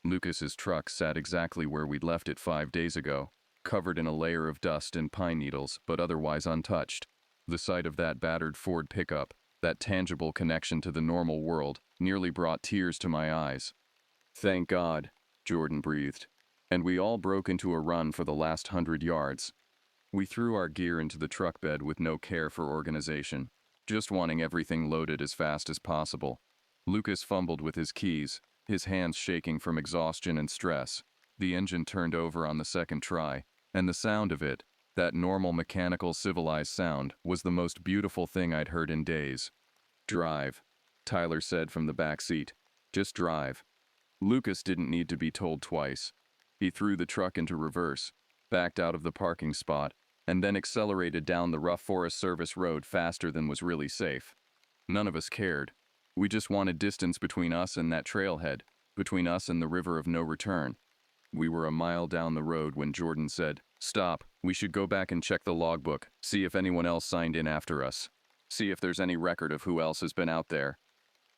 A: Lucas's truck sat exactly where we'd left it 5 days ago, covered in a layer of dust and pine needles, but otherwise untouched. The sight of that battered Ford pickup, that tangible connection to the normal world, nearly brought tears to my eyes. "Thank God," Jordan breathed. And we all broke into a run for the last 100 yards. We threw our gear into the truck bed with no care for organization, just wanting everything loaded as fast as possible. Lucas fumbled with his keys, his hands shaking from exhaustion and stress. The engine turned over on the second try, and the sound of it, that normal mechanical civilized sound, was the most beautiful thing I'd heard in days. "Drive," Tyler said from the back seat. "Just drive." Lucas didn't need to be told twice. He threw the truck into reverse, backed out of the parking spot, and then accelerated down the rough Forest Service road faster than was really safe. None of us cared. We just wanted distance between us and that trailhead, between us and the river of no return. We were a mile down the road when Jordan said, "Stop, we should go back and check the logbook, see if anyone else signed in after us. See if there's any record of who else has been out there."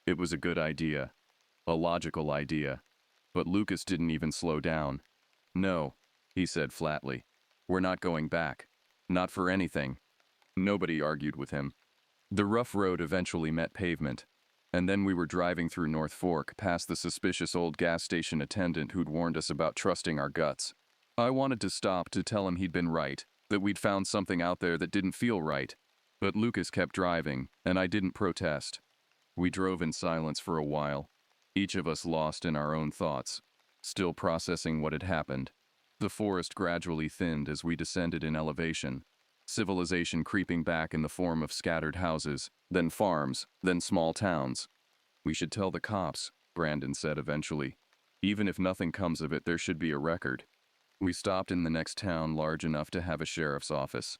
A: It was a good idea. A logical idea. But Lucas didn't even slow down. "No," he said flatly. "We're not going back. Not for anything." Nobody argued with him. The rough road eventually met pavement, and then we were driving through North Fork past the suspicious old gas station attendant who'd warned us about trusting our guts. I wanted to stop to tell him he'd been right, that we'd found something out there that didn't feel right. But Lucas kept driving, and I didn't protest. We drove in silence for a while, each of us lost in our own thoughts, still processing what had happened. The forest gradually thinned as we descended in elevation, civilization creeping back in the form of scattered houses, then farms, then small towns. "We should tell the cops," Brandon said eventually. "Even if nothing comes of it, there should be a record." We stopped in the next town large enough to have a sheriff's office.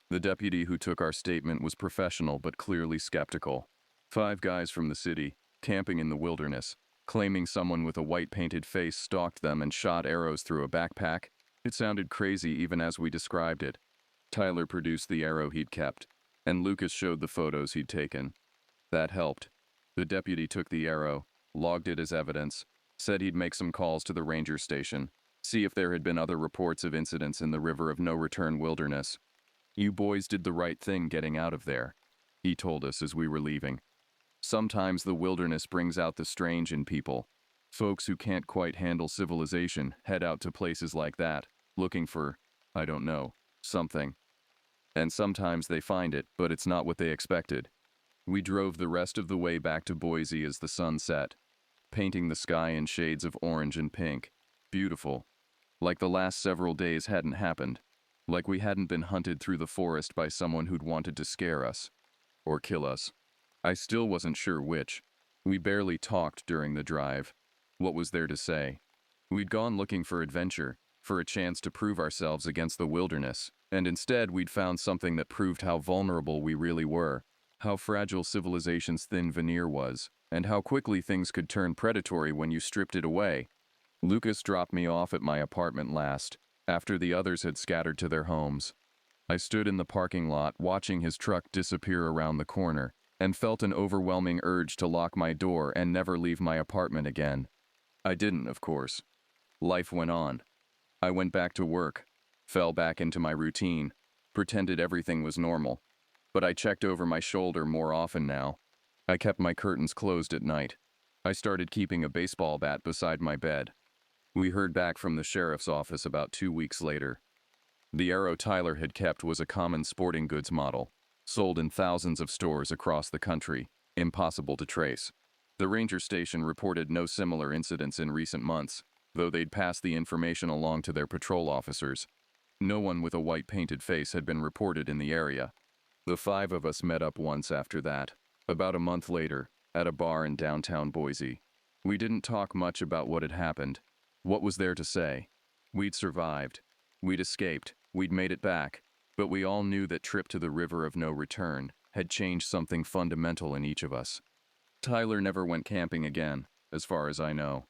A: The deputy who took our statement was professional but clearly skeptical. 5 guys from the city, camping in the wilderness, claiming someone with a white-painted face stalked them and shot arrows through a backpack. It sounded crazy even as we described it. Tyler produced the arrow he'd kept, and Lucas showed the photos he'd taken. That helped. The deputy took the arrow, logged it as evidence, said he'd make some calls to the ranger station, see if there had been other reports of incidents in the river of no return wilderness. "You boys did the right thing getting out of there," he told us as we were leaving. "Sometimes the wilderness brings out the strange in people. Folks who can't quite handle civilization head out to places like that, looking for, I don't know, something. And sometimes they find it, but it's not what they expected." We drove the rest of the way back to Boise as the sun set, painting the sky in shades of orange and pink. Beautiful. Like the last several days hadn't happened. Like we hadn't been hunted through the forest by someone who'd wanted to scare us. Or kill us. I still wasn't sure which. We barely talked during the drive. What was there to say? We'd gone looking for adventure, for a chance to prove ourselves against the wilderness, and instead we'd found something that proved how vulnerable we really were, how fragile civilization's thin veneer was, and how quickly things could turn predatory when you stripped it away. Lucas dropped me off at my apartment last, after the others had scattered to their homes. I stood in the parking lot watching his truck disappear around the corner and felt an overwhelming urge to lock my door and never leave my apartment again. I didn't, of course. Life went on. I went back to work, fell back into my routine, pretended everything was normal. But I checked over my shoulder more often now. I kept my curtains closed at night. I started keeping a baseball bat beside my bed. We heard back from the sheriff's office about 2 weeks later. The arrow Tyler had kept was a common sporting goods model, sold in thousands of stores across the country, impossible to trace. The ranger station reported no similar incidents in recent months, though they'd passed the information along to their patrol officers. No one with a white painted face had been reported in the area. The 5 of us met up once after that, about a month later, at a bar in downtown Boise. We didn't talk much about what had happened. What was there to say? We'd survived. We'd escaped. We'd made it back. But we all knew that trip to the river of no return had changed something fundamental in each of us. Tyler never went camping again, as far as I know.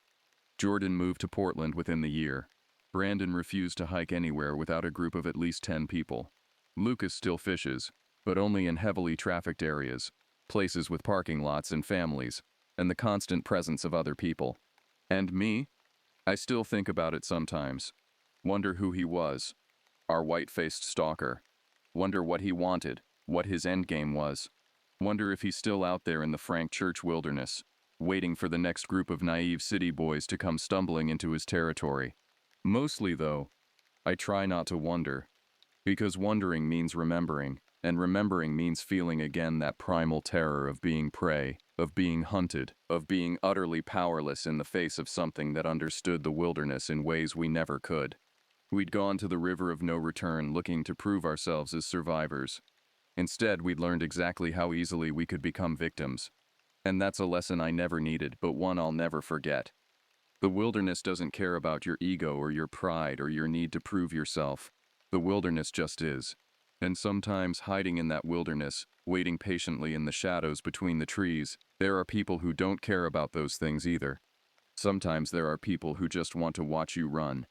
A: Jordan moved to Portland within the year. Brandon refused to hike anywhere without a group of at least 10 people. Lucas still fishes, but only in heavily trafficked areas, places with parking lots and families, and the constant presence of other people. And me? I still think about it sometimes. Wonder who he was. Our white-faced stalker. Wonder what he wanted, what his endgame was. Wonder if he's still out there in the Frank Church wilderness, waiting for the next group of naive city boys to come stumbling into his territory. Mostly, though, I try not to wonder, because wondering means remembering, and remembering means feeling again that primal terror of being prey, of being hunted, of being utterly powerless in the face of something that understood the wilderness in ways we never could. We'd gone to the river of no return looking to prove ourselves as survivors. Instead, we'd learned exactly how easily we could become victims. And that's a lesson I never needed, but one I'll never forget. The wilderness doesn't care about your ego or your pride or your need to prove yourself. The wilderness just is. And sometimes hiding in that wilderness, waiting patiently in the shadows between the trees, there are people who don't care about those things either. Sometimes there are people who just want to watch you run.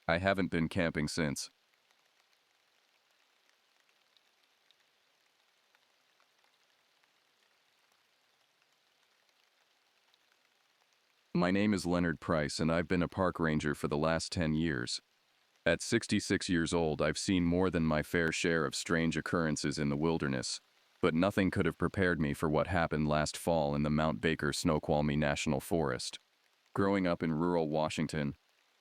A: I haven't been camping since. My name is Leonard Price, and I've been a park ranger for the last 10 years. At 66 years old, I've seen more than my fair share of strange occurrences in the wilderness, but nothing could have prepared me for what happened last fall in the Mount Baker Snoqualmie National Forest. Growing up in rural Washington,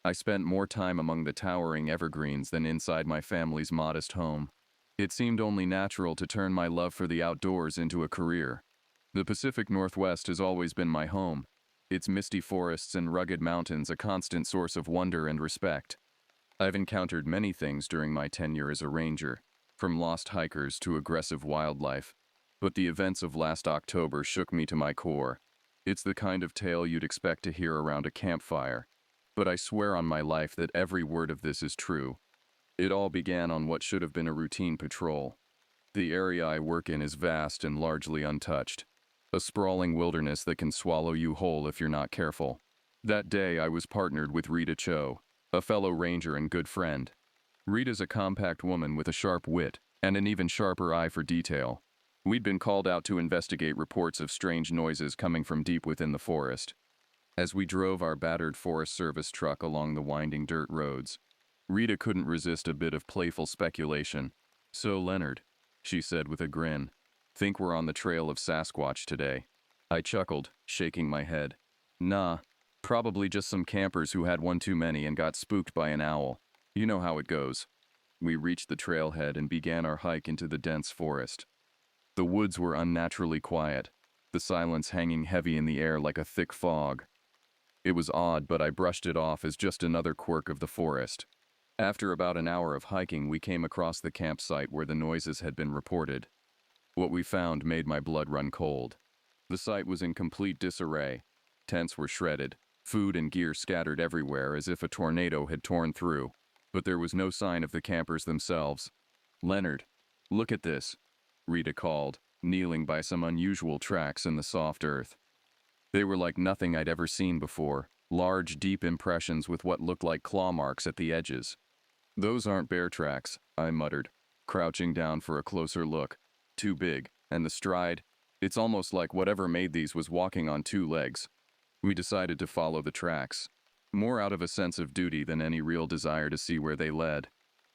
A: I spent more time among the towering evergreens than inside my family's modest home. It seemed only natural to turn my love for the outdoors into a career. The Pacific Northwest has always been my home, its misty forests and rugged mountains a constant source of wonder and respect. I've encountered many things during my tenure as a ranger, from lost hikers to aggressive wildlife, but the events of last October shook me to my core. It's the kind of tale you'd expect to hear around a campfire, but I swear on my life that every word of this is true. It all began on what should have been a routine patrol. The area I work in is vast and largely untouched, a sprawling wilderness that can swallow you whole if you're not careful. That day I was partnered with Rita Cho, a fellow ranger and good friend. Rita's a compact woman with a sharp wit and an even sharper eye for detail. We'd been called out to investigate reports of strange noises coming from deep within the forest. As we drove our battered Forest Service truck along the winding dirt roads, Rita couldn't resist a bit of playful speculation. "So, Leonard," she said with a grin, "think we're on the trail of Sasquatch today?" I chuckled, shaking my head. "Nah, probably just some campers who had one too many and got spooked by an owl. You know how it goes." We reached the trailhead and began our hike into the dense forest. The woods were unnaturally quiet, the silence hanging heavy in the air like a thick fog. It was odd, but I brushed it off as just another quirk of the forest. After about an hour of hiking, we came across the campsite where the noises had been reported. What we found made my blood run cold. The site was in complete disarray. Tents were shredded, food and gear scattered everywhere as if a tornado had torn through, but there was no sign of the campers themselves. "Leonard, look at this," Rita called, kneeling by some unusual tracks in the soft earth. They were like nothing I'd ever seen before, large, deep impressions with what looked like claw marks at the edges. "Those aren't bear tracks," I muttered. crouching down for a closer look. Too big, and the stride, it's almost like whatever made these was walking on two legs. We decided to follow the tracks, more out of a sense of duty than any real desire to see where they led.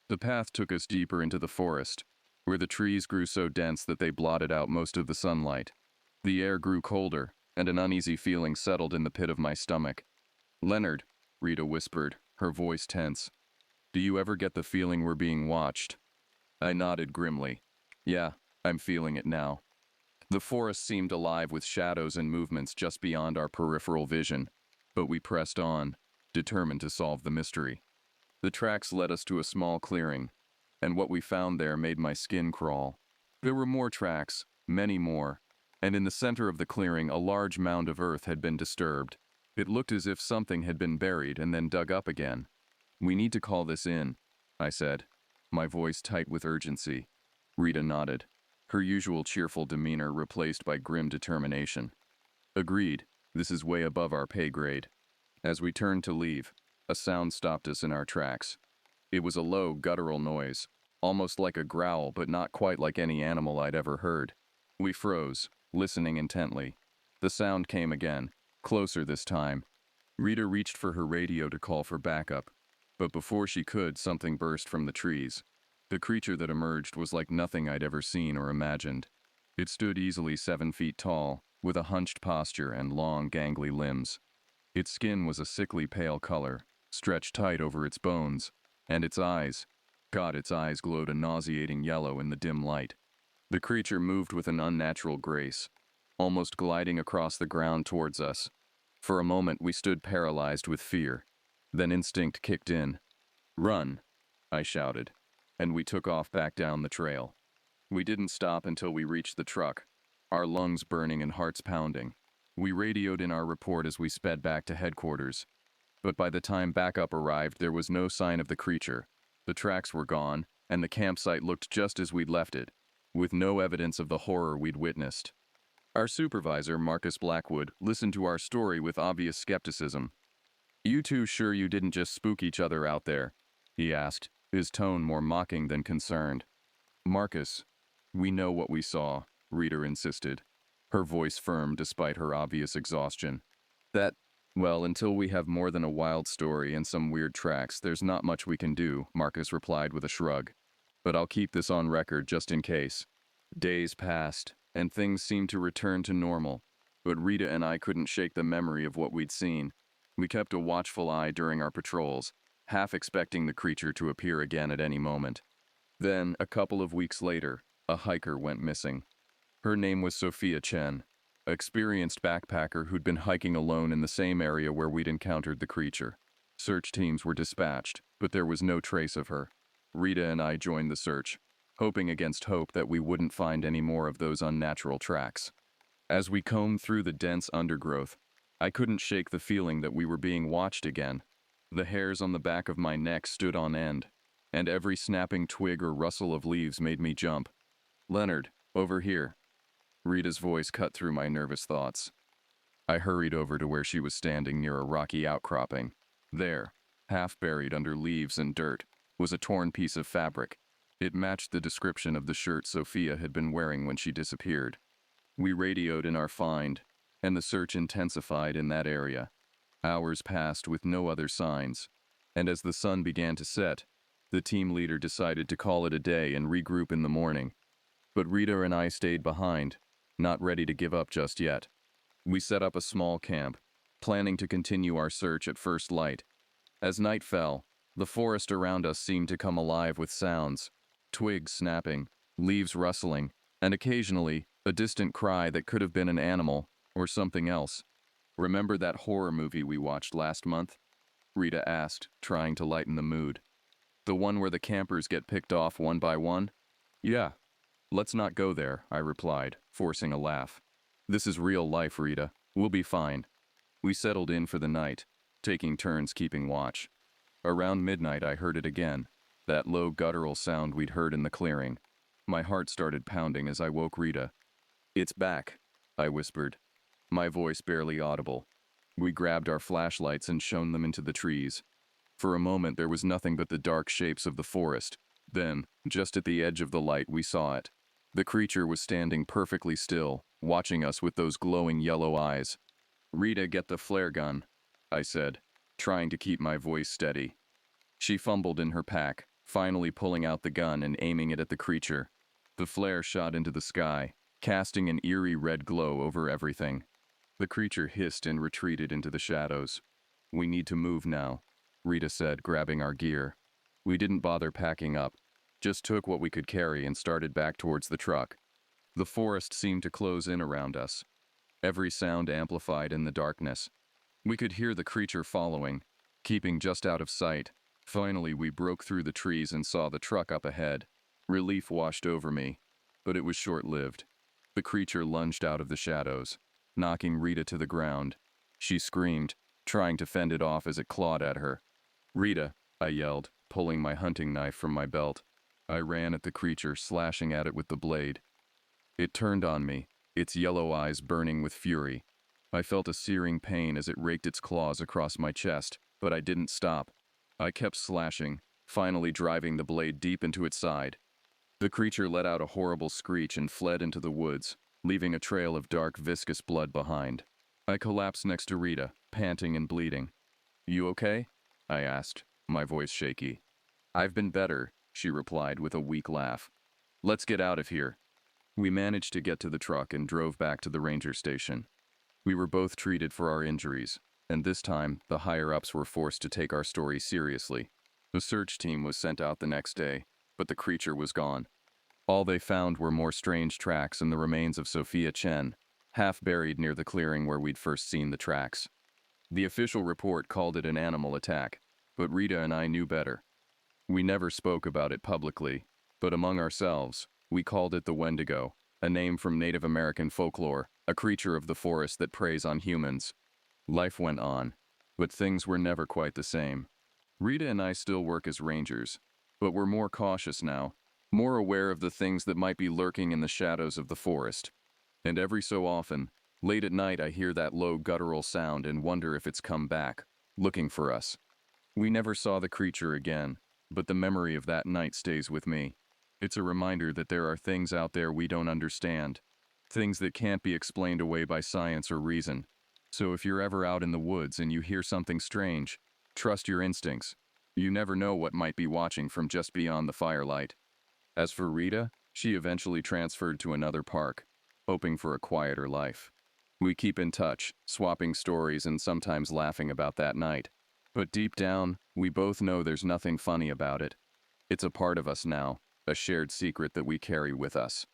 A: The path took us deeper into the forest, where the trees grew so dense that they blotted out most of the sunlight. The air grew colder, and an uneasy feeling settled in the pit of my stomach. "Leonard," Rita whispered, her voice tense. "Do you ever get the feeling we're being watched?" I nodded grimly. "Yeah, I'm feeling it now." The forest seemed alive with shadows and movements just beyond our peripheral vision, but we pressed on, determined to solve the mystery. The tracks led us to a small clearing, and what we found there made my skin crawl. There were more tracks, many more, and in the center of the clearing a large mound of earth had been disturbed. It looked as if something had been buried and then dug up again. "We need to call this in," I said, my voice tight with urgency. Rita nodded, her usual cheerful demeanor replaced by grim determination. "Agreed, this is way above our pay grade." As we turned to leave, a sound stopped us in our tracks. It was a low, guttural noise, almost like a growl but not quite like any animal I'd ever heard. We froze, listening intently. The sound came again, closer this time. Rita reached for her radio to call for backup, but before she could, something burst from the trees. The creature that emerged was like nothing I'd ever seen or imagined. It stood easily 7 feet tall, with a hunched posture and long, gangly limbs. Its skin was a sickly pale color, stretched tight over its bones, and its eyes glowed a nauseating yellow in the dim light. The creature moved with an unnatural grace, almost gliding across the ground towards us. For a moment we stood paralyzed with fear. Then instinct kicked in. "Run!" I shouted, and we took off back down the trail. We didn't stop until we reached the truck, our lungs burning and hearts pounding. We radioed in our report as we sped back to headquarters. But by the time backup arrived, there was no sign of the creature. The tracks were gone, and the campsite looked just as we'd left it, with no evidence of the horror we'd witnessed. Our supervisor, Marcus Blackwood, listened to our story with obvious skepticism. "You two sure you didn't just spook each other out there?" he asked, his tone more mocking than concerned. "Marcus, we know what we saw," Rita insisted, her voice firm despite her obvious exhaustion. Well, until we have more than a wild story and some weird tracks, there's not much we can do," Marcus replied with a shrug. "But I'll keep this on record just in case." Days passed, and things seemed to return to normal, but Rita and I couldn't shake the memory of what we'd seen. We kept a watchful eye during our patrols, half expecting the creature to appear again at any moment. Then, a couple of weeks later, a hiker went missing. Her name was Sophia Chen, an experienced backpacker who'd been hiking alone in the same area where we'd encountered the creature. Search teams were dispatched, but there was no trace of her. Rita and I joined the search, hoping against hope that we wouldn't find any more of those unnatural tracks. As we combed through the dense undergrowth, I couldn't shake the feeling that we were being watched again. The hairs on the back of my neck stood on end, and every snapping twig or rustle of leaves made me jump. "Leonard, over here." Rita's voice cut through my nervous thoughts. I hurried over to where she was standing near a rocky outcropping. There, half buried under leaves and dirt, was a torn piece of fabric. It matched the description of the shirt Sophia had been wearing when she disappeared. We radioed in our find, and the search intensified in that area. Hours passed with no other signs, and as the sun began to set, the team leader decided to call it a day and regroup in the morning. But Rita and I stayed behind, not ready to give up just yet. We set up a small camp, planning to continue our search at first light. As night fell, the forest around us seemed to come alive with sounds, twigs snapping, leaves rustling, and occasionally a distant cry that could have been an animal or something else. "Remember that horror movie we watched last month?" Rita asked, trying to lighten the mood. "The one where the campers get picked off one by one?" "Yeah. Let's not go there," I replied, forcing a laugh. "This is real life, Rita. We'll be fine." We settled in for the night, taking turns keeping watch. Around midnight I heard it again, that low guttural sound we'd heard in the clearing. My heart started pounding as I woke Rita. "It's back," I whispered, my voice barely audible. We grabbed our flashlights and shone them into the trees. For a moment there was nothing but the dark shapes of the forest, Then, just at the edge of the light, we saw it. The creature was standing perfectly still, watching us with those glowing yellow eyes. "Rita, get the flare gun," I said, trying to keep my voice steady. She fumbled in her pack, finally pulling out the gun and aiming it at the creature. The flare shot into the sky, casting an eerie red glow over everything. The creature hissed and retreated into the shadows. "We need to move now," Rita said, grabbing our gear. We didn't bother packing up, just took what we could carry and started back towards the truck. The forest seemed to close in around us, every sound amplified in the darkness. We could hear the creature following, keeping just out of sight. Finally, we broke through the trees and saw the truck up ahead. Relief washed over me, but it was short-lived. The creature lunged out of the shadows, knocking Rita to the ground. She screamed, trying to fend it off as it clawed at her. "Rita," I yelled, pulling my hunting knife from my belt. I ran at the creature, slashing at it with the blade. It turned on me, its yellow eyes burning with fury. I felt a searing pain as it raked its claws across my chest, but I didn't stop. I kept slashing, finally driving the blade deep into its side. The creature let out a horrible screech and fled into the woods, leaving a trail of dark, viscous blood behind. I collapsed next to Rita, panting and bleeding. "You okay?" I asked, my voice shaky. "I've been better," she replied with a weak laugh. "Let's get out of here." We managed to get to the truck and drove back to the ranger station. We were both treated for our injuries, and this time, the higher-ups were forced to take our story seriously. The search team was sent out the next day, but the creature was gone. All they found were more strange tracks and the remains of Sophia Chen, half buried near the clearing where we'd first seen the tracks. The official report called it an animal attack, but Rita and I knew better. We never spoke about it publicly, but among ourselves, we called it the Wendigo, a name from Native American folklore, a creature of the forest that preys on humans. Life went on, but things were never quite the same. Rita and I still work as rangers, but we're more cautious now, more aware of the things that might be lurking in the shadows of the forest. And every so often, late at night, I hear that low guttural sound and wonder if it's come back, looking for us. We never saw the creature again, but the memory of that night stays with me. It's a reminder that there are things out there we don't understand, things that can't be explained away by science or reason. So if you're ever out in the woods and you hear something strange, trust your instincts. You never know what might be watching from just beyond the firelight. As for Rita, she eventually transferred to another park, hoping for a quieter life. We keep in touch, swapping stories and sometimes laughing about that night. But deep down, we both know there's nothing funny about it. It's a part of us now, a shared secret that we carry with us.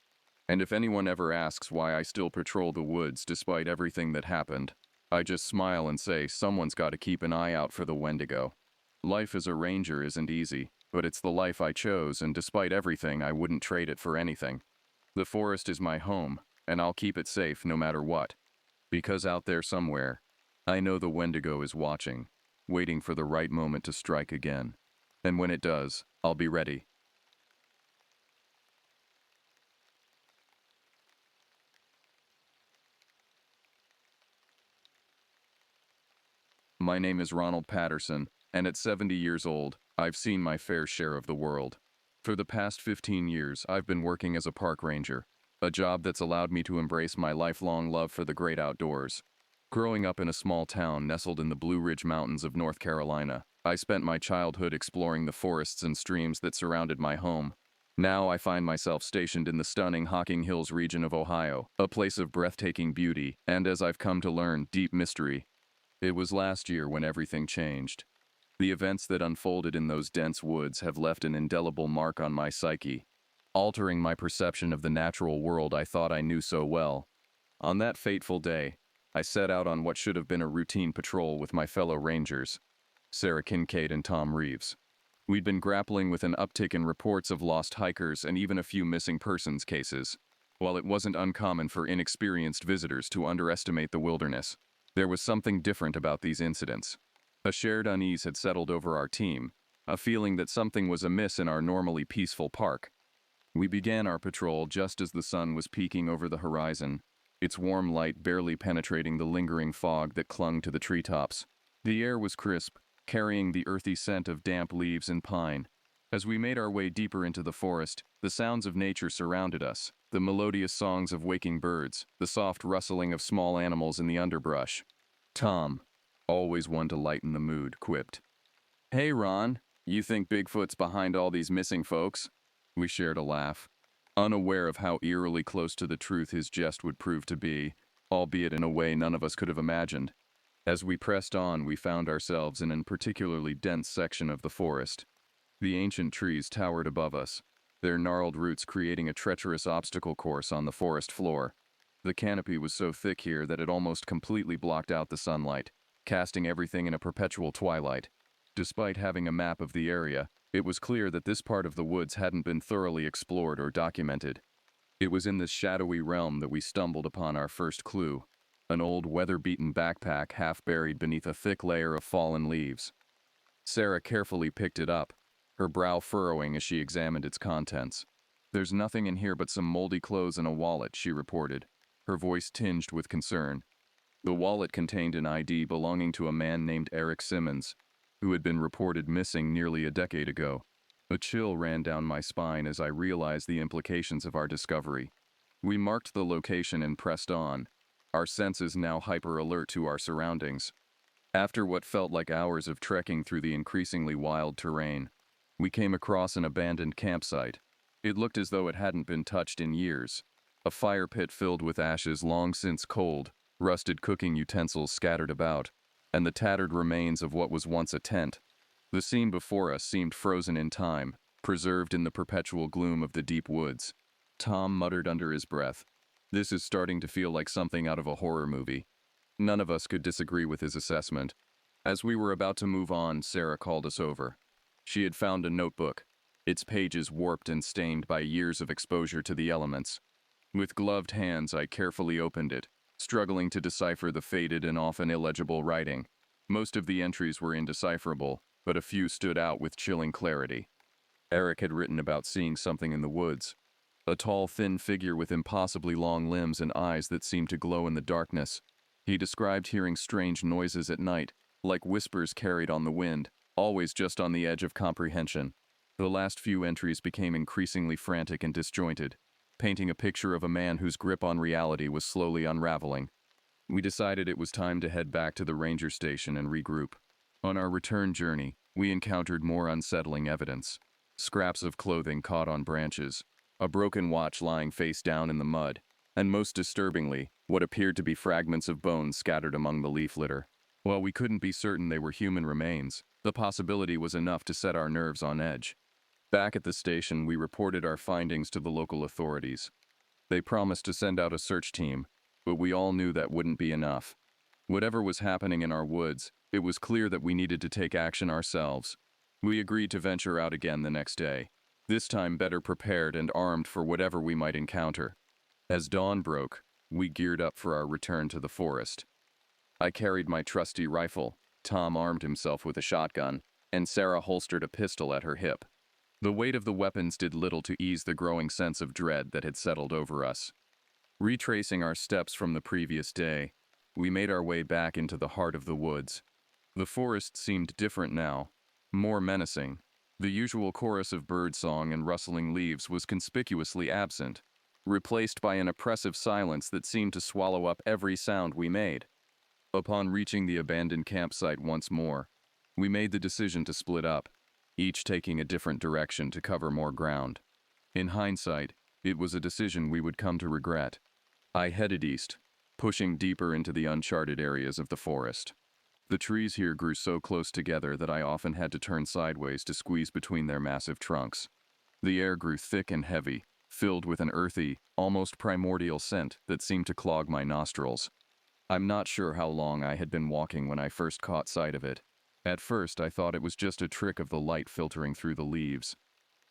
A: And if anyone ever asks why I still patrol the woods despite everything that happened, I just smile and say someone's got to keep an eye out for the Wendigo. Life as a ranger isn't easy, but it's the life I chose, and despite everything, I wouldn't trade it for anything. The forest is my home, and I'll keep it safe no matter what. Because out there somewhere, I know the Wendigo is watching, waiting for the right moment to strike again. And when it does, I'll be ready. My name is Ronald Patterson, and at 70 years old, I've seen my fair share of the world. For the past 15 years, I've been working as a park ranger, a job that's allowed me to embrace my lifelong love for the great outdoors. Growing up in a small town nestled in the Blue Ridge Mountains of North Carolina, I spent my childhood exploring the forests and streams that surrounded my home. Now I find myself stationed in the stunning Hocking Hills region of Ohio, a place of breathtaking beauty, and as I've come to learn, deep mystery. It was last year when everything changed. The events that unfolded in those dense woods have left an indelible mark on my psyche, altering my perception of the natural world I thought I knew so well. On that fateful day, I set out on what should have been a routine patrol with my fellow rangers, Sarah Kincaid and Tom Reeves. We'd been grappling with an uptick in reports of lost hikers and even a few missing persons cases. While it wasn't uncommon for inexperienced visitors to underestimate the wilderness, there was something different about these incidents. A shared unease had settled over our team, a feeling that something was amiss in our normally peaceful park. We began our patrol just as the sun was peeking over the horizon, its warm light barely penetrating the lingering fog that clung to the treetops. The air was crisp, carrying the earthy scent of damp leaves and pine, As we made our way deeper into the forest, the sounds of nature surrounded us, the melodious songs of waking birds, the soft rustling of small animals in the underbrush. Tom, always one to lighten the mood, quipped, "Hey, Ron, you think Bigfoot's behind all these missing folks?" We shared a laugh, unaware of how eerily close to the truth his jest would prove to be, albeit in a way none of us could have imagined. As we pressed on, we found ourselves in a particularly dense section of the forest. The ancient trees towered above us, their gnarled roots creating a treacherous obstacle course on the forest floor. The canopy was so thick here that it almost completely blocked out the sunlight, casting everything in a perpetual twilight. Despite having a map of the area, it was clear that this part of the woods hadn't been thoroughly explored or documented. It was in this shadowy realm that we stumbled upon our first clue, an old weather-beaten backpack half buried beneath a thick layer of fallen leaves. Sarah carefully picked it up, her brow furrowing as she examined its contents. "There's nothing in here but some moldy clothes and a wallet," she reported, her voice tinged with concern. The wallet contained an ID belonging to a man named Eric Simmons, who had been reported missing nearly a decade ago. A chill ran down my spine as I realized the implications of our discovery. We marked the location and pressed on, our senses now hyper-alert to our surroundings. After what felt like hours of trekking through the increasingly wild terrain, we came across an abandoned campsite. It looked as though it hadn't been touched in years. A fire pit filled with ashes long since cold, rusted cooking utensils scattered about, and the tattered remains of what was once a tent. The scene before us seemed frozen in time, preserved in the perpetual gloom of the deep woods. Tom muttered under his breath, "This is starting to feel like something out of a horror movie." None of us could disagree with his assessment. As we were about to move on, Sarah called us over. She had found a notebook, its pages warped and stained by years of exposure to the elements. With gloved hands, I carefully opened it, struggling to decipher the faded and often illegible writing. Most of the entries were indecipherable, but a few stood out with chilling clarity. Eric had written about seeing something in the woods. A tall, thin figure with impossibly long limbs and eyes that seemed to glow in the darkness. He described hearing strange noises at night, like whispers carried on the wind, always just on the edge of comprehension. The last few entries became increasingly frantic and disjointed, painting a picture of a man whose grip on reality was slowly unraveling. We decided it was time to head back to the ranger station and regroup. On our return journey, we encountered more unsettling evidence. Scraps of clothing caught on branches, a broken watch lying face down in the mud, and most disturbingly, what appeared to be fragments of bones scattered among the leaf litter. While we couldn't be certain they were human remains, the possibility was enough to set our nerves on edge. Back at the station, we reported our findings to the local authorities. They promised to send out a search team, but we all knew that wouldn't be enough. Whatever was happening in our woods, it was clear that we needed to take action ourselves. We agreed to venture out again the next day, this time better prepared and armed for whatever we might encounter. As dawn broke, we geared up for our return to the forest. I carried my trusty rifle, Tom armed himself with a shotgun, and Sarah holstered a pistol at her hip. The weight of the weapons did little to ease the growing sense of dread that had settled over us. Retracing our steps from the previous day, we made our way back into the heart of the woods. The forest seemed different now, more menacing. The usual chorus of birdsong and rustling leaves was conspicuously absent, replaced by an oppressive silence that seemed to swallow up every sound we made. Upon reaching the abandoned campsite once more, we made the decision to split up, each taking a different direction to cover more ground. In hindsight, it was a decision we would come to regret. I headed east, pushing deeper into the uncharted areas of the forest. The trees here grew so close together that I often had to turn sideways to squeeze between their massive trunks. The air grew thick and heavy, filled with an earthy, almost primordial scent that seemed to clog my nostrils. I'm not sure how long I had been walking when I first caught sight of it. At first, I thought it was just a trick of the light filtering through the leaves.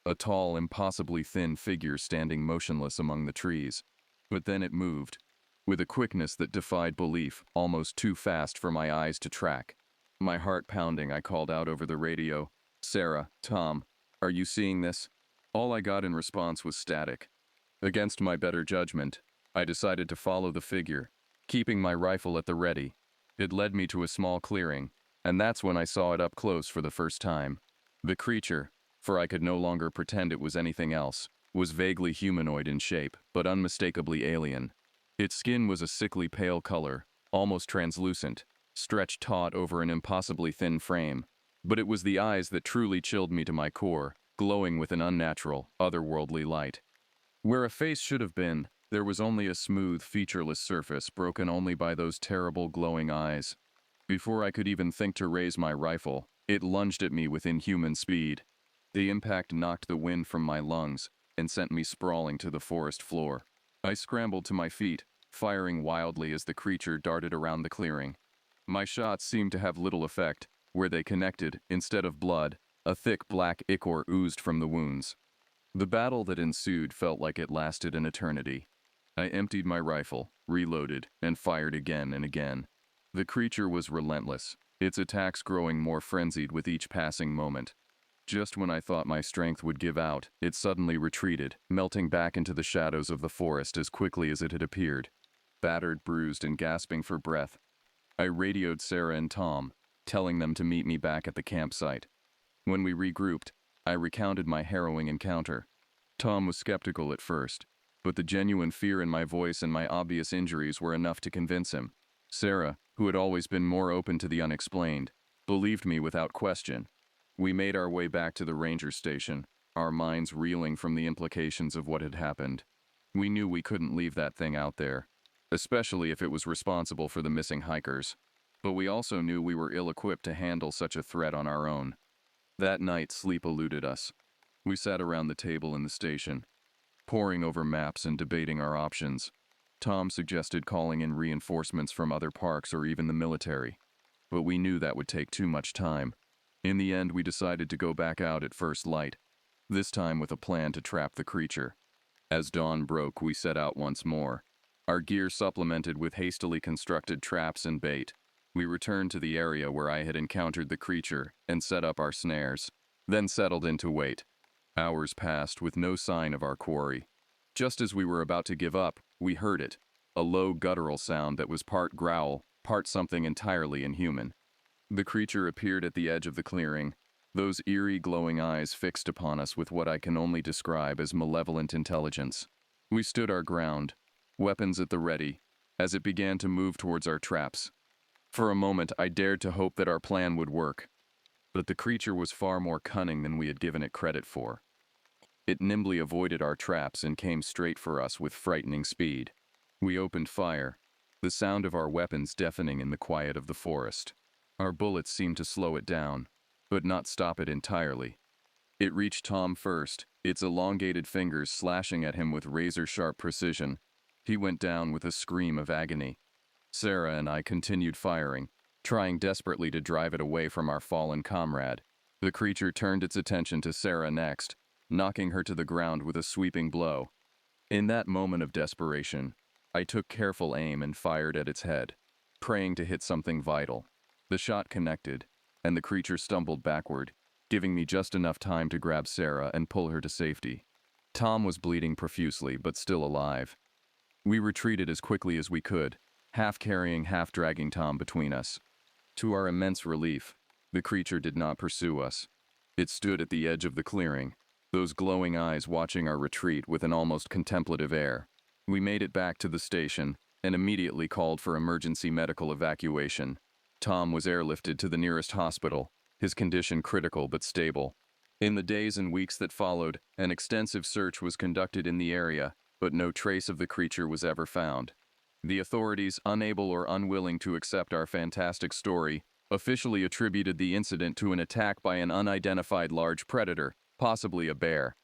A: A tall, impossibly thin figure standing motionless among the trees. But then it moved, with a quickness that defied belief, almost too fast for my eyes to track. My heart pounding, I called out over the radio, "Sarah, Tom, are you seeing this?" All I got in response was static. Against my better judgment, I decided to follow the figure, keeping my rifle at the ready. It led me to a small clearing, and that's when I saw it up close for the first time. The creature, for I could no longer pretend it was anything else, was vaguely humanoid in shape, but unmistakably alien. Its skin was a sickly pale color, almost translucent, stretched taut over an impossibly thin frame. But it was the eyes that truly chilled me to my core, glowing with an unnatural, otherworldly light. Where a face should have been, there was only a smooth, featureless surface broken only by those terrible glowing eyes. Before I could even think to raise my rifle, it lunged at me with inhuman speed. The impact knocked the wind from my lungs and sent me sprawling to the forest floor. I scrambled to my feet, firing wildly as the creature darted around the clearing. My shots seemed to have little effect. Where they connected, instead of blood, a thick black ichor oozed from the wounds. The battle that ensued felt like it lasted an eternity. I emptied my rifle, reloaded, and fired again and again. The creature was relentless, its attacks growing more frenzied with each passing moment. Just when I thought my strength would give out, it suddenly retreated, melting back into the shadows of the forest as quickly as it had appeared. Battered, bruised, and gasping for breath, I radioed Sarah and Tom, telling them to meet me back at the campsite. When we regrouped, I recounted my harrowing encounter. Tom was skeptical at first, but the genuine fear in my voice and my obvious injuries were enough to convince him. Sarah, who had always been more open to the unexplained, believed me without question. We made our way back to the ranger station, our minds reeling from the implications of what had happened. We knew we couldn't leave that thing out there, especially if it was responsible for the missing hikers. But we also knew we were ill-equipped to handle such a threat on our own. That night, sleep eluded us. We sat around the table in the station, poring over maps and debating our options. Tom suggested calling in reinforcements from other parks or even the military, but we knew that would take too much time. In the end, we decided to go back out at first light, this time with a plan to trap the creature. As dawn broke, we set out once more, our gear supplemented with hastily constructed traps and bait. We returned to the area where I had encountered the creature and set up our snares, then settled in to wait. Hours passed with no sign of our quarry. Just as we were about to give up, we heard it, a low guttural sound that was part growl, part something entirely inhuman. The creature appeared at the edge of the clearing, those eerie glowing eyes fixed upon us with what I can only describe as malevolent intelligence. We stood our ground, weapons at the ready, as it began to move towards our traps. For a moment, I dared to hope that our plan would work, but the creature was far more cunning than we had given it credit for. It nimbly avoided our traps and came straight for us with frightening speed. We opened fire, the sound of our weapons deafening in the quiet of the forest. Our bullets seemed to slow it down, but not stop it entirely. It reached Tom first, its elongated fingers slashing at him with razor-sharp precision. He went down with a scream of agony. Sarah and I continued firing, trying desperately to drive it away from our fallen comrade. The creature turned its attention to Sarah next, knocking her to the ground with a sweeping blow. In that moment of desperation, I took careful aim and fired at its head, praying to hit something vital. The shot connected, and the creature stumbled backward, giving me just enough time to grab Sarah and pull her to safety. Tom was bleeding profusely, but still alive. We retreated as quickly as we could, half carrying, half dragging Tom between us. To our immense relief, the creature did not pursue us. It stood at the edge of the clearing, those glowing eyes watching our retreat with an almost contemplative air. We made it back to the station and immediately called for emergency medical evacuation. Tom was airlifted to the nearest hospital, his condition critical but stable. In the days and weeks that followed, an extensive search was conducted in the area, but no trace of the creature was ever found. The authorities, unable or unwilling to accept our fantastic story, officially attributed the incident to an attack by an unidentified large predator, possibly a bear.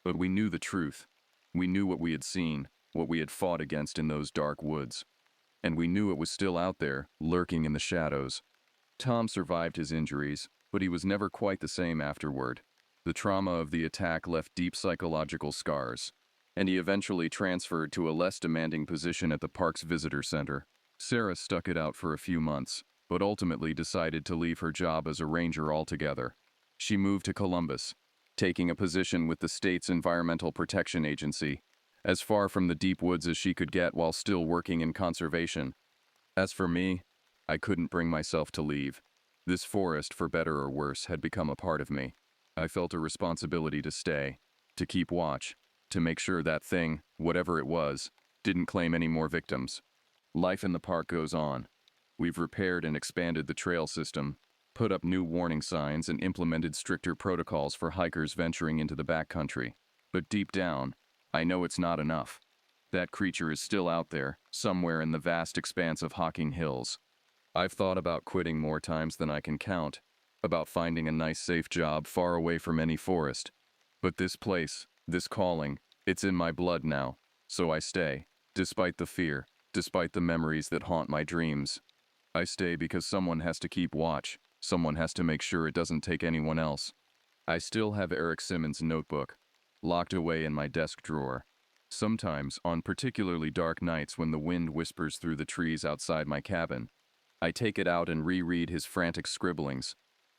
A: But we knew the truth. We knew what we had seen, what we had fought against in those dark woods. And we knew it was still out there, lurking in the shadows. Tom survived his injuries, but he was never quite the same afterward. The trauma of the attack left deep psychological scars, and he eventually transferred to a less demanding position at the park's visitor center. Sarah stuck it out for a few months, but ultimately decided to leave her job as a ranger altogether. She moved to Columbus, taking a position with the state's Environmental Protection Agency, as far from the deep woods as she could get while still working in conservation. As for me, I couldn't bring myself to leave. This forest, for better or worse, had become a part of me. I felt a responsibility to stay, to keep watch, to make sure that thing, whatever it was, didn't claim any more victims. Life in the park goes on. We've repaired and expanded the trail system, put up new warning signs, and implemented stricter protocols for hikers venturing into the backcountry. But deep down, I know it's not enough. That creature is still out there, somewhere in the vast expanse of Hocking Hills. I've thought about quitting more times than I can count, about finding a nice safe job far away from any forest. But this place, this calling, it's in my blood now, so I stay, despite the fear, despite the memories that haunt my dreams. I stay because someone has to keep watch, someone has to make sure it doesn't take anyone else. I still have Eric Simmons' notebook, locked away in my desk drawer. Sometimes, on particularly dark nights when the wind whispers through the trees outside my cabin, I take it out and reread his frantic scribblings.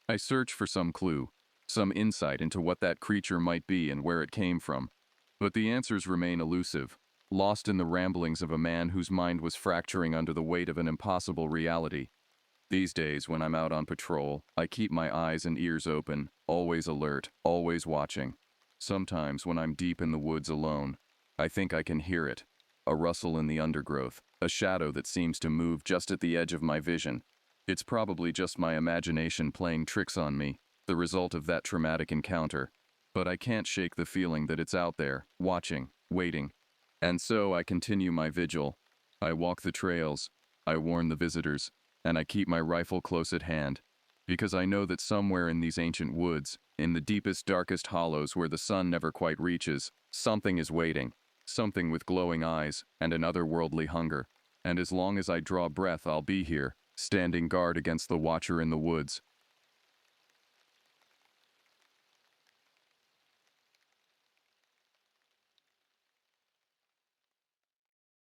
A: I search for some clue, some insight into what that creature might be and where it came from. But the answers remain elusive, lost in the ramblings of a man whose mind was fracturing under the weight of an impossible reality. These days, when I'm out on patrol, I keep my eyes and ears open, always alert, always watching. Sometimes, when I'm deep in the woods alone, I think I can hear it. A rustle in the undergrowth, a shadow that seems to move just at the edge of my vision. It's probably just my imagination playing tricks on me, the result of that traumatic encounter. But I can't shake the feeling that it's out there, watching, waiting. And so I continue my vigil. I walk the trails, I warn the visitors, and I keep my rifle close at hand. Because I know that somewhere in these ancient woods, in the deepest, darkest hollows where the sun never quite reaches, something is waiting. Something with glowing eyes and an otherworldly hunger. And as long as I draw breath, I'll be here, standing guard against the watcher in the woods,